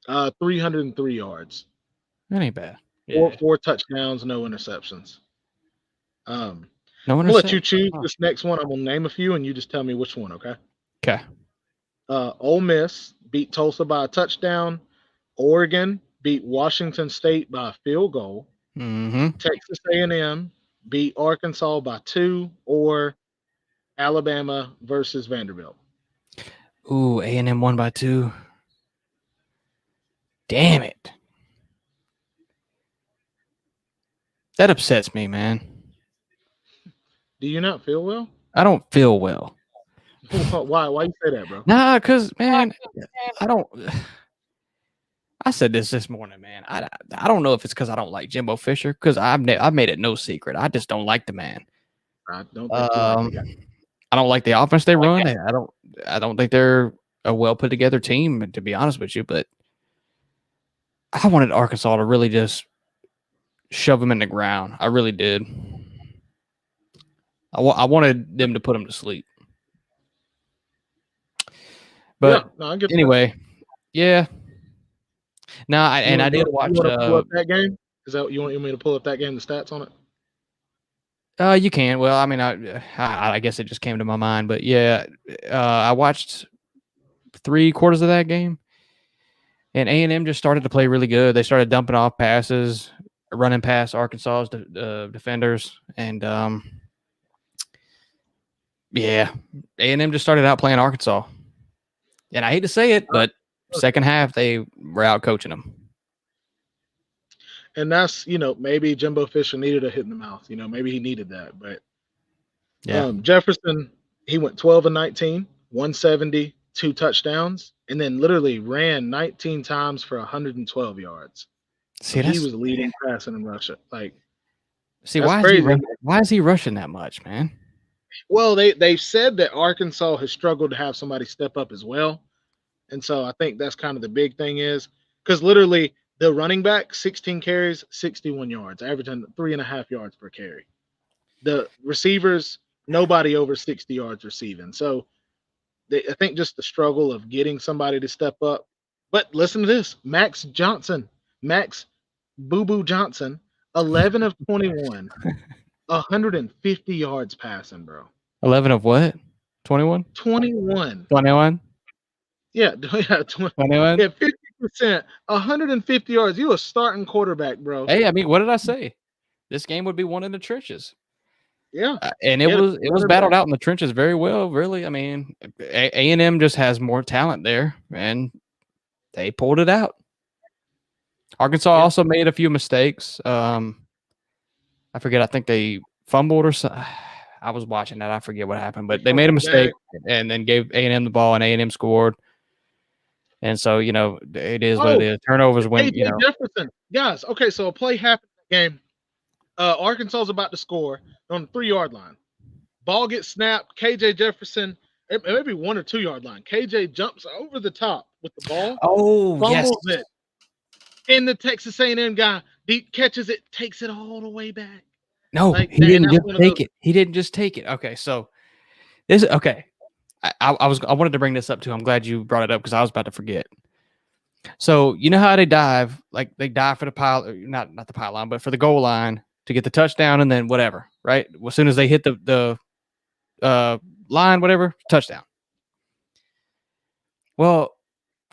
303 yards. That ain't bad. Yeah. 4 touchdowns, no interceptions. No I'm gonna let you choose this next one. I'm gonna name a few, and you just tell me which one. Okay. Okay. Ole Miss beat Tulsa by a touchdown. Oregon beat Washington State by a field goal. Texas A&M beat Arkansas by 2, or Alabama versus Vanderbilt. Ooh, A&M won by 2. Damn it. That upsets me, man. Do you not feel well? I don't feel well. Why? Why you say that, bro? Nah, because, man, I don't. I said this morning, man. I don't know if it's because I don't like Jimbo Fisher, because I've made it no secret. I just don't like the man. I don't think I don't like the offense they run. I don't think they're a well put together team, to be honest with you. But I wanted Arkansas to really just shove them in the ground. I really did. I wanted them to put them to sleep. But anyway, yeah. No, I did watch that game. Is that you want me to pull up that game, the stats on it? You can. Well, I mean, I guess it just came to my mind, but yeah, I watched 3/4 of that game, and A&M just started to play really good. They started dumping off passes, running past Arkansas's defenders, and yeah, A&M just started out playing Arkansas. And I hate to say it, but second half they were out coaching them. And that's, maybe Jimbo Fisher needed a hit in the mouth. Maybe he needed that. But Jefferson, he went 12 of 19, 170, 2 touchdowns, and then literally ran 19 times for 112 yards. See, he was leading passing in Russia. Like, see, why is he rushing that much, man? Well, they said that Arkansas has struggled to have somebody step up as well. And so I think that's kind of the big thing is because literally the running back, 16 carries, 61 yards, averaging 3.5 yards per carry. The receivers, nobody over 60 yards receiving. So I think just the struggle of getting somebody to step up. But listen to this, Max Boo Boo Johnson, 11 of 21, 150 yards passing, bro. 11 of what? 21? 21. 21? Yeah, 21. Yeah, 50%, 150 yards. You a starting quarterback, bro. Hey, I mean, what did I say? This game would be won in the trenches. Yeah, and it was battled out in the trenches very well. Really, I mean, A&M just has more talent there, and they pulled it out. Arkansas also made a few mistakes. I forget. I think they fumbled or something. I was watching that. I forget what happened, but they made a mistake and then gave A&M the ball, and A&M scored. And so, it is what it is. Turnovers when, Jefferson. Guys, okay, so a play happened in the game. Arkansas is about to score on the 3-yard line. Ball gets snapped. KJ Jefferson, maybe 1 or 2 yard line. KJ jumps over the top with the ball. Oh, fumbles it. And the Texas A&M guy catches it, takes it all the way back. No, he didn't just take it. He didn't just take it. Okay, so this okay. I wanted to bring this up too. I'm glad you brought it up because I was about to forget. So you know how they dive, like they dive for the pile, not the pylon, but for the goal line to get the touchdown, and then whatever, right? As soon as they hit the line, whatever, touchdown. Well,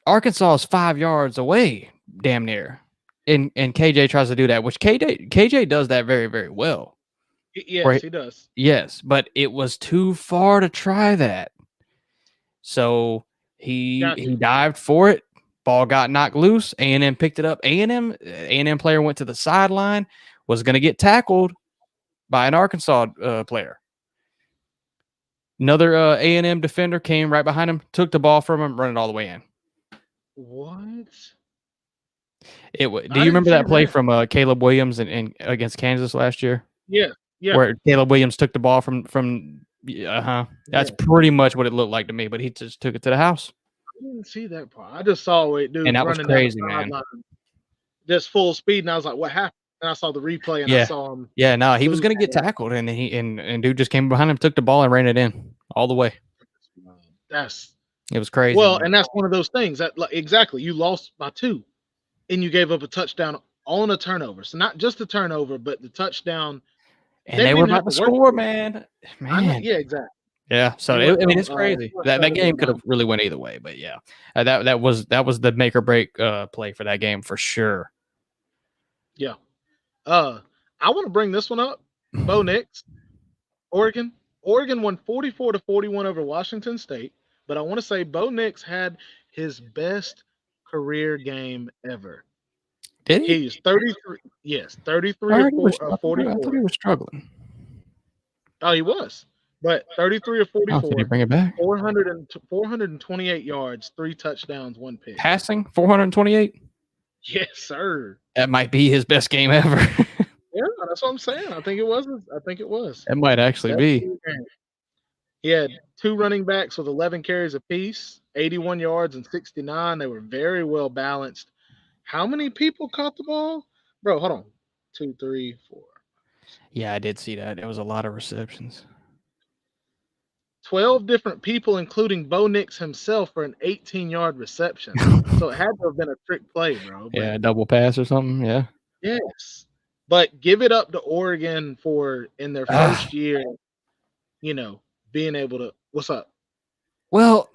Arkansas is 5 yards away, damn near, and KJ tries to do that, which KJ does that very, very well. Yes, he does. Yes, but it was too far to try that. So he dived for it. Ball got knocked loose. A&M picked it up. A&M player went to the sideline, was going to get tackled by an Arkansas player. Another A&M defender came right behind him, took the ball from him, run it all the way in. What? Do you remember that play from Caleb Williams in against Kansas last year? Yeah. Where Caleb Williams took the ball from That's pretty much what it looked like to me, but he just took it to the house. I didn't see that part. I just saw it, dude. And that was crazy, man. Just full speed, and I was like, "What happened?" And I saw the replay, and I saw him. Yeah, no, he was going to get tackled, and and dude just came behind him, took the ball, and ran it in all the way. It was crazy. Well, man. And that's one of those things that exactly you lost by 2, and you gave up a touchdown on a turnover. So not just a turnover, but the touchdown. And they were about to score, man. Yeah, exactly. Yeah, so it's crazy. That game could have really went either way, but yeah, that was the make or break play for that game for sure. Yeah, I want to bring this one up. Bo Nix, Oregon won 44-41 over Washington State, but I want to say Bo Nix had his best career game ever. Did he? He's 33. Yes, 33 or 44. I thought he was struggling. Oh, he was. But 33 or 44. Did he bring it back? 428 yards, 3 touchdowns, 1 pick. Passing 428? Yes, sir. That might be his best game ever. Yeah, that's what I'm saying. I think it was. It might actually be. He had 2 running backs with 11 carries apiece, 81 yards and 69. They were very well balanced. How many people caught the ball? Bro, hold on. 2, 3, 4. Yeah, I did see that. There was a lot of receptions. 12 different people, including Bo Nix himself, for an 18-yard reception. So it had to have been a trick play, bro. Yeah, a double pass or something. Yeah. Yes. But give it up to Oregon for in their first year, being able to. What's up? Well,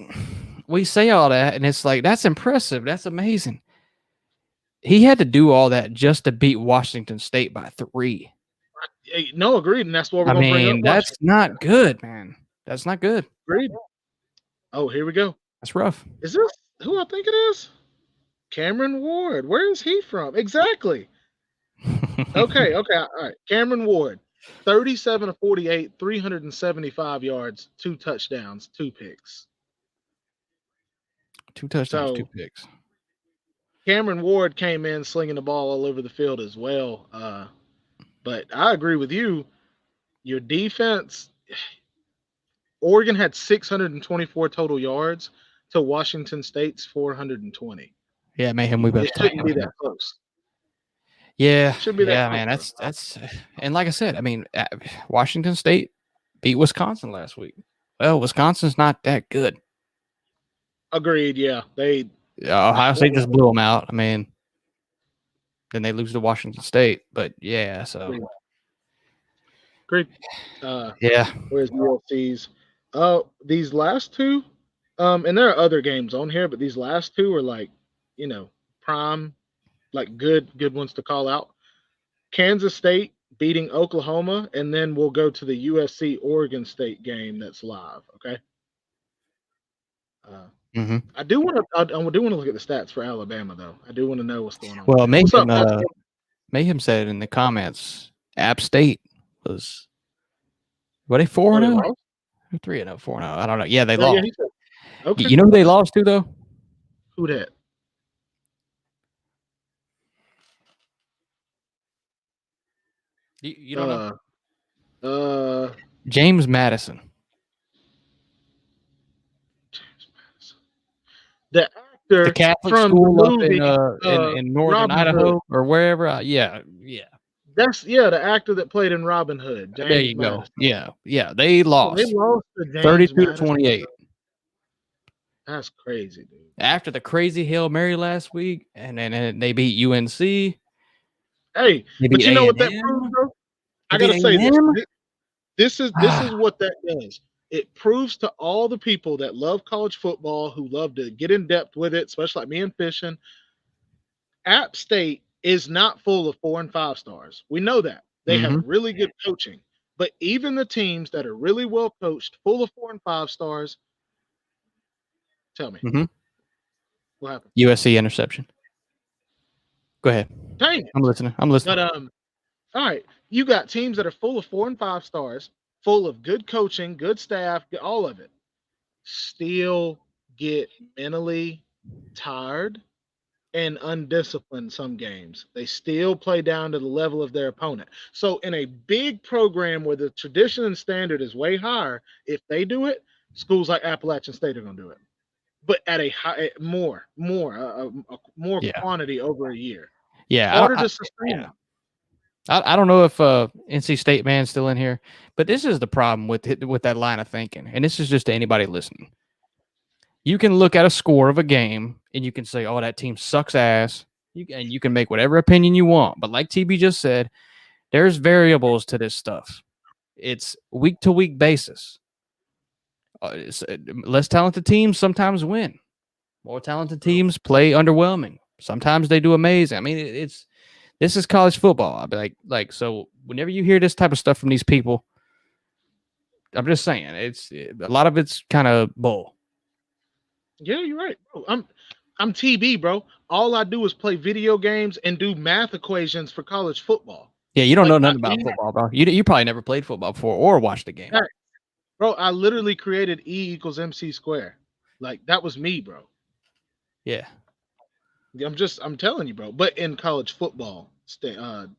we say all that, and it's like, that's impressive. That's amazing. He had to do all that just to beat Washington State by 3. No, agreed, and that's what we're going to bring up. That's not good, man. That's not good. Agreed. Oh, here we go. That's rough. Is this who I think it is? Cameron Ward. Where is he from? Exactly. Okay. All right. Cameron Ward, 37 of 48, 375 yards, 2 touchdowns, 2 picks. 2 touchdowns, 2 picks. Cameron Ward came in slinging the ball all over the field as well. But I agree with you. Your defense, Oregon had 624 total yards to Washington State's 420. Yeah, mayhem. We both shouldn't be that close. Yeah, should be that. Man, that's, and like I said, I mean, Washington State beat Wisconsin last week. Well, Wisconsin's not that good. Agreed. Yeah, Ohio State just blew them out. I mean, then they lose to Washington State, but yeah, so great. Yeah. Where's USC's? These last 2, and there are other games on here, but these last 2 are like, prime, like good ones to call out. Kansas State beating Oklahoma, and then we'll go to the USC Oregon State game that's live. Okay. I do want to look at the stats for Alabama though. I do want to know what's going on. Well, Mayhem said in the comments, App State was what, they 4-0? 3-0, 4-0. I don't know. Yeah, they lost. Okay. You know who they lost to though? Who that? You don't know? James Madison. The actor, the Catholic from school the up movie, in northern Idaho or wherever. Yeah. That's the actor that played in Robin Hood. James there you Madison. go. Yeah. They lost. They lost to 32-28. That's crazy, dude. After the crazy Hail Mary last week, and then they beat UNC. Hey, but you know what that proves, bro? I gotta say this is what that does. It proves to all the people that love college football, who love to get in depth with it, especially like me and Fishing, App State is not full of 4 and 5 stars. We know that. They have really good coaching. But even the teams that are really well coached, full of 4 and 5 stars, tell me. What happened? USC interception. Go ahead. Dang. I'm listening. But all right. You got teams that are full of 4 and 5 stars, full of good coaching, good staff, all of it. Still get mentally tired and undisciplined some games. They still play down to the level of their opponent. So in a big program where the tradition and standard is way higher, if they do it, schools like Appalachian State are going to do it. But at a high, more quantity over a year. Yeah. Harder to sustain. I don't know if NC State man's still in here, but this is the problem with that line of thinking. And this is just to anybody listening. You can look at a score of a game and you can say, oh, that team sucks ass. And you can make whatever opinion you want. But like TB just said, there's variables to this stuff. It's week-to-week basis. Less talented teams sometimes win. More talented teams play underwhelming. Sometimes they do amazing. I mean, this is college football. I'll be like, so whenever you hear this type of stuff from these people, I'm just saying, a lot of it's kind of bull. Yeah, you're right, bro. I'm TB, bro. All I do is play video games and do math equations for college football. Yeah, you don't know nothing about football, bro. You probably never played football before or watched a game. Right. Bro, I literally created E = MC squared. Like, that was me, bro. Yeah. I'm telling you, bro. But in college football, Did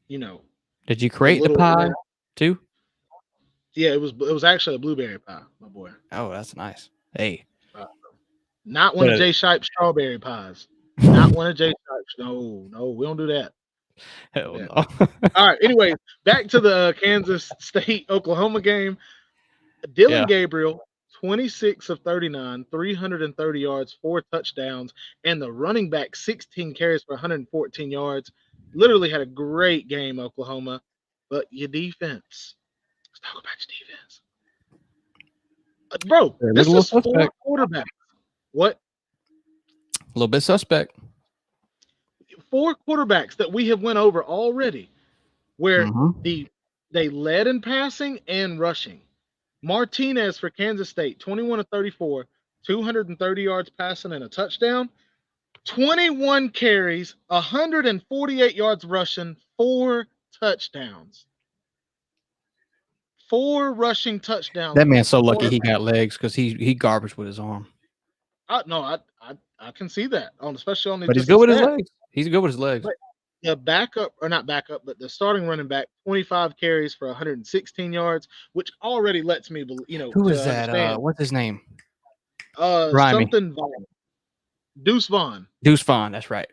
you create the pie too? Yeah, it was actually a blueberry pie, my boy. Oh, that's nice. Hey. Not one of Jay Shipe's strawberry pies. Not one of Jay Shipe's. No, we don't do that. Hell no. All right. Anyway, back to the Kansas State Oklahoma game. Dylan Gabriel, 26 of 39, 330 yards, 4 touchdowns, and the running back 16 carries for 114 yards. Literally had a great game, Oklahoma. But your defense. Let's talk about your defense. Bro, this is 4 quarterbacks. What? A little bit suspect. 4 quarterbacks that we have went over already, where they led in passing and rushing. Martinez for Kansas State, 21 of 34, 230 yards passing and a touchdown. 21 carries, 148 yards rushing, 4 touchdowns. 4 rushing touchdowns. That man's so lucky he got legs because he garbage with his arm. I can see that, especially on the. But he's good with his legs. He's good with his legs. But the backup, or not backup, but the starting running back, 25 carries for 116 yards, which already lets me, who is that? What's his name? Something Vaughn. Deuce Vaughn. Deuce Vaughn. That's right.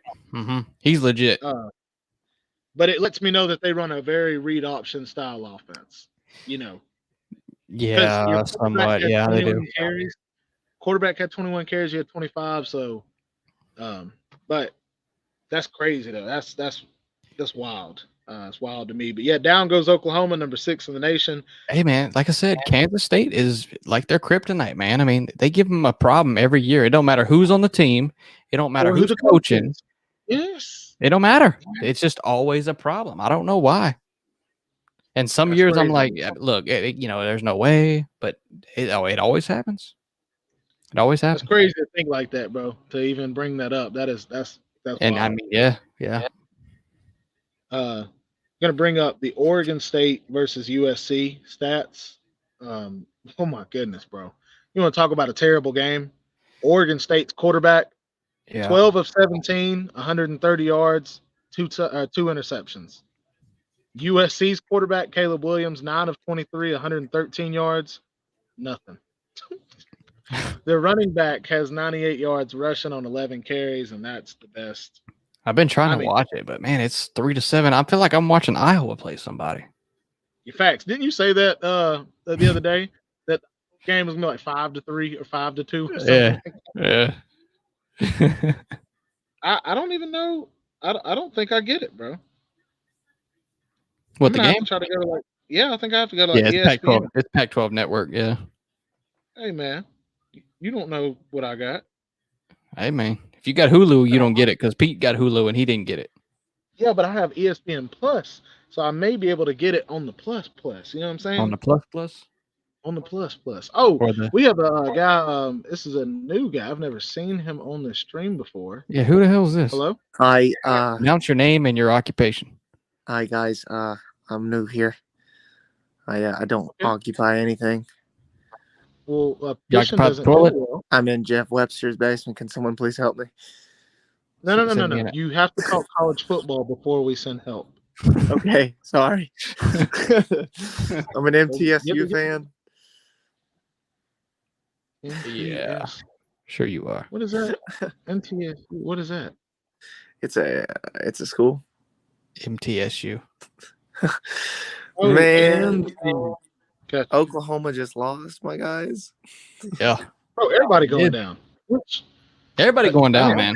He's legit. But it lets me know that they run a very read option style offense. Yeah, somewhat. Yeah, they do. Quarterback had 21 carries. He had 25. So, but that's crazy though. That's wild. It's wild to me. But yeah, down goes Oklahoma, number 6 in the nation. Hey man, like I said, Kansas State is like their kryptonite, man. I mean, they give them a problem every year. It don't matter who's on the team. It don't matter who's coaching. Yes. It don't matter. It's just always a problem. I don't know why. And some years I'm like, look, there's no way, but it always happens. It always happens. It's crazy to think like that, bro. To even bring that up, that's. And wild. I mean, yeah. Gonna bring up the Oregon State versus USC stats. Oh my goodness, bro! You want to talk about a terrible game? Oregon State's quarterback, 12 of 17, 130 yards, two interceptions. USC's quarterback, Caleb Williams, 9 of 23, 113 yards, nothing. Their running back has 98 yards rushing on 11 carries, and that's the best. I've been trying to watch it, but man, it's 3-7. I feel like I'm watching Iowa play somebody. Your facts. Didn't you say that the other day that game was gonna be like 5-3 or 5-2? Or something? Yeah. I don't even know. I don't think I get it, bro. What, the game? I think I have to go to like it's Pac-12. It's Pac-12 network. Yeah. Hey man, you don't know what I got. Hey man, if you got Hulu, you don't get it because Pete got Hulu and he didn't get it. Yeah, but I have ESPN Plus, so I may be able to get it on the Plus. You know what I'm saying? On the Plus. On the Plus. Oh, we have a guy. This is a new guy. I've never seen him on the stream before. Yeah, who the hell is this? Hello. Hi. Announce your name and your occupation. Hi guys. I'm new here. I don't occupy anything. Well, you occupy the toilet? I'm in Jeff Webster's basement. Can someone please help me? No. You have to talk college football before we send help. Okay, sorry. I'm an MTSU fan. Yeah, sure you are. What is that? MTSU. What is that? It's a school. MTSU. Man. Okay. Oklahoma just lost, my guys. Yeah. Oh, everybody going down. Everybody going down, man.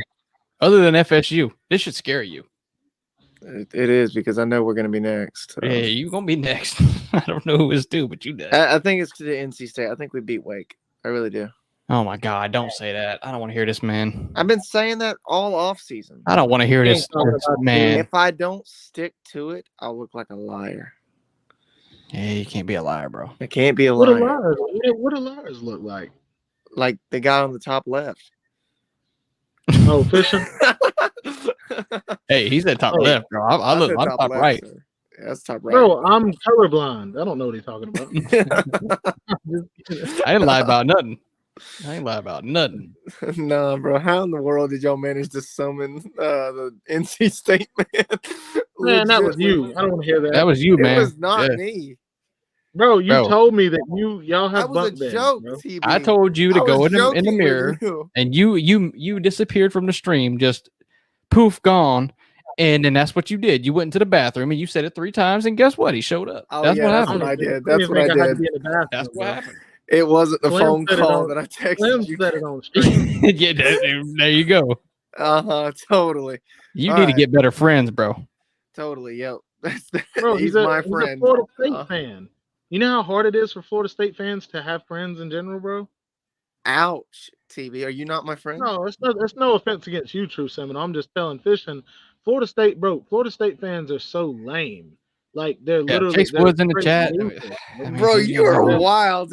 Other than FSU. This should scare you. It is, because I know we're going to be next. Yeah, you're going to be next. I don't know who it's to, but you did. I think it's to the NC State. I think we beat Wake. I really do. Oh, my God. Don't say that. I don't want to hear this, man. I've been saying that all off season. I don't want to hear this, man. If I don't stick to it, I'll look like a liar. Yeah, you can't be a liar, bro. I can't be a liar. What do liars look like? Like the guy on the top left. Oh, Fishing? Hey, he's at top left, bro. I'm top left, right. Sir. Yeah, that's top right. Bro, I'm colorblind. I don't know what he's talking about. I ain't lie about nothing. Nah, bro. How in the world did y'all manage to summon the NC State man? Man, that was you. I don't want to hear that. That was you, man. It was not me. Bro, you told me that y'all have bunk beds. Joke, I told you to go in the mirror, and you disappeared from the stream, just poof, gone. And then that's what you did. You went into the bathroom and you said it 3 times, and guess what? He showed up. Oh, that's what happened. That's what I did. That's what happened. It wasn't the phone call that I texted you. Said it on stream. Yeah, there you go. Totally. You need to get better friends, bro. Totally. Yep. Bro, He's he's my a friend. Florida State fan. You know how hard it is for Florida State fans to have friends in general, bro? Ouch, TB. Are you not my friend? No, it's no offense against you, True Seminole. I'm just telling Fishing. Florida State fans are so lame. Like they're literally Chase Woods in the chat. Bro, you are wild.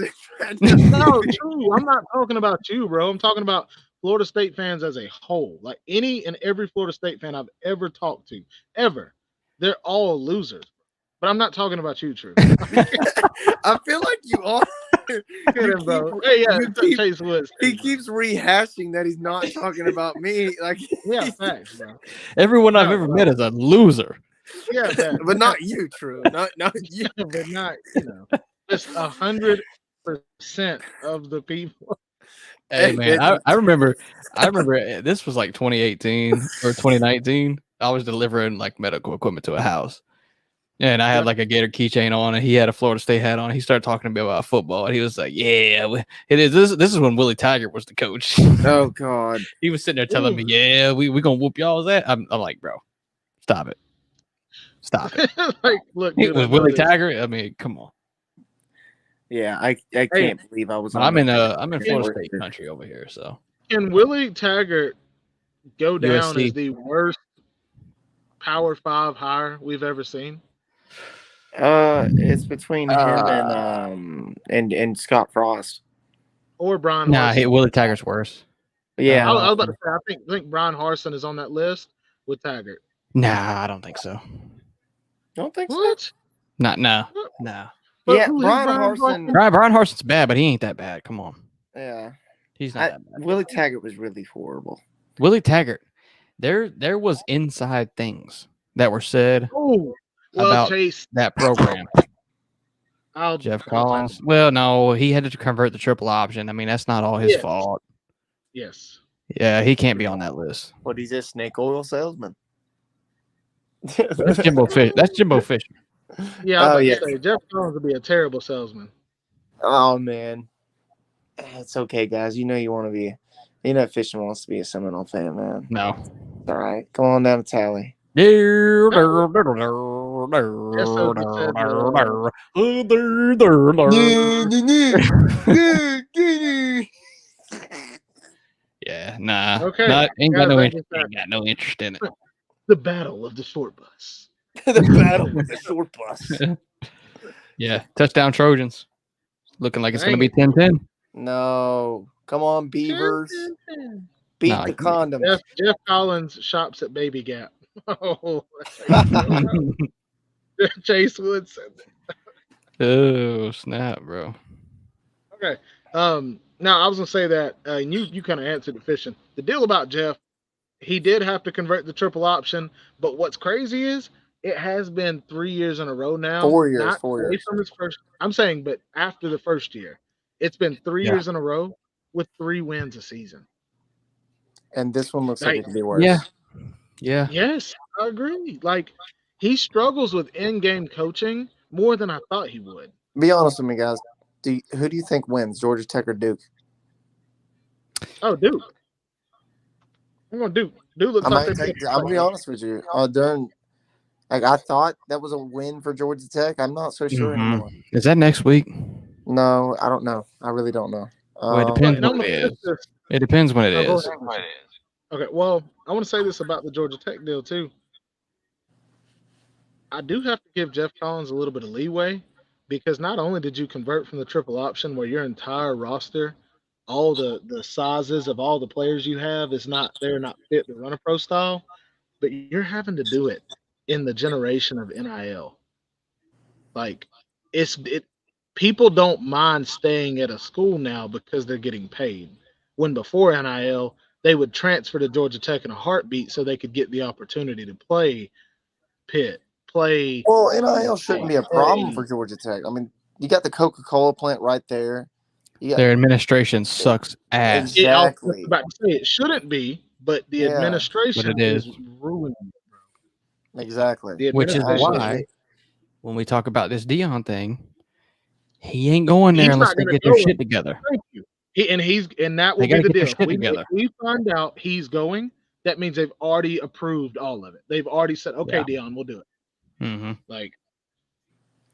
No, true. I'm not talking about you, bro. I'm talking about Florida State fans as a whole. Like any and every Florida State fan I've ever talked to, ever, they're all losers. But I'm not talking about you, True. I feel like you are. Chase Woods. He keeps rehashing that he's not talking about me. Like, yeah, facts, bro. Everyone I've ever met is a loser. Yeah, facts. But not you, True. Not you. But not, just 100% of the people. Hey man, I remember this was like 2018 or 2019. I was delivering like medical equipment to a house. And I had like a Gator keychain on, and he had a Florida State hat on. He started talking to me about football, and he was like, "Yeah, it is. This is when Willie Taggart was the coach." Oh God, he was sitting there telling me, "Yeah, we gonna whoop y'all's ass." I'm like, "Bro, stop it, stop it." Like, look, it was Willie Taggart. I mean, come on. Yeah, I can't believe I was. I'm in Florida State country over here, so. Can Willie Taggart go down as the worst Power 5 hire we've ever seen? It's between him and Scott Frost or Brian. Nah, Willie Taggart's worse. Yeah, I was about to say I think Brian Harsin is on that list with Taggart. Nah, I don't think so. Don't think what? so. Nah. Yeah, Brian Harsin. Brian Harsin's bad, but he ain't that bad. Come on. Yeah, he's not that bad. Willie Taggart was really horrible. Willie Taggart, there was inside things that were said. About Chase, that program. Jeff Collins. Well, no, he had to convert the triple option. I mean, that's not all his fault. Yes. Yeah, he can't be on that list. But he's a snake oil salesman. That's Jimbo Fish. That's Jimbo Fisher. Yeah, say, Jeff Collins would be a terrible salesman. Oh man, it's okay, guys. You know you want to be. You know, Fishing wants to be a Seminole fan, man. No, it's all right. Come on down to Tally. Yeah, nah. Okay. Ain't got no interest in it. The battle of the short bus. The battle of the short bus. Yeah, touchdown Trojans. Looking like it's going to be 10-10. No. Come on, Beavers. Beat the condoms. Jeff Collins shops at Baby Gap. Oh, Chase Wood said that. Oh, snap, bro. Okay. Now I was gonna say that and you kind of answered the Fishing. The deal about Jeff, he did have to convert the triple option, but what's crazy is it has been 3 years in a row now. 4 years. 4 years. From his first, I'm saying, but after the first year, it's been 3 years in a row with 3 wins a season. And this one looks like it could be worse. Yeah. Yes, I agree. Like he struggles with in-game coaching more than I thought he would. Be honest with me, guys. Who do you think wins, Georgia Tech or Duke? Oh, Duke. I'm going Duke. Duke looks like I'm gonna be honest with you. I thought that was a win for Georgia Tech. I'm not so sure anymore. Is that next week? No, I don't know. I really don't know. Well, it depends when it is. It depends when it is. Okay, well, I want to say this about the Georgia Tech deal too. I do have to give Jeff Collins a little bit of leeway because not only did you convert from the triple option where your entire roster, all the sizes of all the players you have they're not fit to run a pro style, but you're having to do it in the generation of NIL. Like people don't mind staying at a school now because they're getting paid. When before NIL, they would transfer to Georgia Tech in a heartbeat so they could get the opportunity to play Pitt, play. Well, NIL shouldn't be a problem for Georgia Tech. I mean, you got the Coca-Cola plant right there. Their administration sucks ass. Exactly. I was about to say it shouldn't be, but the administration is ruining it, bro. Exactly. Which is why when we talk about this Dion thing, he ain't going there unless they get their shit together. Thank you. That will be the deal. We find out he's going. That means they've already approved all of it. They've already said, "Okay, Dion, we'll do it." Mm-hmm. Like,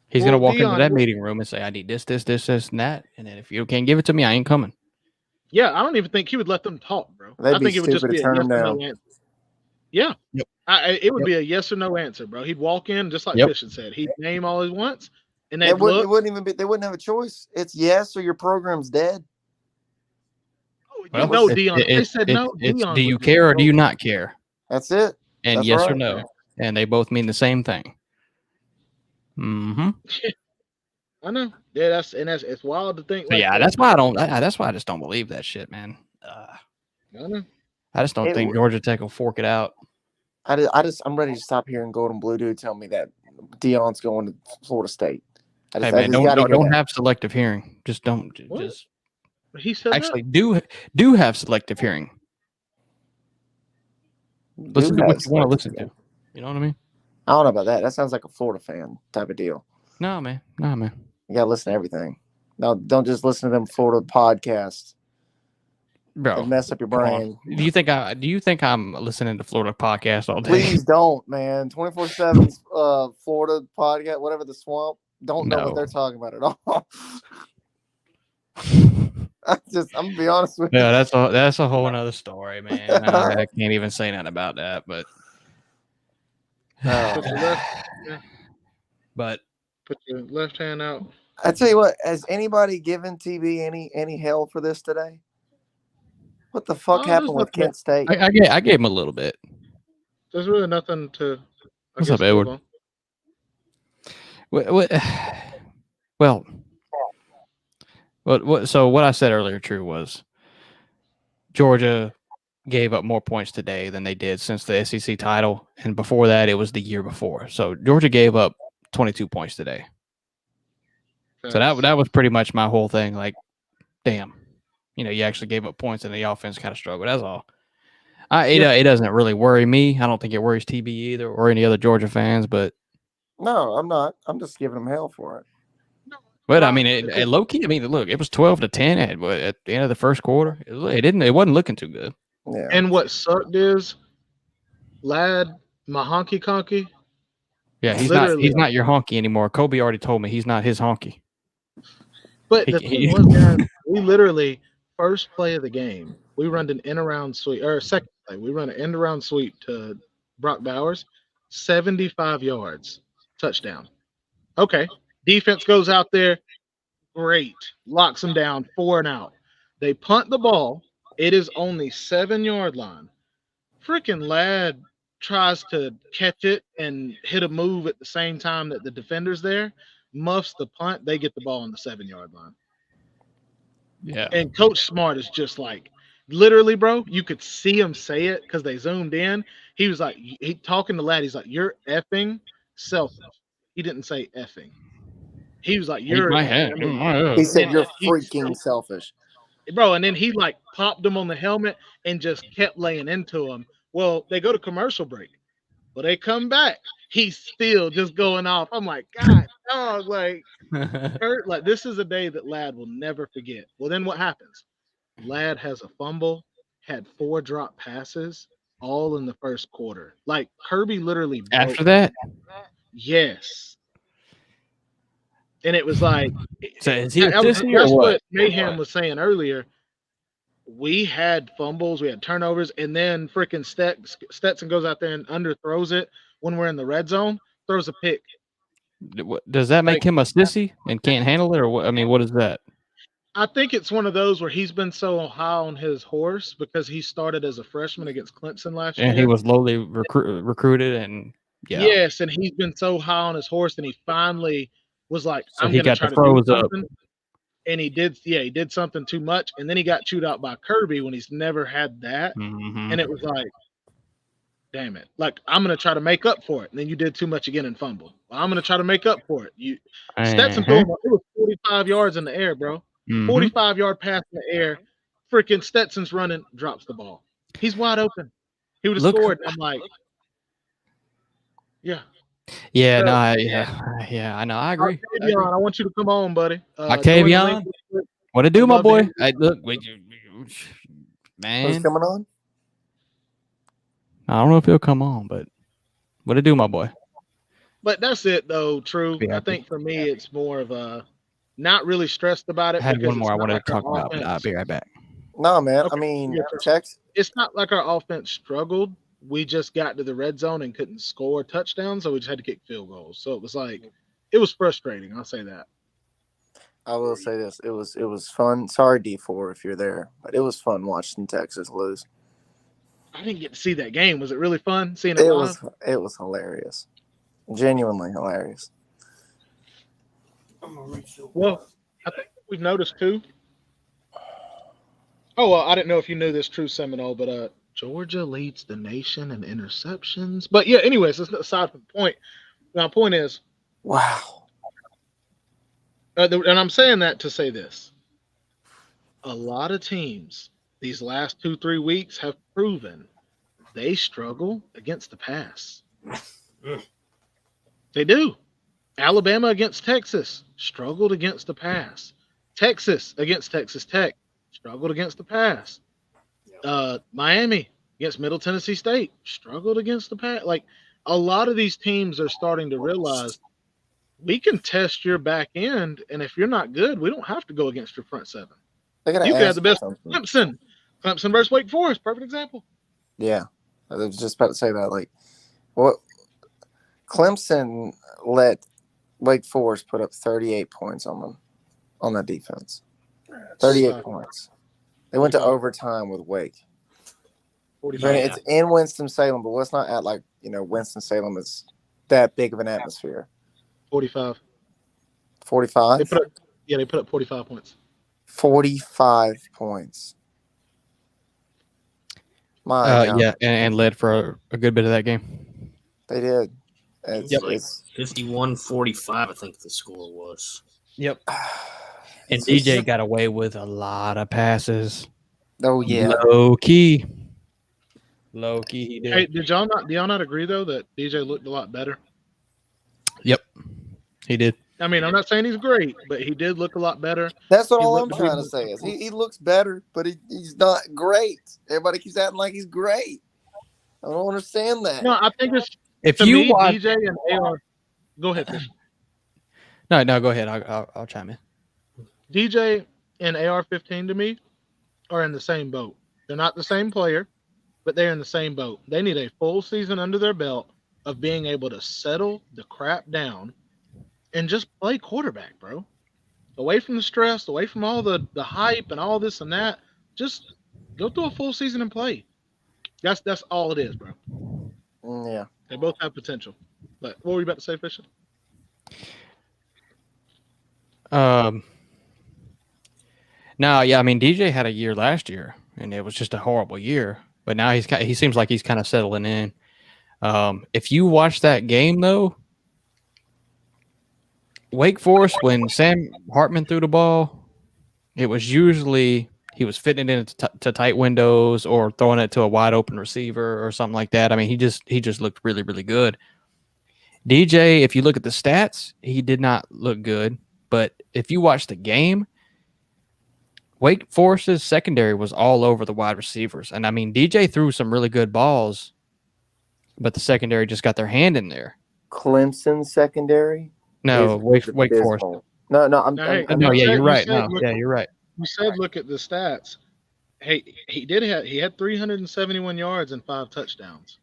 he's gonna walk into that meeting room and say, "I need this, and that," and then if you can't give it to me, I ain't coming. Yeah, I don't even think he would let them talk, bro. I think it would just be a yes or no answer. Yeah. Yep. It would be a yes or no answer, bro. He'd walk in just like Fish had said. He'd name all he wants, and it wouldn't even be. They wouldn't have a choice. It's yes or your program's dead. Well, no, Dion. They said no. Dion, do you care or do you not care? That's it. And that's yes right. or no, and they both mean the same thing. Mm-hmm. I know. Yeah, it's wild to think. Like yeah, that's why I don't. That's why I just don't believe that shit, man. I know. I just don't think Georgia Tech will fork it out. I'm ready to stop hearing Golden Blue Dude tell me that Dion's going to Florida State. Hey man, don't have selective hearing. Just don't. What? Just he said actually do have selective hearing. Listen to what you want to listen to. You know what I mean? I don't know about that. That sounds like a Florida fan type of deal. No, man. You gotta listen to everything. No, don't just listen to them Florida podcasts. Bro, they mess up your brain. Do you think I'm listening to Florida podcasts all day? Please don't, man. 24/7 Florida podcast, whatever the swamp. Don't know what they're talking about at all. I'm gonna be honest with you. Yeah, that's a whole other story, man. I can't even say nothing about that, but put your left hand out. I tell you what, has anybody given TB any hell for this today? What the fuck happened with Kent State? I gave him a little bit. There's really nothing to. What's up, Edward? So what I said earlier, true, was Georgia gave up more points today than they did since the SEC title, and before that, it was the year before. So Georgia gave up 22 points today. So that was pretty much my whole thing. Like, damn, you actually gave up points, and the offense kind of struggled. That's all. It doesn't really worry me. I don't think it worries TB either or any other Georgia fans. But no, I'm not. I'm just giving them hell for it. But I mean, low key. I mean, look, it was 12-10 at the end of the first quarter. It wasn't looking too good. Yeah. And what sucked is, lad, my honky conky. Yeah, he's not your honky anymore. Kobe already told me he's not his honky. But the thing was, guys, we literally first play of the game, we run an end around sweep, or second play, we run an end around sweep to Brock Bowers, 75 yards, touchdown. Okay, defense goes out there, great, locks them down, 4 and out. They punt the ball. It is only 7-yard line. Freaking lad tries to catch it and hit a move at the same time that the defender's there. Muffs the punt, they get the ball on the 7-yard line. Yeah. And Coach Smart is just like, literally, bro, you could see him say it because they zoomed in. He was like, he talking to lad, he's like, you're effing selfish. He didn't say effing. He was like, you're my head. He said you're freaking selfish. Bro, and then he like popped him on the helmet and just kept laying into him. Well, they go to commercial break. Well, they come back. He's still just going off. I'm like, God, dog, like, Kurt, like this is a day that lad will never forget. Well, then what happens? Lad has a fumble, had 4 drop passes, all in the first quarter. Like Kirby literally broke. After that? Yes. And it was like, so is he that's what Mayhem was saying earlier. We had fumbles, we had turnovers, and then freaking Stetson goes out there and underthrows it when we're in the red zone, throws a pick. Does that make him a sissy and can't handle it, or what? I mean, what is that? I think it's one of those where he's been so high on his horse because he started as a freshman against Clemson last year. And he was lowly recruited, and yes, and he's been so high on his horse, and he finally was like, so I'm going to try to froze do up. something. And he did something too much, and then he got chewed out by Kirby when he's never had that. Mm-hmm. And it was like, damn it. Like, I'm going to try to make up for it. And then you did too much again and fumble. Well, I'm going to try to make up for it. Stetson it was 45 yards in the air, bro. 45-yard pass in the air. Freaking Stetson's running, drops the ball. He's wide open. He would have scored. I'm like, yeah. Yeah, I know. I agree. I want you to come on, buddy. Octavian, what it do, my boy? Look, man. Who's coming on? I don't know if he'll come on, but what it do, my boy? But that's it, though. True. I think for me, it's more of a not really stressed about it. I had because one more I wanted to talk about, but I'll offense. be right back. No, man. Okay, I mean, your turn. Texas. It's not like our offense struggled. We just got to the red zone and couldn't score touchdowns, so we just had to kick field goals. So it was like it was frustrating. I'll say that. I will say this: it was fun. Sorry, D4, if you're there, but it was fun watching Texas lose. I didn't get to see that game. Was it really fun seeing it live? It was hilarious, genuinely hilarious. Well, I think we've noticed too. Oh well, I didn't know if you knew this, True Seminole, but Georgia leads the nation in interceptions. But yeah, anyways, that's aside from the point. My point is, wow. And I'm saying that to say this: a lot of teams these last 2-3 weeks have proven they struggle against the pass. They do. Alabama against Texas struggled against the pass. Texas against Texas Tech struggled against the pass. Miami against Middle Tennessee State struggled against the pass. Like a lot of these teams are starting to realize we can test your back end, and if you're not good, we don't have to go against your front seven. You can have the best. Clemson versus Wake Forest, perfect example. Yeah, I was just about to say that. Like, what Clemson let Wake Forest put up 38 points on them on that defense. 38 points. They went to overtime with Wake. 45. It's in Winston-Salem, but let's not act like Winston-Salem is that big of an atmosphere. 45. 45? They put up 45 points. 45 points. Yeah, and led for a good bit of that game. They did. It's 51-45, I think the score was. Yep. And DJ got away with a lot of passes. Oh yeah. Low key, he did. Hey, do y'all not agree though that DJ looked a lot better? Yep, he did. I mean, I'm not saying he's great, but he did look a lot better. That's what all I'm trying to say is he looks better, but he's not great. Everybody keeps acting like he's great. I don't understand that. No, I think it's if you watch DJ and AR. Go ahead, Fish. No, go ahead. I'll chime in. DJ and AR-15 to me are in the same boat. They're not the same player, but they're in the same boat. They need a full season under their belt of being able to settle the crap down and just play quarterback, bro. Away from the stress, away from all the hype and all this and that. Just go through a full season and play. That's all it is, bro. Yeah. They both have potential. But what were you about to say, Fisher? No, yeah, I mean DJ had a year last year, and it was just a horrible year. But now he seems like he's kind of settling in. If you watch that game though, Wake Forest, when Sam Hartman threw the ball, it was usually he was fitting it into tight windows or throwing it to a wide open receiver or something like that. I mean, he just looked really, really good. DJ, if you look at the stats, he did not look good. But if you watch the game, Wake Forest's secondary was all over the wide receivers. And I mean, DJ threw some really good balls, but the secondary just got their hand in there. Clemson secondary? No, Wake Forest. No, you're right. You're right. You said look at the stats. Hey, he had 371 yards and 5 touchdowns.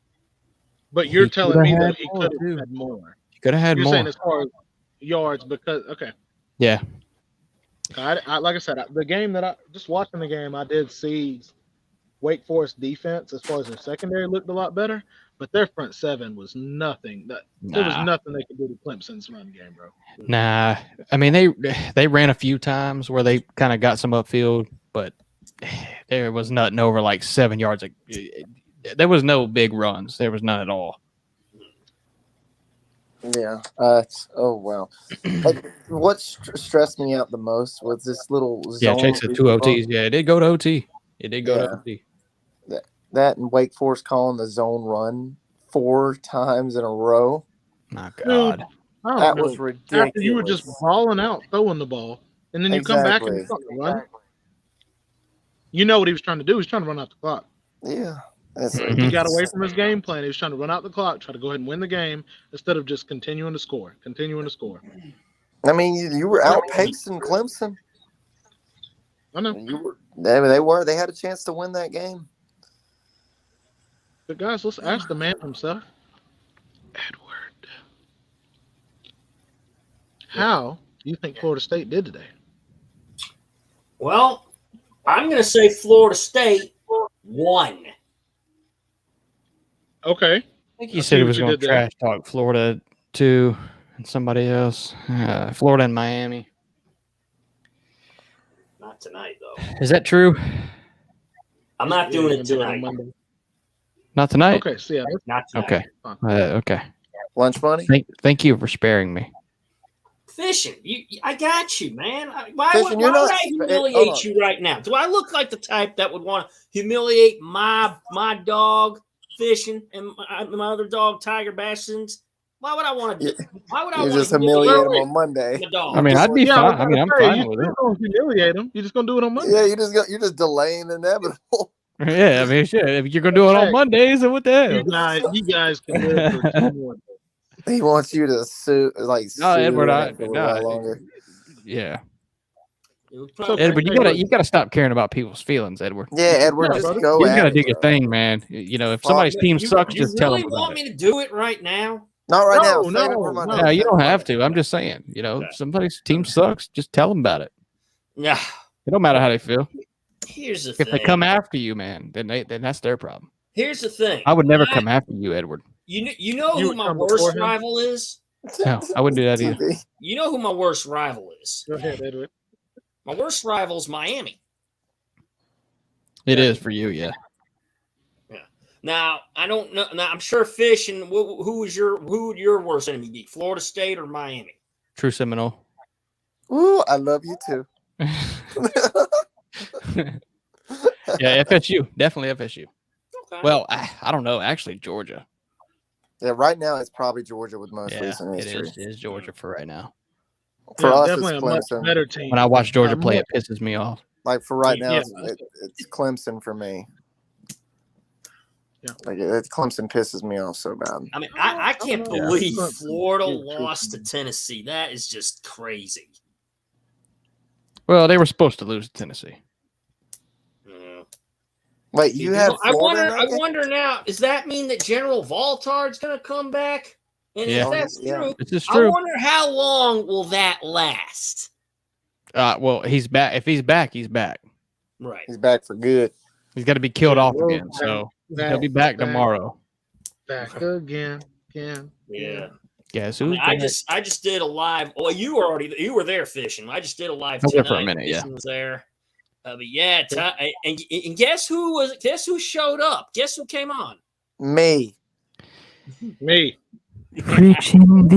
But you're telling me that he could have had more. He could have had more. You're saying as far as yards because okay. Yeah. I like I said, the game that I just watching the game, I did see Wake Forest defense as far as their secondary looked a lot better, but their front seven was nothing. There was nothing they could do to Clemson's run game, bro. Nah, I mean they ran a few times where they kind of got some upfield, but there was nothing over like 7 yards. There was no big runs. There was none at all. Yeah. Oh wow. What stressed me out the most was this little zone. Yeah, Chase said 2 OTs. Yeah, it did go to OT. To OT. That and Wake Forest calling the zone run 4 times in a row. My God. Dude, that was ridiculous. After you were just balling out, throwing the ball, and then you come back and run. You know what he was trying to do? He was trying to run out the clock. Yeah. He got away from his game plan. He was trying to run out the clock, try to go ahead and win the game instead of just continuing to score. I mean, you were outpacing Clemson. I know. They had a chance to win that game. But guys, let's ask the man himself, Edward. How do you think Florida State did today? Well, I'm going to say Florida State won. Okay. I think you said he was going to trash talk Florida too, and somebody else. Florida and Miami. Not tonight, though. Is that true? I'm not doing it tonight. Not tonight? Okay, so yeah. Not tonight. Okay. Okay. Lunch money? Thank you for sparing me. Fishing, I got you, man. Why Fishing, would I humiliate you right now? Do I look like the type that would want to humiliate my dog, Fishing, and my other dog, Tiger Bastions? Why would I want to? Why would I want just to humiliate him on Monday? I mean, I'd be fine. I mean, I'm fine with it. You're going to humiliate him. You're just going to do it on Monday. Yeah, you're just delaying the inevitable. Yeah, I mean, shit. If you're gonna do it on Mondays, then what the hell? You guys can do it for 2 more days. He wants you to sue, Edward. longer. Yeah. Edward, you gotta stop caring about people's feelings, Edward. Yeah, Edward, just go. You gotta do your thing, man. You know, if somebody's team sucks, just tell them. You really want me to do it right now? Not right now. No, you don't have to. I'm just saying. You know, if somebody's team sucks, just tell them about it. Yeah. It don't matter how they feel. Here's the thing. If they come after you, man, then that's their problem. Here's the thing. I would never come after you, Edward. You know who my worst rival is? No, I wouldn't do that either. You know who my worst rival is? Go ahead, Edward. My worst rival is Miami. It is for you, yeah. Yeah. Now I don't know. Now I'm sure Fish and who would your worst enemy be? Florida State or Miami? True Seminole. Ooh, I love you too. Yeah, FSU. Definitely FSU. Okay. Well, I don't know. Actually, Georgia. Yeah, right now it's probably Georgia with most recent history. It is Georgia for right now. For us, definitely it's a much Clemson. better team. When I watch Georgia play, it pisses me off. Like for right now, it's Clemson for me. Yeah. Like Clemson pisses me off so bad. I mean, I can't believe Florida lost to Tennessee. That is just crazy. Well, they were supposed to lose to Tennessee. Wait, you have Florida? I wonder now, does that mean that General Valtard's going to come back? And if that's true, I wonder how long will that last? Well, he's back. If he's back, he's back. Right. He's back for good. He's got to be killed off again, so he'll be back tomorrow. Back again. Yeah. Guess who's I just did a live. Well, you were there fishing. I just did a live tonight. For a minute, Fishing was there. But yeah, and guess who showed up? Guess who came on? Me. Friction.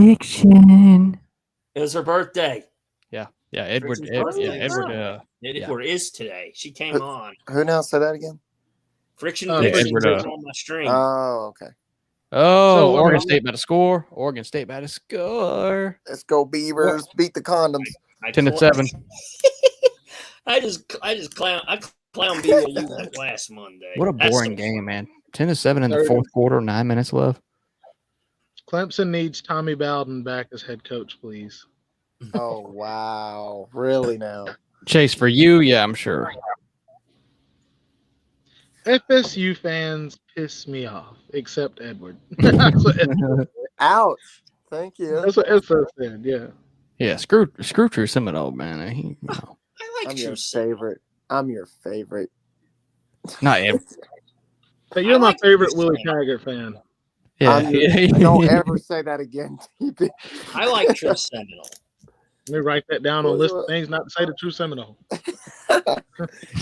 It was her birthday. Yeah, Edward. Edward is today. She came on. Who now? Say that again. Friction Edward on my string. Oh, okay. Oh, so, Oregon State about to score. Let's go, Beavers! Beat the condoms. 10-7. I clown BYU last Monday. What a boring game, man. 10-7 in the fourth quarter. 9 minutes left. Clemson needs Tommy Bowden back as head coach, please. Oh wow! Really now? Chase, for you, yeah, I'm sure. FSU fans piss me off, except Edward. Ouch! Thank you. That's what Edward said. Yeah. Yeah. Screw True Seminole, man. I like I'm your favorite. I'm your favorite. Not Edward. But you're my favorite Willie Taggart fan. Yeah. Don't ever say that again. I like True Seminole. Let me write that down on a list of things not to say to True Seminole.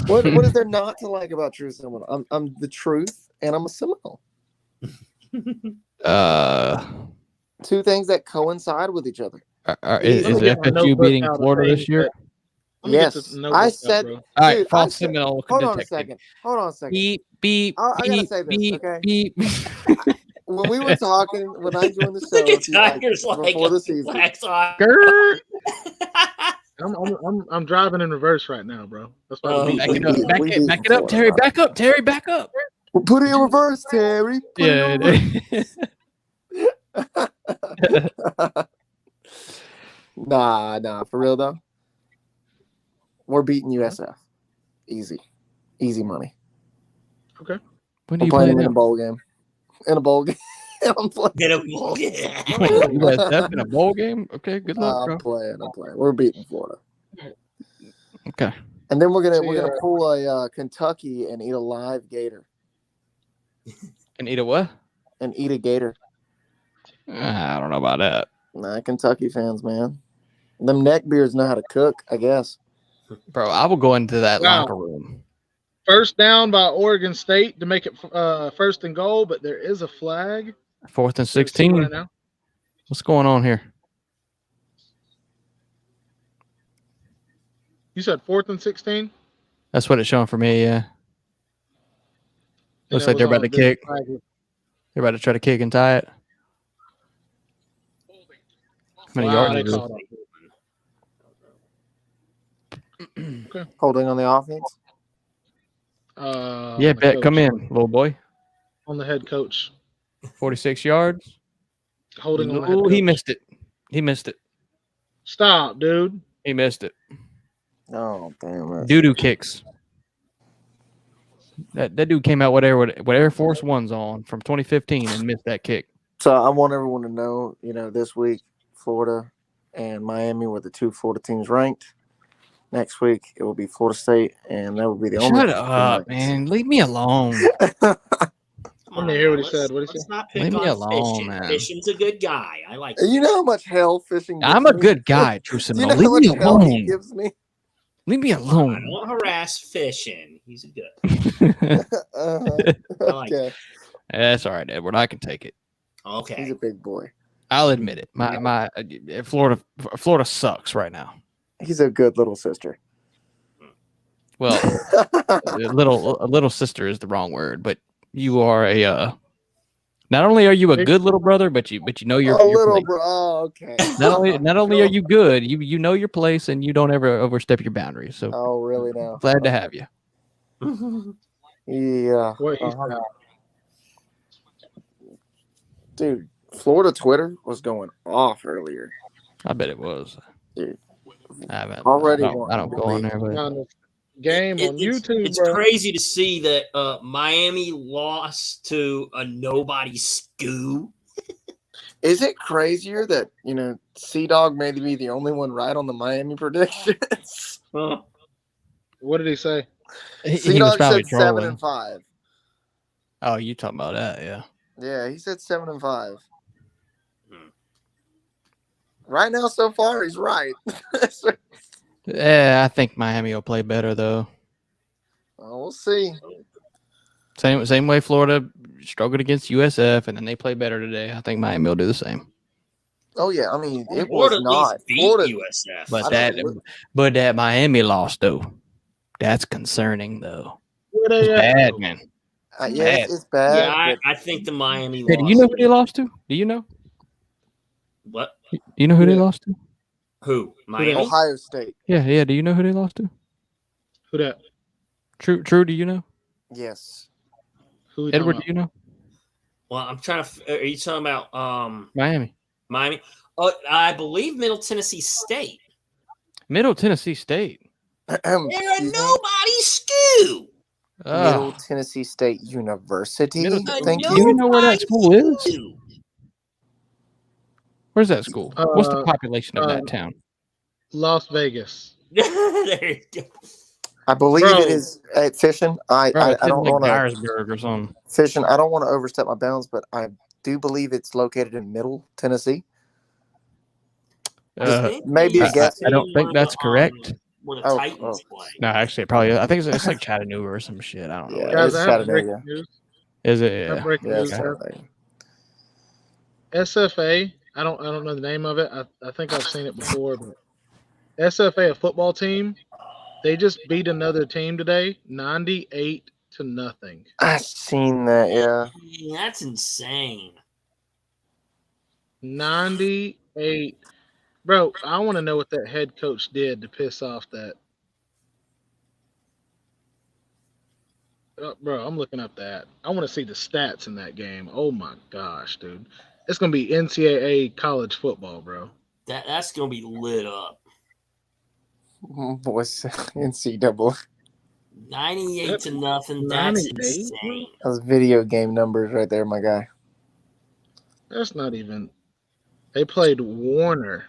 What is there not to like about True Seminole? I'm the truth, and I'm a Seminole. Two things that coincide with each other. Is FSU beating Florida this year? Yes, I said. All right, false Seminole. Hold on a second. Beep beep. I gotta say this, beep, okay? Beep. When we were talking, when I joined the show before the season, I'm driving in reverse right now, bro. That's why back it up, Terry. Back up. Well, put it in reverse, Terry. Nah, for real though. We're beating USF. Easy money. Okay. When do you play play them in a bowl game? In a bowl game. I'm playing. In a bowl game. USF in a bowl game? Okay, good luck, bro. I'm playing. We're beating Florida. Okay. And then we're gonna pull a Kentucky and eat a live gator. And eat a what? And eat a gator. I don't know about that. Nah, Kentucky fans, man. Them neckbeards know how to cook, I guess. Bro, I will go into that locker room. First down by Oregon State to make it first and goal, but there is a flag. 4th and 16. Right now. What's going on here? You said 4th and 16? That's what it's showing for me, yeah. Looks like they're about to kick. They're about to try to kick and tie it. How many yards is it? Okay. Holding on the offense? Yeah, Bet, come in, little boy. On the head coach. 46 yards. Holding on the head coach. He missed it. He missed it. Stop, dude. He missed it. Oh, damn it. Doo-doo kicks. That dude came out with Air Force Ones on from 2015 and missed that kick. So I want everyone to know, this week, Florida and Miami were the 2 Florida teams ranked. Next week, it will be Florida State, and that will be the only. Shut up, man. Leave me alone. Let me hear what he said. What did he say? Leave me alone, man. Fishin's a good guy. I like You know how much hell Fishing gives I'm a me? good guy, Truson. You know Leave me alone. He gives me? Leave me alone. Don't harass Fishin. He's a good. Okay. That's all right, Edward. I can take it. Okay. He's a big boy. I'll admit it. My Florida sucks right now. He's a good little sister. Well, a little sister is the wrong word, but you are a. Not only are you a good little brother, but you know your little place. bro. Oh, okay. Not only are you good, you know your place and you don't ever overstep your boundaries. So. Oh, really? Now. Glad to have you. Yeah. Dude, Florida Twitter was going off earlier. I bet it was. Dude. I don't go on there, but game on YouTube. It's crazy to see that Miami lost to a nobody SCU. Is it crazier that C-Dog may be the only one right on the Miami predictions? What did he say? C-Dog said 7-5. Oh, you talking about that? Yeah. Yeah, he said 7-5. Right now, so far, he's right. Yeah, I think Miami will play better though. We'll see. Same way Florida struggled against USF, and then they play better today. I think Miami will do the same. Oh yeah, I mean it Florida was not Florida USF, but that Miami lost though. That's concerning though. It's bad, man. Yeah, it's bad. Yeah, I think the Miami. Hey, do you know who they lost to? Do you know? What? You know who they lost to? Who? Miami? Ohio State. Yeah. Do you know who they lost to? Who that? True. Do you know? Yes. Who Edward, do you know? Well, I'm trying to. Are you talking about Miami? Miami. Oh, I believe Middle Tennessee State. Middle Tennessee State. They're a nobody SCU. Middle Tennessee State University. Thank you. You know where that school is? Where's that school? What's the population of that town? Las Vegas. There you go. I believe it is at Fishin. I don't want to. Or something. Fishin. I don't want to overstep my bounds, but I do believe it's located in Middle Tennessee. Maybe a guess. I don't think that's correct. Where the Titans play. No, actually, probably. I think it's like Chattanooga or some shit. I don't know. Yeah, guys, it's Chattanooga. Is it? Yeah. SFA. I don't know the name of it. I think I've seen it before, but SFA, a football team, they just beat another team today, 98-0. I've seen that, yeah. That's insane. 98. Bro, I want to know what that head coach did to piss off that Bro, I'm looking up that. I want to see the stats in that game. Oh my gosh, dude. It's going to be NCAA college football, bro. That's going to be lit up. What's NCAA? 98-0. That's insane. Those video game numbers right there, my guy. That's not even. They played Warner.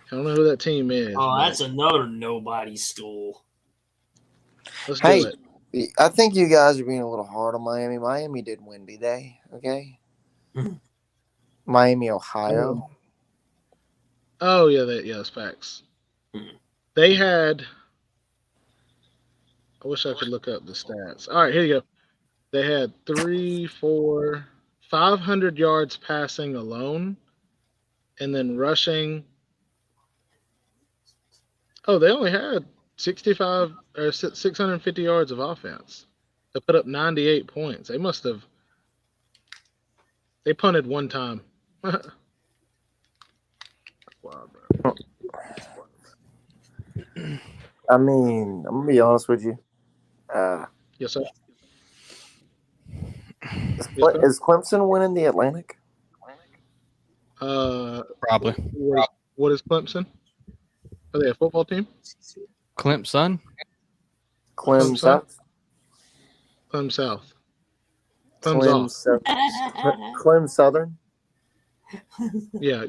I don't know who that team is. Oh, that's another nobody school. Let's do it. I think you guys are being a little hard on Miami. Miami did win today, okay? Miami, Ohio. Oh, yeah, that's facts. They had. I wish I could look up the stats. All right, here you go. They had 500 yards passing alone, and then rushing. Oh, they only had 65 or 650 yards of offense to put up 98 points. They must have. They punted one time. Wow, bro. I mean, I'm gonna be honest with you. Yes, sir. Is Clemson winning the Atlantic? Probably. What is Clemson? Are they a football team? Clemson. Clem South. Clem South. Clem Southern. Yeah.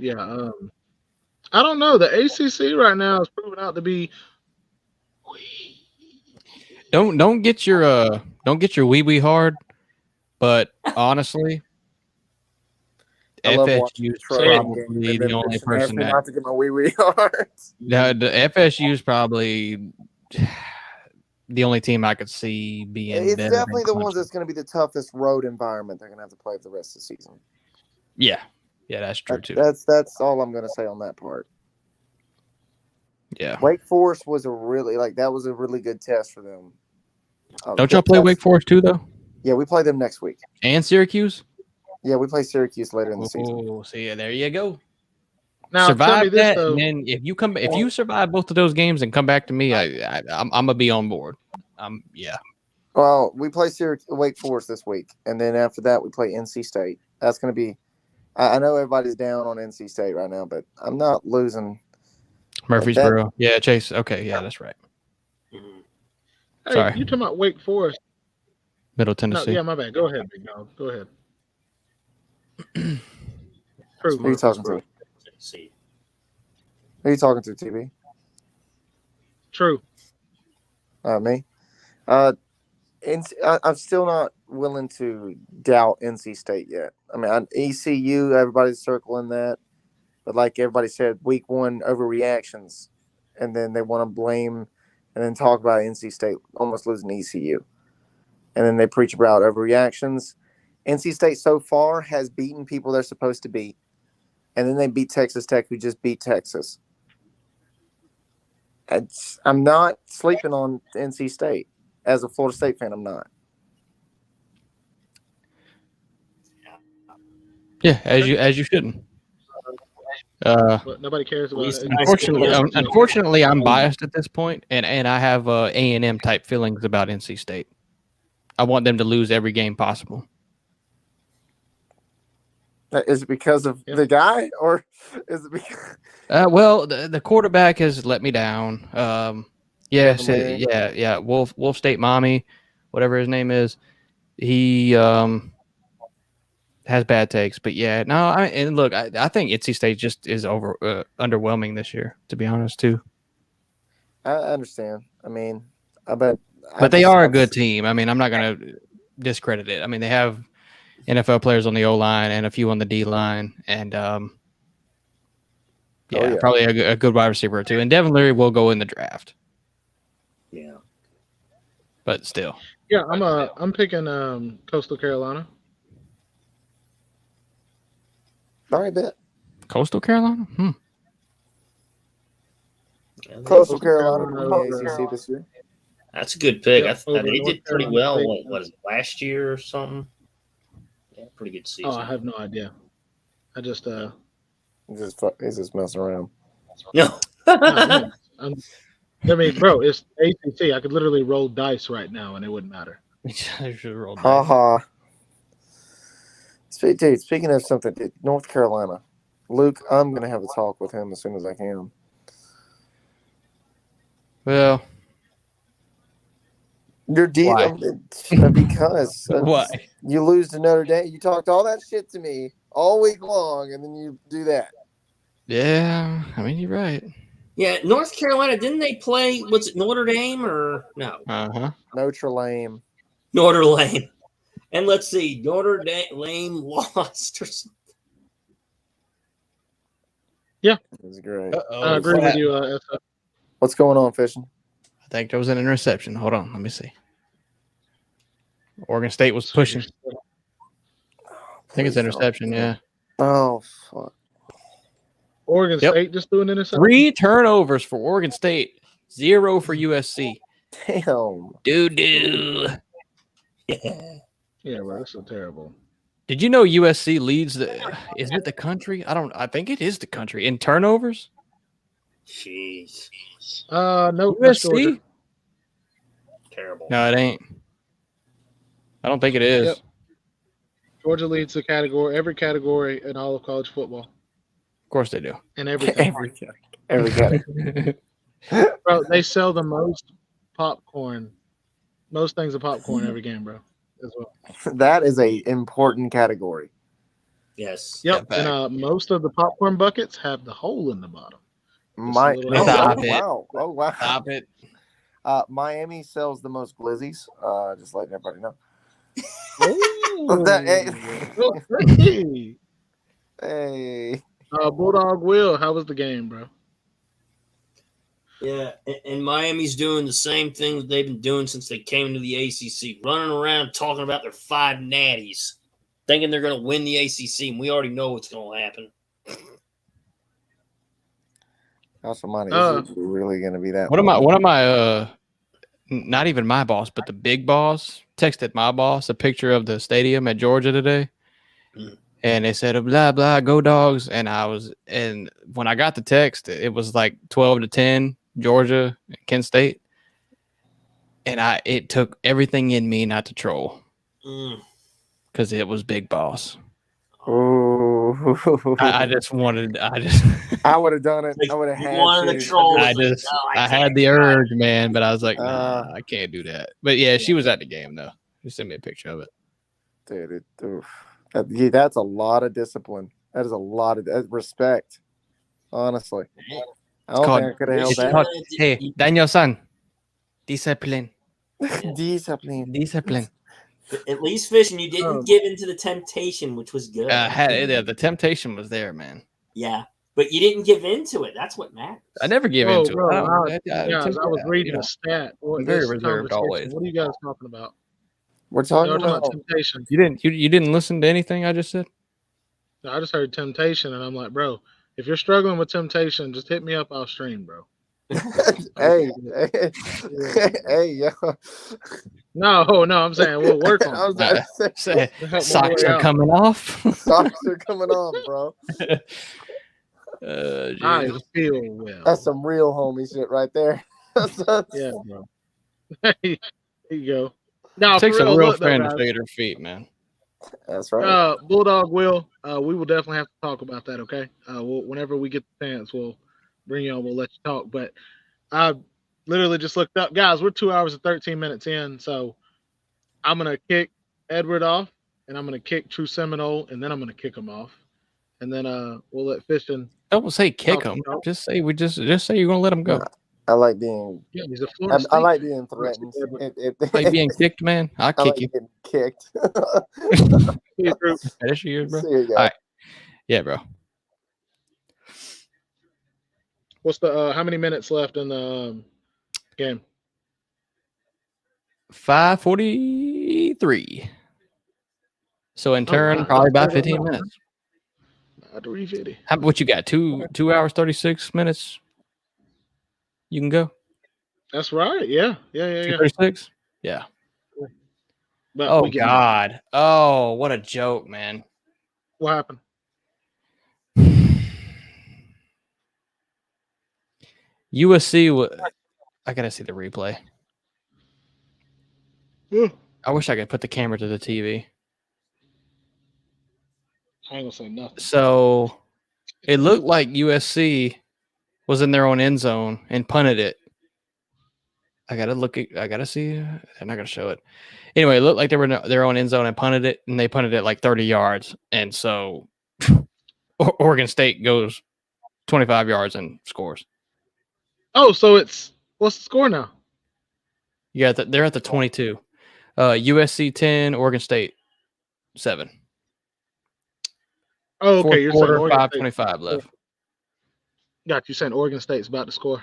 I don't know. The ACC right now is proving out to be. Don't get your wee hard, but honestly, FSU is probably the only person that. Not to get my wee hard. The FSU is probably the only team I could see being. It's definitely the ones that's going to be the toughest road environment they're going to have to play for the rest of the season. Yeah, that's true too. That's all I'm going to say on that part. Yeah, Wake Forest was a really good test for them. Don't y'all play Wake Forest too, though? Yeah, we play them next week. And Syracuse? Yeah, we play Syracuse later in the season. Oh, see, there you go. Now, survive this, that, though. and then if you survive both of those games and come back to me, I'm gonna be on board. Yeah. Well, we play Wake Forest this week, and then after that, we play NC State. That's going to be. I know everybody's down on NC State right now, but I'm not losing. Murfreesboro. Yeah, Chase. Okay, yeah, that's right. Hey, sorry. You talking about Wake Forest? Middle Tennessee. No, yeah, my bad. Go ahead, big dog. Go ahead. Who are you talking to? Who are you talking to, TB? True. Me. I'm still not willing to doubt NC State yet. I mean, ECU, everybody's circling that. But like everybody said, week one overreactions. And then they want to blame and then talk about NC State almost losing ECU. And then they preach about overreactions. NC State so far has beaten people they're supposed to beat. And then they beat Texas Tech, who just beat Texas. I'm not sleeping on NC State. As a Florida State fan, I'm not. Yeah, as you shouldn't. But nobody cares about it. Unfortunately, I'm biased at this point, and I have A&M type feelings about NC State. I want them to lose every game possible. Is it because of the guy, or is it because? Well, the quarterback has let me down. Yeah. Wolf State Mommy, whatever his name is, he has bad takes. But yeah, no. And look, I think NC State just is underwhelming this year, to be honest, too. I understand. I mean, but they are a good team. I mean, I'm not going to discredit it. I mean, they have NFL players on the O line and a few on the D line, and probably a good wide receiver or two. And Devin Leary will go in the draft. Yeah, but still. Yeah, I'm picking Coastal Carolina. All right, bet. Coastal Carolina. Coastal Carolina won the ACC this year. That's a good pick. They did pretty well. What is it, last year or something? Yeah, pretty good season. Oh, I have no idea. I just he's just messing around. No. I mean, bro, it's ACC. I could literally roll dice right now and it wouldn't matter. Ha. Dude, speaking of something, North Carolina. Luke, I'm going to have a talk with him as soon as I can. Well, your deal because why you lose to Notre Dame. You talked all that shit to me all week long, and then you do that. Yeah, I mean you're right. Yeah, North Carolina, didn't they play? Was it Notre Dame or no? Notre Dame. Notre Dame. And let's see, Notre Dame lost or something. Yeah, that's great. I agree with you. What's going on, Fishing? I think there was an interception. Hold on, let me see. Oregon State was pushing. I think it's interception. Yeah. Oh fuck. Oregon State just doing interception. 3 turnovers for Oregon State, 0 for USC. Damn. Doo-doo. Yeah, bro, that's so terrible. Did you know USC leads isn't it the country? I think it is the country in turnovers. Jeez. No, USC. Terrible. No, it ain't. I don't think it is. Yep. Georgia leads the category, every category in all of college football. Of course they do. In every category. Every category. Bro, they sell the most popcorn, most things of popcorn every game, bro. As well. That is a important category. Yes. Yep. And most of the popcorn buckets have the hole in the bottom. Wow. Oh wow. Stop it. Miami sells the most glizzies. Just letting everybody know. Hey. Bulldog Will, how was the game, bro? Yeah, and Miami's doing the same thing that they've been doing since they came into the ACC, running around talking about their 5 natties, thinking they're going to win the ACC, and we already know what's going to happen. How's the money? Is it really going to be that? One of my not even my boss, but the big boss texted my boss a picture of the stadium at Georgia today. And they said, blah, blah, go dogs. And when I got the text, it was like 12-10, Georgia, Kent State. And it took everything in me not to troll. Because it was big boss. Oh, I would have done it. I would have had to. Troll. I had the urge, man, but I was like, nah, I can't do that. But yeah, she was at the game though. She sent me a picture of it. Dude, that's a lot of discipline. That is a lot of respect. Honestly, I don't think I could have held that. Hey, Daniel-san, discipline. Discipline. At least, Fishing, you didn't give in to the temptation, which was good. The temptation was there, man. Yeah, but you didn't give in to it. That's what matters. I never give in to it. I was reading a stat. I'm very reserved always. What are you guys talking about? We're talking about temptation. You didn't listen to anything I just said? No, I just heard temptation, and I'm like, bro, if you're struggling with temptation, just hit me up. I'll stream, bro. hey, yo. No, I'm saying we'll work on it. Socks are coming off. Socks are coming off, bro. I feel well. That's some real homie shit right there. Yeah, bro. There you go. Now, it takes a real friend to figure their feet, man. That's right. Bulldog Will, we will definitely have to talk about that, okay? Whenever we get the chance, we'll bring you on. We'll let you talk. But I literally just looked up. Guys, we're 2 hours and 13 minutes in, so I'm going to kick Edward off, and I'm going to kick True Seminole, and then I'm going to kick him off. And then we'll let Fishin. Don't say kick him. Just say you're going to let him go. I like being. Yeah, he's a Florida I like being threatened. Like being kicked, man. I'll kick you. Getting kicked. That's yours, bro. See you, all right. Yeah, bro. What's the how many minutes left in the game? 5:43. So in turn, probably about 15 minutes. What you got? 2 hours 36 minutes. You can go. That's right. Yeah. 36. Yeah. But oh God. Oh, what a joke, man. What happened? USC. I gotta see the replay. Yeah. I wish I could put the camera to the TV. I ain't gonna say nothing. So it looked like USC was in their own end zone and punted it. I gotta see. They're not gonna show it. Anyway, it looked like they were in their own end zone and punted it, and they punted it like 30 yards. And so Oregon State goes 25 yards and scores. Oh, so what's the score now? Yeah, they're at the 22. USC 10, Oregon State 7. Oh, okay. You're saying Oregon 5:25 left. Got you saying Oregon State's about to score.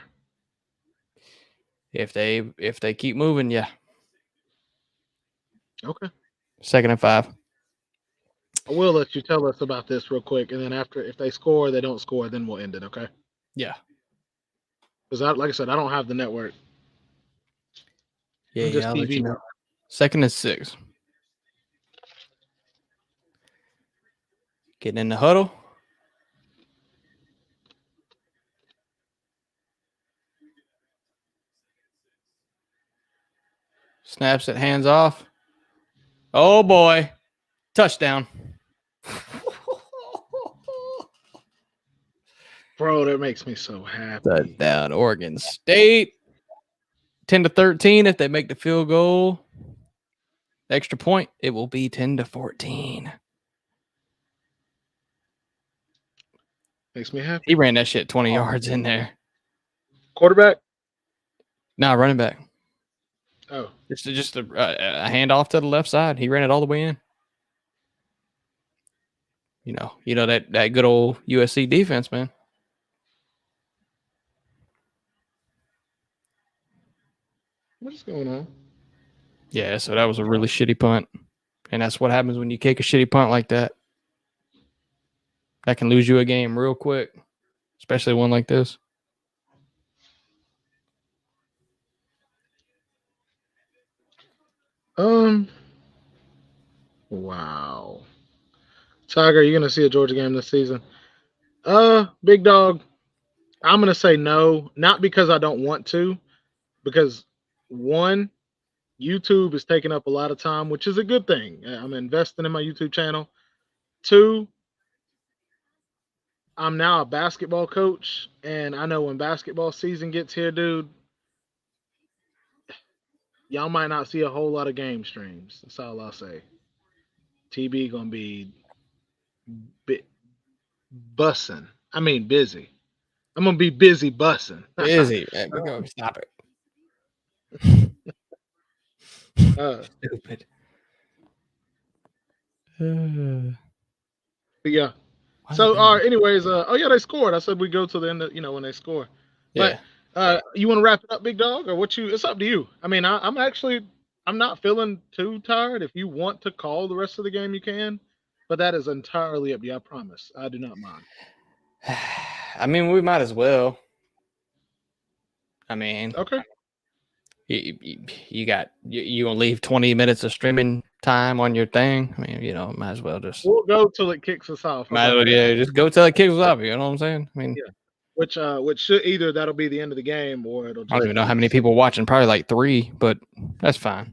If they keep moving, yeah. Okay. 2nd and 5. I will let you tell us about this real quick, and then if they score, they don't score, then we'll end it. Okay. Yeah. Because like I said, I don't have the network. Yeah, I'll let you know. 2nd and 6. Getting in the huddle. Snaps it, hands off. Oh boy. Touchdown. Bro, that makes me so happy. Touchdown, Oregon State. 10-13. If they make the field goal, extra point, it will be 10-14. Makes me happy. He ran that shit 20 yards in there. Quarterback? Nah, running back. Oh. Just a handoff to the left side. He ran it all the way in. You know that good old USC defense, man. What's going on? Yeah, so that was a really shitty punt. And that's what happens when you kick a shitty punt like that. That can lose you a game real quick, especially one like this. Wow. Tiger, are you gonna see a Georgia game this season? Big dog, I'm gonna say no, not because I don't want to, because one, YouTube is taking up a lot of time, which is a good thing. I'm investing in my YouTube channel. Two, I'm now a basketball coach, and I know when basketball season gets here, dude, y'all might not see a whole lot of game streams. That's all I'll say. TB gonna be bussing. I mean busy. I'm gonna be busy bussing. Busy, man. We're gonna stop it. Stupid. Yeah. So, anyways, they scored. I said we go to the end of, when they score. Yeah. But you want to wrap it up, big dog, or it's up to you. I mean, I'm not feeling too tired. If you want to call the rest of the game, you can, but that is entirely up to you. I promise. I do not mind. I mean, we might as well. I mean, okay. You gonna leave 20 minutes of streaming time on your thing? I mean, might as well just. We'll go till it kicks us off. Might as well, just go till it kicks us off. You know what I'm saying? I mean, yeah. Which should either that'll be the end of the game or it'll. I don't even know how many people watching. Probably like 3, but that's fine.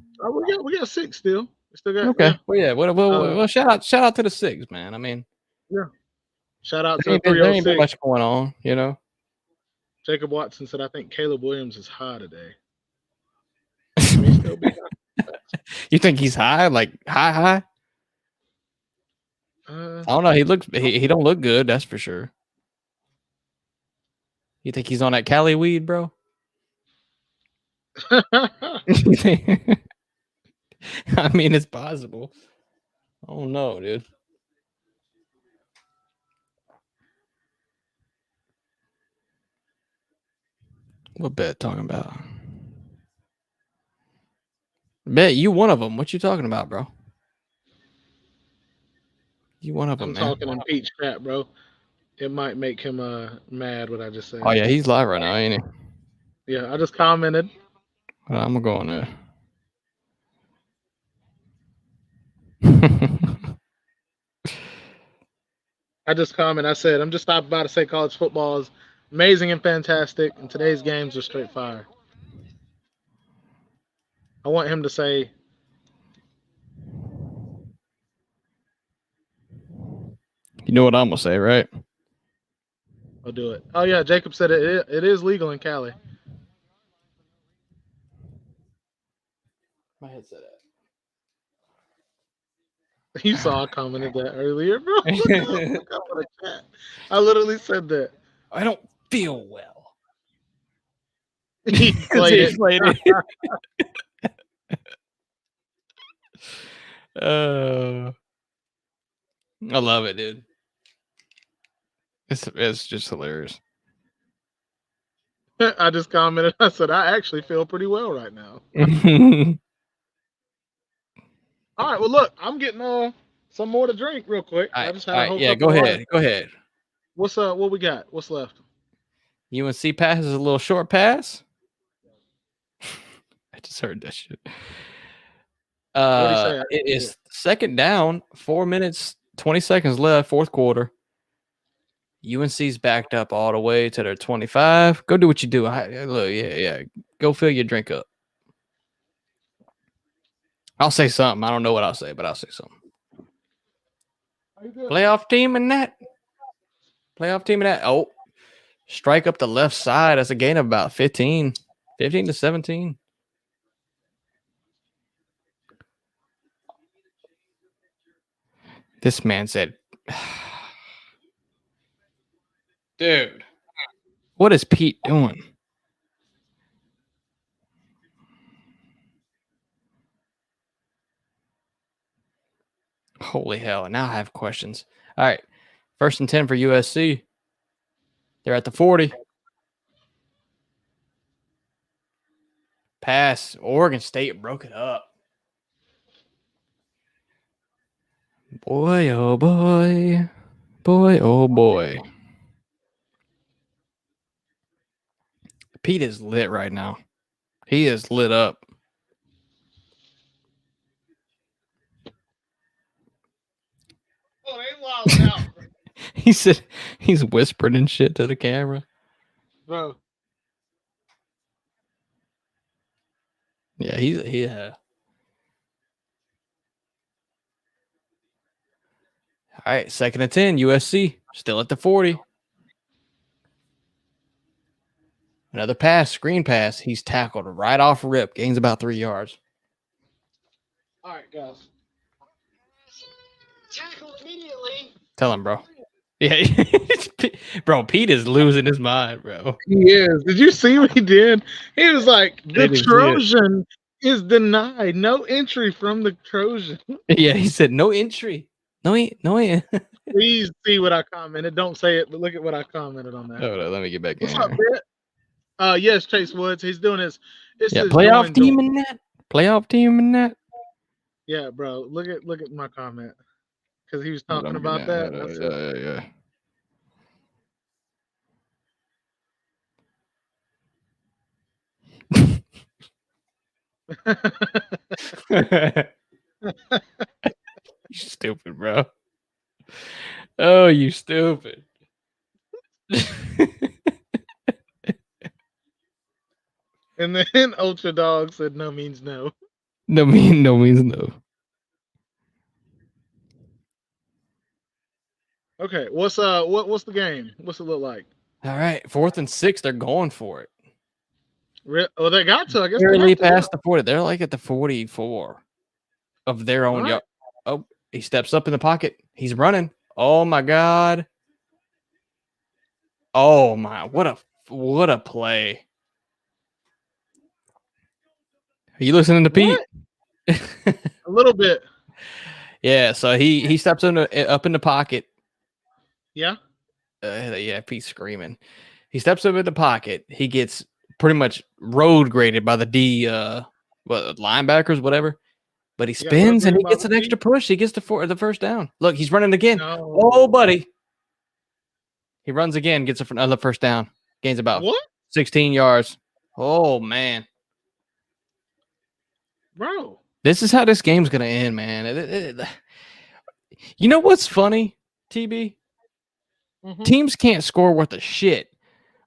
We got 6 still. We still got. Okay. Yeah. Well, shout out to the 6, man. I mean. Yeah. Shout out to the 306. There ain't been much going on, Jacob Watson said, "I think Caleb Williams is high today." Still be high. You think he's high? Like high? I don't know. He don't look good. That's for sure. You think he's on that Cali weed, bro? I mean, it's possible. I don't know, dude. What bet talking about? Bet you one of them. What you talking about, bro? You one of them, man. I'm talking impeach crap, bro. It might make him mad what I just said. Oh yeah, he's live right now, ain't he? Yeah, I just commented. Well, I'm gonna go on there. I just commented. I said, I'm just stopping by to say college football is amazing and fantastic, and today's games are straight fire. I want him to say, You know what I'm gonna say, right? I'll do it. Oh yeah, Jacob said it is legal in Cali. My headset. You saw I commented that earlier, bro. Look up on the chat. I literally said that. I don't feel well. He played it. I love it, dude. It's just hilarious. I just commented. I said I actually feel pretty well right now. All right. Well, look, I'm getting some more to drink real quick. I just had a whole go ahead. Go ahead. What's what we got? What's left? UNC passes a little short pass. I just heard that shit. It is second down, 4 minutes, 20 seconds left, fourth quarter. UNC's backed up all the way to their 25. Go do what you do. Look. Go fill your drink up. I'll say something. I don't know what I'll say, but I'll say something. Playoff team in that. Oh, strike up the left side. That's a gain of about 15 to 17. This man said, dude, what is Pete doing? Holy hell. Now I have questions. All right. 1st and 10 for USC. They're at the 40. Pass. Oregon State broke it up. Boy, oh boy. Boy, oh boy. Pete is lit right now. He is lit up. Oh, they loud out. He said he's whispering and shit to the camera. Bro. Yeah, All right, 2nd and 10, USC, still at the 40. Another pass, screen pass. He's tackled right off rip. Gains about 3 yards. All right, guys. Tackle immediately. Tell him, bro. Yeah, bro, Pete is losing his mind, bro. He is. Did you see what he did? He was like, the Trojan is denied. No entry from the Trojan. Yeah, he said no entry. No. Please see what I commented. Don't say it, but look at what I commented on that. Hold on, let me get back What's in up, Britt? Yes, Chase Woods. He's doing his. Playoff team in that. Playoff team in that. Yeah, bro. Look at my comment because he was talking about that. You stupid, bro. Oh, you stupid. And then Ultra Dog said no means no. No means no. Okay, what's the game? What's it look like? All right, 4th and 6, they're going for it. Oh, they got to. I guess barely past the 40. They're like at the 44 of their own yard. Oh, he steps up in the pocket. He's running. Oh my God. Oh my! What a play. Are you listening to Pete? A little bit. Yeah. So he steps up in the pocket. Yeah. Yeah. Pete's screaming. He steps up in the pocket. He gets pretty much road graded by the linebackers, whatever. But he spins and he gets an extra push. He gets the first down. Look, he's running again. No. Oh, buddy. He runs again, gets another first down. Gains about 16 yards. Oh, man. Bro. This is how this game's going to end, man. You know what's funny, TB? Mm-hmm. Teams can't score worth a shit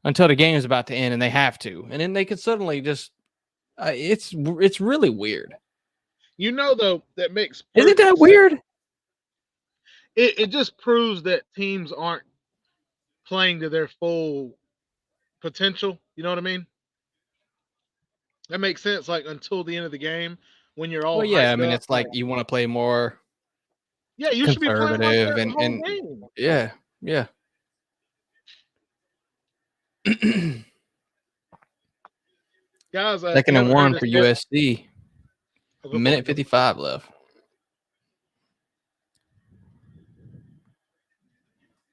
until the game is about to end, and they have to. And then they can suddenly just it's really weird. You know, though, that makes Isn't that weird? it just proves that teams aren't playing to their full potential. You know what I mean? That makes sense. Like until the end of the game, when you're all yeah, I hyped mean, up, it's like you want to play more. Yeah, you should be playing like that the whole and game. Yeah. Guys, Second and 1 for USC. Minute 55 left.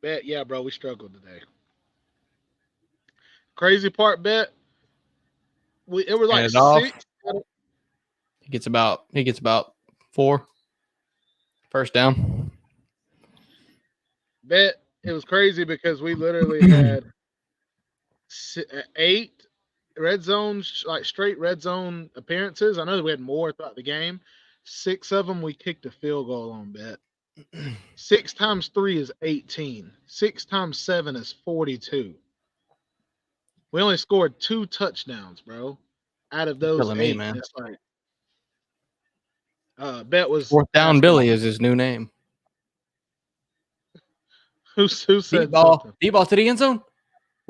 Bet, yeah, bro, we struggled today. Crazy part, bet. It was like 6. He gets about 4. First down. Bet it was crazy because we literally had 8 red zone, like straight red zone appearances. I know that we had more throughout the game. 6 of them we kicked a field goal on, bet. 6 times 3 is 18. 6 times 7 is 42. We only scored 2 touchdowns, bro. Out of those 8, man. it's like bet was 4th down Billy is his new name. Who said deep ball to the end zone?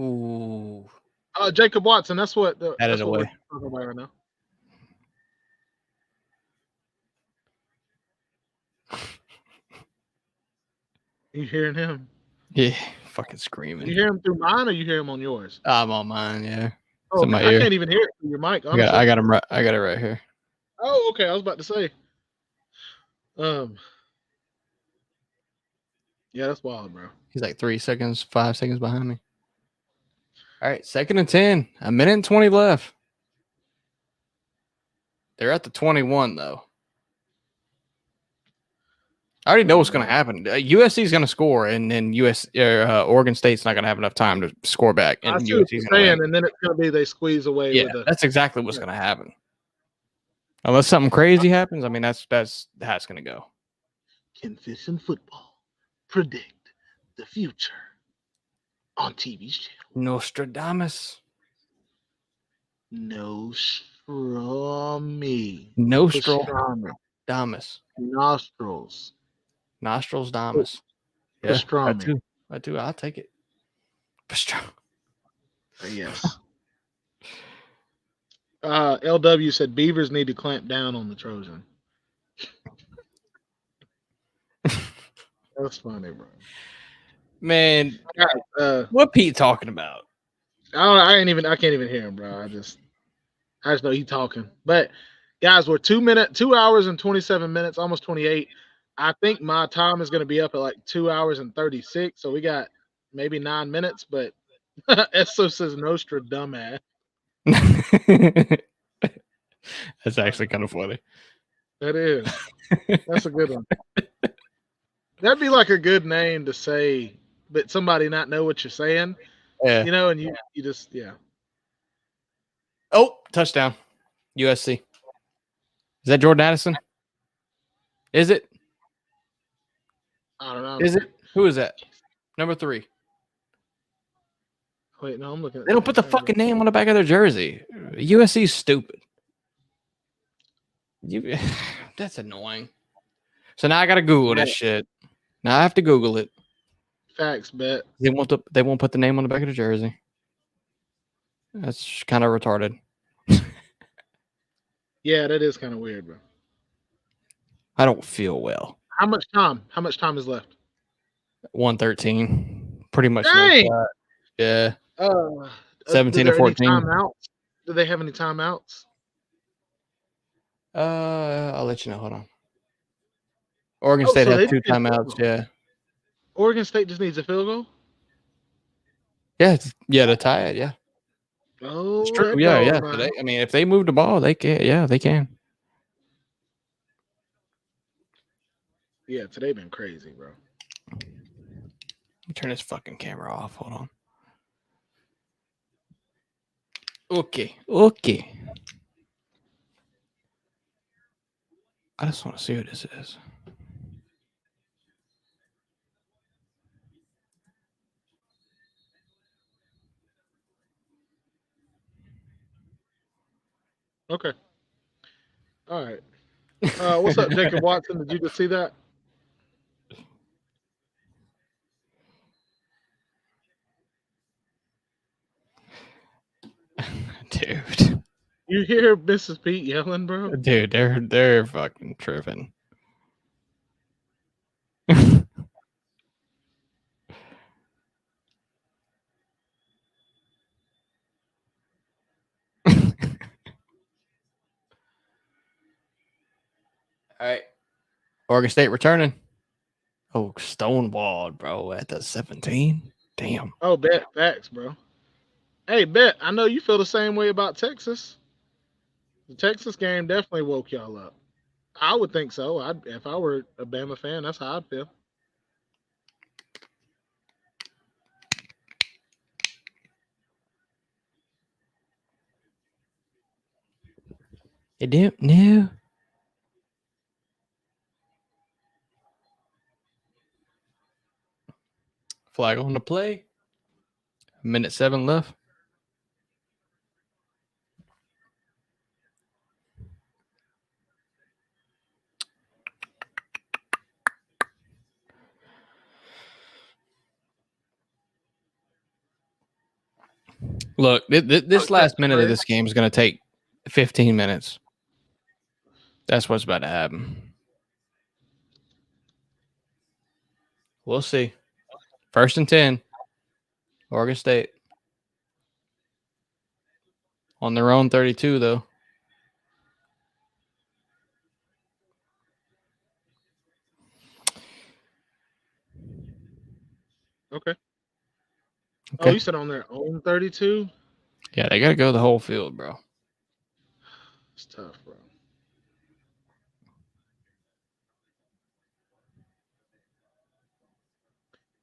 Ooh. Jacob Watson. That's what we're away. talking about right now. You hearing him? Yeah, fucking screaming. You hear him through mine, or you hear him on yours? I'm on mine. Yeah. Oh, I can't even hear it through your mic. I got him right. I got it right here. Oh, okay. I was about to say. Yeah, that's wild, bro. He's like 5 seconds behind me. All right, 2nd and 10. 1:20 left. They're at the 21 though. I already know what's going to happen. USC is going to score, and then Oregon State's not going to have enough time to score back. And I see what you're saying, and then it's going to be they squeeze away. Yeah, that's exactly what's going to happen. Unless something crazy happens, I mean, that's how it's going to go. Can Fishenfootball predict the future on TV's channel? Nostradamus. Nostrami. Nostradamus. Nostrils. Nostradamus. Yeah, I do. I'll take it. Yes. LW said Beavers need to clamp down on the Trojan. That's funny, bro. Man, what Pete talking about? I can't even hear him, bro. I just know he's talking. But guys, we're 2 hours and 27 minutes, almost 28. I think my time is going to be up at like 2 hours and 36. So we got maybe 9 minutes, but Esso says Nostradamus. That's actually kind of funny. That is. That's a good one. That'd be like a good name to say, but somebody not know what you're saying. Yeah. You know, and you just, yeah. Oh, touchdown. USC. Is that Jordan Addison? Is it? I don't know. Is it? Who is that? Number 3. Wait, no, I'm looking. They don't put the fucking name on the back of their jersey. USC's stupid. That's annoying. So now I gotta Google this shit. Now I have to Google it. Facts, bet. They won't put the name on the back of the jersey. That's kind of retarded. Yeah, that is kind of weird, bro. I don't feel well. How much time? How much time is left? 1:13. Pretty much. Dang. Yeah. 17 to 14. Timeouts? Do they have any timeouts? I'll let you know. Hold on. Oregon State has 2 timeouts. Yeah. Oregon State just needs a field goal? Yeah, to tie it. Yeah. Oh, it's true. Yeah. So if they move the ball, they can. Yeah, they can. Yeah, today been crazy, bro. Turn this fucking camera off. Hold on. Okay. I just want to see what this is. Okay. All right. What's up, Jacob Watson? Did you just see that? You hear Mrs. Pete yelling, bro? Dude, they're fucking tripping. All right. Oregon State returning. Oh, stonewalled, bro, at the 17. Damn. Oh, bet. Facts, bro. Hey, bet. I know you feel the same way about Texas. The Texas game definitely woke y'all up. I would think so. If I were a Bama fan, that's how I'd feel. You didn't know? Flag on the play. 1:07 left. Look, this last minute of this game is going to take 15 minutes. That's what's about to happen. We'll see. 1st and 10. Oregon State. On their own 32, though. Okay. Oh, you said on their own 32? Yeah, they got to go the whole field, bro. It's tough, bro.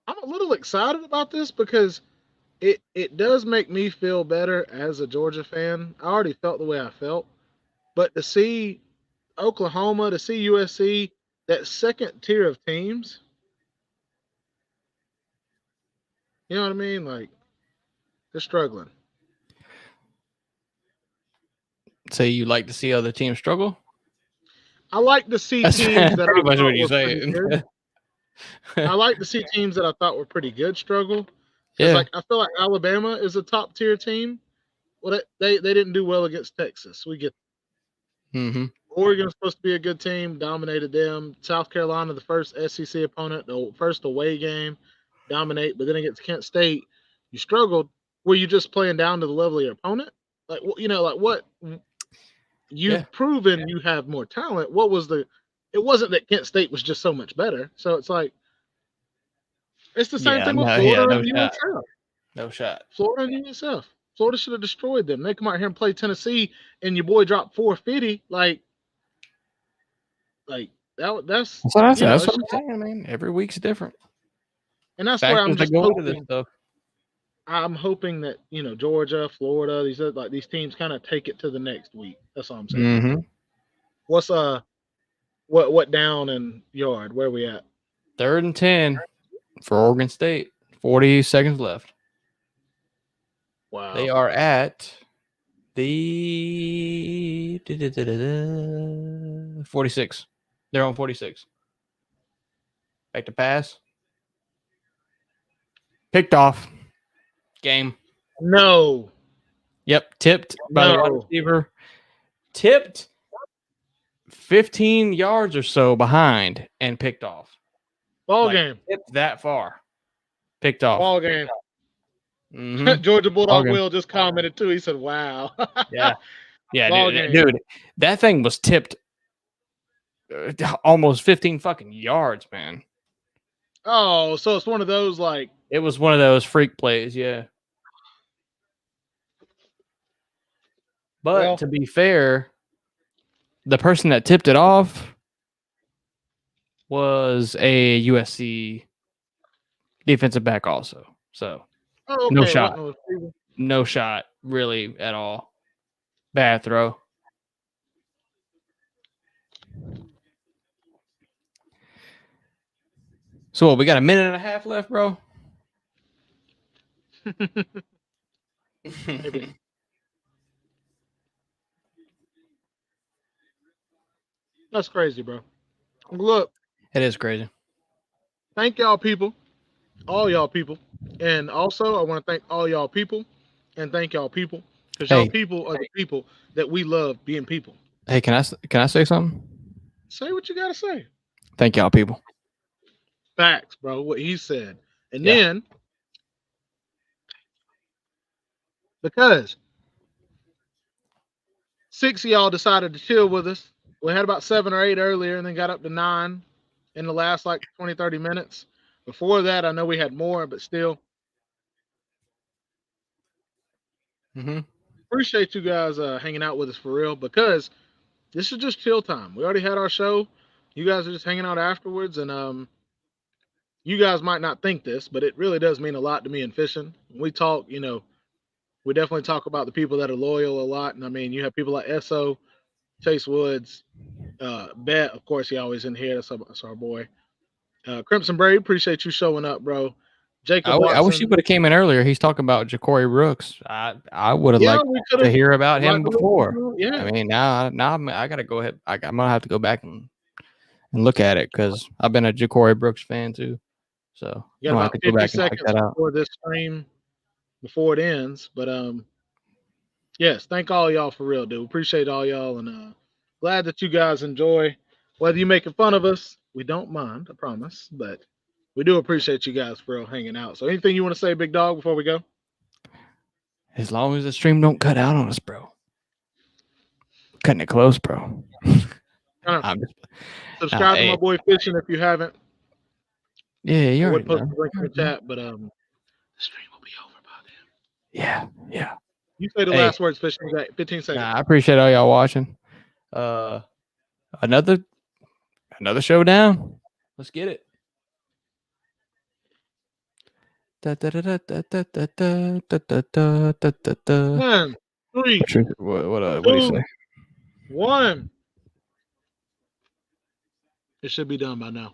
I'm a little excited about this because it does make me feel better as a Georgia fan. I already felt the way I felt, but to see Oklahoma, to see USC, that second tier of teams, you know what I mean? Like, they're struggling. So you like to see other teams struggle? I like to see teams that pretty I much thought what you're were pretty saying. good. I like to see teams that I thought were pretty good struggle. Yeah. Like I feel like Alabama is a top tier team. Well, they didn't do well against Texas. We get. Oregon's supposed to be a good team, dominated them. South Carolina, the first SEC opponent, the first away game, dominate. But then against Kent State, you struggled. Were you just playing down to the level of your opponent? Like, you know, like what you've proven you have more talent. What was the? It wasn't that Kent State was just so much better. So it's like it's the same thing with Florida and USF. No shot. Florida and USF. Florida should have destroyed them. They come out here and play Tennessee, and your boy dropped 450. Like that's what I'm saying, man. Every week's different, and that's where I'm just hoping. I'm hoping that Georgia, Florida, these teams kind of take it to the next week. That's all I'm saying. What's what down and yard? Where are we at? 3rd and 10 for Oregon State. 40 seconds left. Wow. They are at the 46. They're on 46. Back to pass. Picked off. Game. No. Yep. Tipped by the wide receiver. Tipped 15 yards or so behind and picked off. Ball game. Tipped that far. Picked off. Ball game. Georgia Bulldog Will just commented too. He said, "Wow." Yeah, dude, that thing was tipped almost 15 fucking yards, man. Oh, so it's one of those like it was one of those freak plays, yeah. But to be fair, the person that tipped it off was a USC defensive back also. So no shot. No shot, really, at all. Bad throw. So what, we got a minute and a half left, bro? That's crazy, bro. Look. It is crazy. Thank y'all people. All y'all people. And also, I want to thank all y'all people and thank y'all people Because y'all people are the people that we love being people. Hey, can I say something? Say what you gotta say. Thank y'all, people. Facts, bro. What he said, and then because 6 of y'all decided to chill with us, we had about 7 or 8 earlier, and then got up to 9 in the last like 20, 30 minutes. Before that, I know we had more, but still. Appreciate you guys hanging out with us for real, because this is just chill time. We already had our show. You guys are just hanging out afterwards, and you guys might not think this, but it really does mean a lot to me in fishing. When we talk, we definitely talk about the people that are loyal a lot. And I mean, you have people like Esso, Chase Woods, Bet, of course, he always in here. That's our boy. Crimson Brave, appreciate you showing up, bro. Jacob Watson. I wish he would have came in earlier. He's talking about Ja'Cory Brooks. I would have liked to hear about him before. Yeah. I mean, now I got to go ahead. I'm going to have to go back and look at it, because I've been a Ja'Cory Brooks fan too. So you got about 50 seconds before this stream, before it ends. But yes, thank all y'all for real, dude. Appreciate all y'all, and glad that you guys enjoy. Whether you're making fun of us, we don't mind, I promise. But we do appreciate you guys for real hanging out. So anything you want to say, big dog, before we go? As long as the stream don't cut out on us, bro. Cutting it close, bro. Subscribe to my boy Fishing if you haven't. Yeah, you already know. The link in the chat, but the stream will be over by then. Yeah. You say the last words, Fishing. You got 15 seconds. I appreciate all y'all watching. Another showdown. Let's get it. 1, 3. What do you say? 1. It should be done by now.